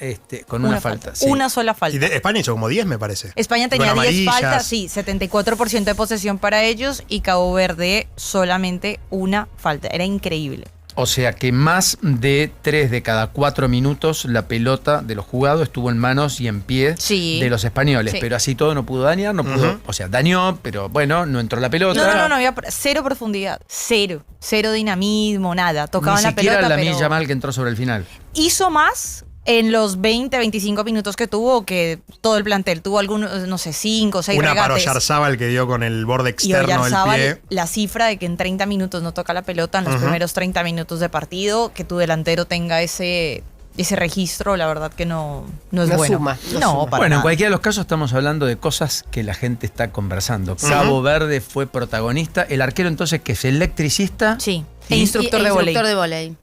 [SPEAKER 2] Con una falta. Sí.
[SPEAKER 3] Una sola falta.
[SPEAKER 15] Y de España hizo como 10, me parece.
[SPEAKER 3] España tenía
[SPEAKER 15] Con
[SPEAKER 3] 10
[SPEAKER 15] amarillas.
[SPEAKER 3] faltas, sí, 74% de posesión para ellos y Cabo Verde solamente una falta. Era increíble.
[SPEAKER 2] O sea que más de 3 de cada 4 minutos la pelota de los jugados estuvo en manos y en pie
[SPEAKER 3] Sí.
[SPEAKER 2] de los españoles.
[SPEAKER 3] Sí.
[SPEAKER 2] Pero así todo no pudo dañar, no pudo. O sea, dañó, pero bueno, no entró la pelota.
[SPEAKER 3] No, había cero profundidad. Cero dinamismo, nada. Tocaban
[SPEAKER 2] Ni
[SPEAKER 3] la
[SPEAKER 2] siquiera
[SPEAKER 3] pelota,
[SPEAKER 2] la
[SPEAKER 3] pero
[SPEAKER 2] Lamine Yamal que entró sobre el final.
[SPEAKER 3] hizo más en los 20, 25 minutos que tuvo que todo el plantel. Tuvo algunos, no sé, 5 o 6
[SPEAKER 15] Una para
[SPEAKER 3] regates.
[SPEAKER 15] Oyarzábal que dio con el borde
[SPEAKER 3] Y
[SPEAKER 15] externo del
[SPEAKER 3] Oyarzábal,
[SPEAKER 15] pie.
[SPEAKER 3] la cifra de que en 30 minutos no toca la pelota, en los primeros 30 minutos de partido, que tu delantero tenga ese registro, la verdad que no es
[SPEAKER 8] No
[SPEAKER 3] bueno.
[SPEAKER 8] suma, no
[SPEAKER 3] no,
[SPEAKER 8] suma.
[SPEAKER 3] para
[SPEAKER 2] Bueno, en
[SPEAKER 3] nada.
[SPEAKER 2] cualquiera de los casos estamos hablando de cosas que la gente está conversando. Cabo Verde fue protagonista. El arquero entonces que es electricista.
[SPEAKER 3] Sí,
[SPEAKER 2] Y-
[SPEAKER 3] e instructor de vóley.
[SPEAKER 16] Instructor de vóley.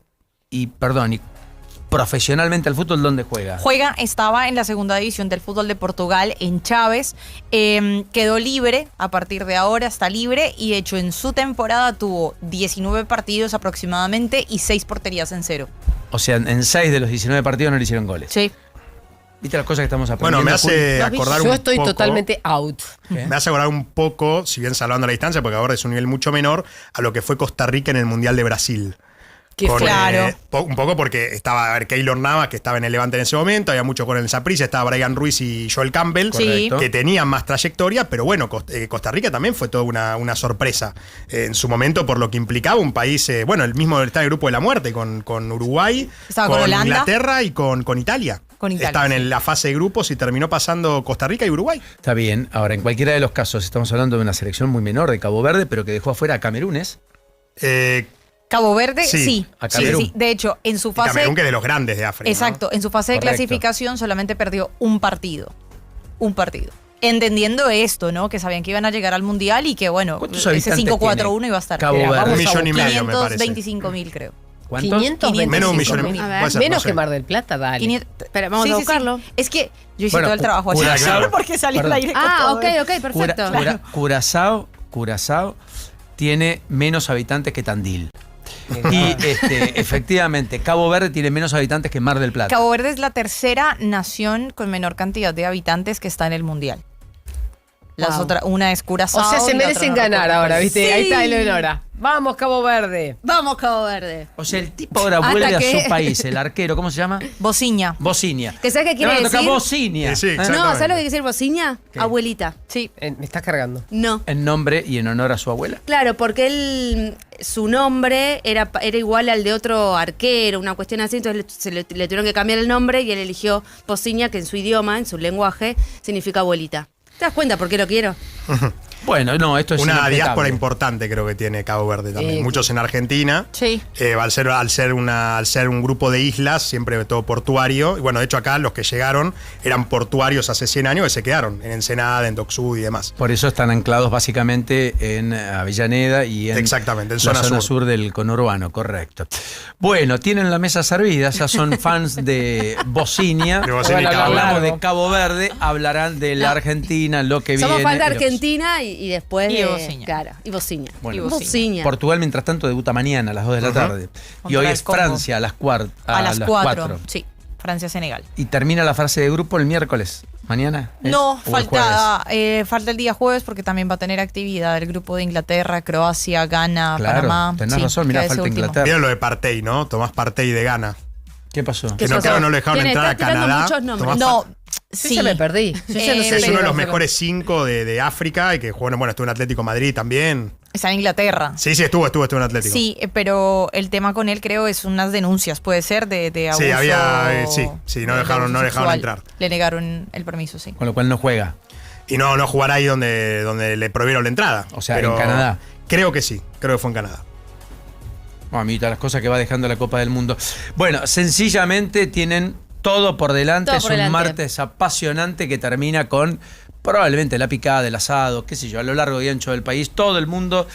[SPEAKER 2] Y perdón, y profesionalmente al fútbol, ¿dónde juega?
[SPEAKER 3] Estaba en la segunda división del fútbol de Portugal, en Chaves. Quedó libre, a partir de ahora está libre, y de hecho en su temporada tuvo 19 partidos aproximadamente y 6 porterías en 0.
[SPEAKER 2] O sea, en 6 de los 19 partidos no le hicieron goles.
[SPEAKER 3] Sí.
[SPEAKER 2] ¿Viste las cosas que estamos aprendiendo?
[SPEAKER 15] Bueno, me hace acordar un poco.
[SPEAKER 8] Yo estoy totalmente out.
[SPEAKER 15] Me hace acordar un poco, si bien salvando la distancia, porque ahora es un nivel mucho menor, a lo que fue Costa Rica en el Mundial de Brasil.
[SPEAKER 3] Claro.
[SPEAKER 15] Un poco porque estaba Keylor Navas, que estaba en el Levante en ese momento, había mucho con el Saprissa, estaba Brian Ruiz y Joel Campbell,
[SPEAKER 3] Sí.
[SPEAKER 15] que tenían más trayectoria, pero bueno, Costa Rica también fue toda una sorpresa en su momento por lo que implicaba un país, bueno, el mismo está en el grupo de la muerte, con Uruguay,
[SPEAKER 3] Estaba con Holanda.
[SPEAKER 15] Inglaterra y con Italia. Estaban en la fase de grupos y terminó pasando Costa Rica y Uruguay.
[SPEAKER 2] Está bien. Ahora, en cualquiera de los casos, estamos hablando de una selección muy menor de Cabo Verde, pero que dejó afuera a Camerunes.
[SPEAKER 3] Cabo Verde,
[SPEAKER 15] Sí,
[SPEAKER 3] sí.
[SPEAKER 2] a Camerún.
[SPEAKER 3] Sí. De hecho, en su
[SPEAKER 15] Y
[SPEAKER 3] fase.
[SPEAKER 15] Camerún, que es de los grandes de África.
[SPEAKER 3] Exacto, en su fase de
[SPEAKER 2] Correcto.
[SPEAKER 3] clasificación solamente perdió un partido. Un partido. Entendiendo esto, ¿no? Que sabían que iban a llegar al Mundial y que, bueno,
[SPEAKER 2] ¿Cuántos
[SPEAKER 3] ese
[SPEAKER 2] habitantes
[SPEAKER 3] 5-4-1
[SPEAKER 2] tiene
[SPEAKER 3] iba a estar.
[SPEAKER 2] Cabo Verde?
[SPEAKER 15] Un millón y medio, me parece.
[SPEAKER 3] 525.000, creo.
[SPEAKER 2] ¿Cuántos?
[SPEAKER 8] 500
[SPEAKER 15] Menos de un millón y medio.
[SPEAKER 16] A ver,
[SPEAKER 8] Menos que Mar del Plata, dale.
[SPEAKER 3] 500.
[SPEAKER 16] Pero vamos a buscarlo.
[SPEAKER 3] Es que yo hice
[SPEAKER 2] Bueno,
[SPEAKER 3] todo el trabajo ayer.
[SPEAKER 2] Curazao.
[SPEAKER 3] Porque salió al
[SPEAKER 2] Perdón.
[SPEAKER 3] aire con
[SPEAKER 16] Ah,
[SPEAKER 3] todo.
[SPEAKER 16] ok, perfecto.
[SPEAKER 2] Curazao tiene menos habitantes que Tandil. Y efectivamente, Cabo Verde tiene menos habitantes que Mar del Plata.
[SPEAKER 3] Cabo Verde es la tercera nación con menor cantidad de habitantes que está en el Mundial. Una es Curazao.
[SPEAKER 8] O sea, se
[SPEAKER 3] y la
[SPEAKER 8] merecen
[SPEAKER 3] otra no
[SPEAKER 8] ganar
[SPEAKER 3] recuerdo.
[SPEAKER 8] ahora, ¿viste?
[SPEAKER 3] Sí.
[SPEAKER 8] Ahí está Eleonora. Vamos, Cabo Verde.
[SPEAKER 16] Vamos, Cabo Verde.
[SPEAKER 2] O sea, el tipo ahora
[SPEAKER 16] Hasta
[SPEAKER 2] vuelve a
[SPEAKER 16] que-
[SPEAKER 2] su país, el arquero, ¿cómo se llama?
[SPEAKER 3] Bociña.
[SPEAKER 2] Bociña.
[SPEAKER 16] ¿Que sabes qué quiere
[SPEAKER 2] Le van a tocar
[SPEAKER 16] decir?
[SPEAKER 2] Bociña.
[SPEAKER 15] Sí,
[SPEAKER 2] ¿Eh?
[SPEAKER 15] exacto.
[SPEAKER 16] No, ¿sabes lo que quiere decir bociña?
[SPEAKER 2] ¿Qué?
[SPEAKER 16] Abuelita.
[SPEAKER 3] Sí.
[SPEAKER 8] Me estás cargando.
[SPEAKER 16] No.
[SPEAKER 2] En nombre y en honor a su abuela.
[SPEAKER 16] Claro, porque su nombre era igual al de otro arquero, una cuestión así, entonces le tuvieron que cambiar el nombre y él eligió bociña, que en su idioma, en su lenguaje, significa abuelita. ¿Te das cuenta por qué lo quiero?
[SPEAKER 2] Bueno, no, esto es
[SPEAKER 15] Una
[SPEAKER 2] impecable.
[SPEAKER 15] diáspora importante creo que tiene Cabo Verde también. Muchos en Argentina.
[SPEAKER 3] Sí.
[SPEAKER 15] Al ser un grupo de islas, siempre todo portuario. Y bueno, de hecho acá los que llegaron eran portuarios hace 100 años que se quedaron en Ensenada, en Docksud y demás.
[SPEAKER 2] Por eso están anclados básicamente en Avellaneda y en
[SPEAKER 15] Exactamente, en
[SPEAKER 2] la
[SPEAKER 15] zona
[SPEAKER 2] zona
[SPEAKER 15] sur.
[SPEAKER 2] sur del conurbano, correcto. Bueno, tienen la mesa servida, ya son fans de Bociña.
[SPEAKER 15] De Bociña y Cabo
[SPEAKER 2] Hablamos
[SPEAKER 8] Verde.
[SPEAKER 2] de Cabo Verde, hablarán de la Argentina, lo que
[SPEAKER 16] Somos
[SPEAKER 2] viene.
[SPEAKER 16] fans de Argentina y después
[SPEAKER 3] Y
[SPEAKER 16] de
[SPEAKER 3] bociña.
[SPEAKER 16] Claro, y bociña.
[SPEAKER 2] Bueno,
[SPEAKER 16] Y bociña.
[SPEAKER 2] Portugal, mientras tanto, debuta mañana a las 2 de la tarde. Y
[SPEAKER 3] Contra
[SPEAKER 2] hoy
[SPEAKER 3] el
[SPEAKER 2] es
[SPEAKER 3] Congo.
[SPEAKER 2] Francia a las 4.
[SPEAKER 3] A las 4. Sí. Francia-Senegal.
[SPEAKER 2] Y termina la fase de grupo el miércoles. ¿Mañana? ¿Es?
[SPEAKER 3] No,
[SPEAKER 2] ¿O el jueves?
[SPEAKER 3] falta el día jueves porque también va a tener actividad el grupo de Inglaterra, Croacia, Ghana,
[SPEAKER 2] Claro,
[SPEAKER 3] Panamá.
[SPEAKER 2] tenés razón, mirá,
[SPEAKER 3] queda ese
[SPEAKER 2] falta
[SPEAKER 3] último.
[SPEAKER 2] Inglaterra.
[SPEAKER 15] Vieron lo de Partey, ¿no? Tomás Partey de Ghana.
[SPEAKER 2] ¿Qué pasó?
[SPEAKER 15] Que no, claro, no lo dejaron
[SPEAKER 16] Tiene-
[SPEAKER 15] entrar a
[SPEAKER 16] está tirando
[SPEAKER 15] Canadá.
[SPEAKER 16] muchos nombres.
[SPEAKER 15] Tomás
[SPEAKER 3] No,
[SPEAKER 8] Yo
[SPEAKER 3] sí.
[SPEAKER 8] ya me perdí. Yo ya no sé
[SPEAKER 15] es
[SPEAKER 8] qué
[SPEAKER 15] uno de los
[SPEAKER 8] hacer.
[SPEAKER 15] mejores 5 de África y que jugó, bueno, estuvo en Atlético Madrid también.
[SPEAKER 3] Está en Inglaterra.
[SPEAKER 15] Sí, estuvo en Atlético.
[SPEAKER 3] Sí, pero el tema con él creo es unas denuncias, puede ser, de abuso.
[SPEAKER 15] Sí, había, sí, no
[SPEAKER 3] de
[SPEAKER 15] dejaron
[SPEAKER 3] abuso sexual.
[SPEAKER 15] entrar.
[SPEAKER 3] Le negaron el permiso, sí.
[SPEAKER 2] Con lo cual no juega.
[SPEAKER 15] Y no jugará ahí donde le prohibieron la entrada.
[SPEAKER 2] O sea,
[SPEAKER 15] Pero
[SPEAKER 2] en Canadá.
[SPEAKER 15] Creo que sí, creo que fue en Canadá.
[SPEAKER 2] A mí todas las cosas que va dejando la Copa del Mundo. Bueno, sencillamente tienen todo por delante.
[SPEAKER 16] Todo
[SPEAKER 2] Es
[SPEAKER 16] por
[SPEAKER 2] un
[SPEAKER 16] delante.
[SPEAKER 2] martes apasionante que termina con probablemente la picada del asado, qué sé yo, a lo largo y ancho del país. Todo el mundo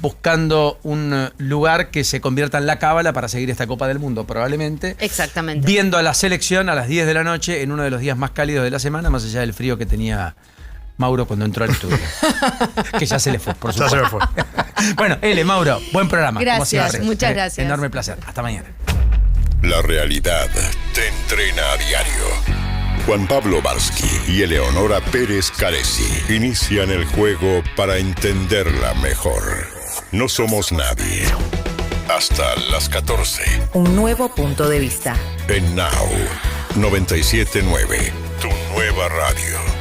[SPEAKER 2] buscando un lugar que se convierta en la cábala para seguir esta Copa del Mundo, probablemente.
[SPEAKER 16] Exactamente.
[SPEAKER 2] Viendo a la selección a las 10 de la noche en uno de los días más cálidos de la semana, más allá del frío que tenía Mauro cuando entró al estudio. Que ya se le fue, por
[SPEAKER 15] Ya
[SPEAKER 2] supuesto.
[SPEAKER 15] se me fue.
[SPEAKER 2] Bueno, Mauro, buen programa. como
[SPEAKER 16] Gracias,
[SPEAKER 2] siempre.
[SPEAKER 16] muchas gracias.
[SPEAKER 2] Enorme placer. Hasta mañana.
[SPEAKER 1] La realidad te entrena a diario. Juan Pablo Barsky y Eleonora Pérez Caresi inician el juego para entenderla mejor. No somos nadie. Hasta las 14.
[SPEAKER 7] Un nuevo punto de vista.
[SPEAKER 1] En Now 97.9, tu nueva radio.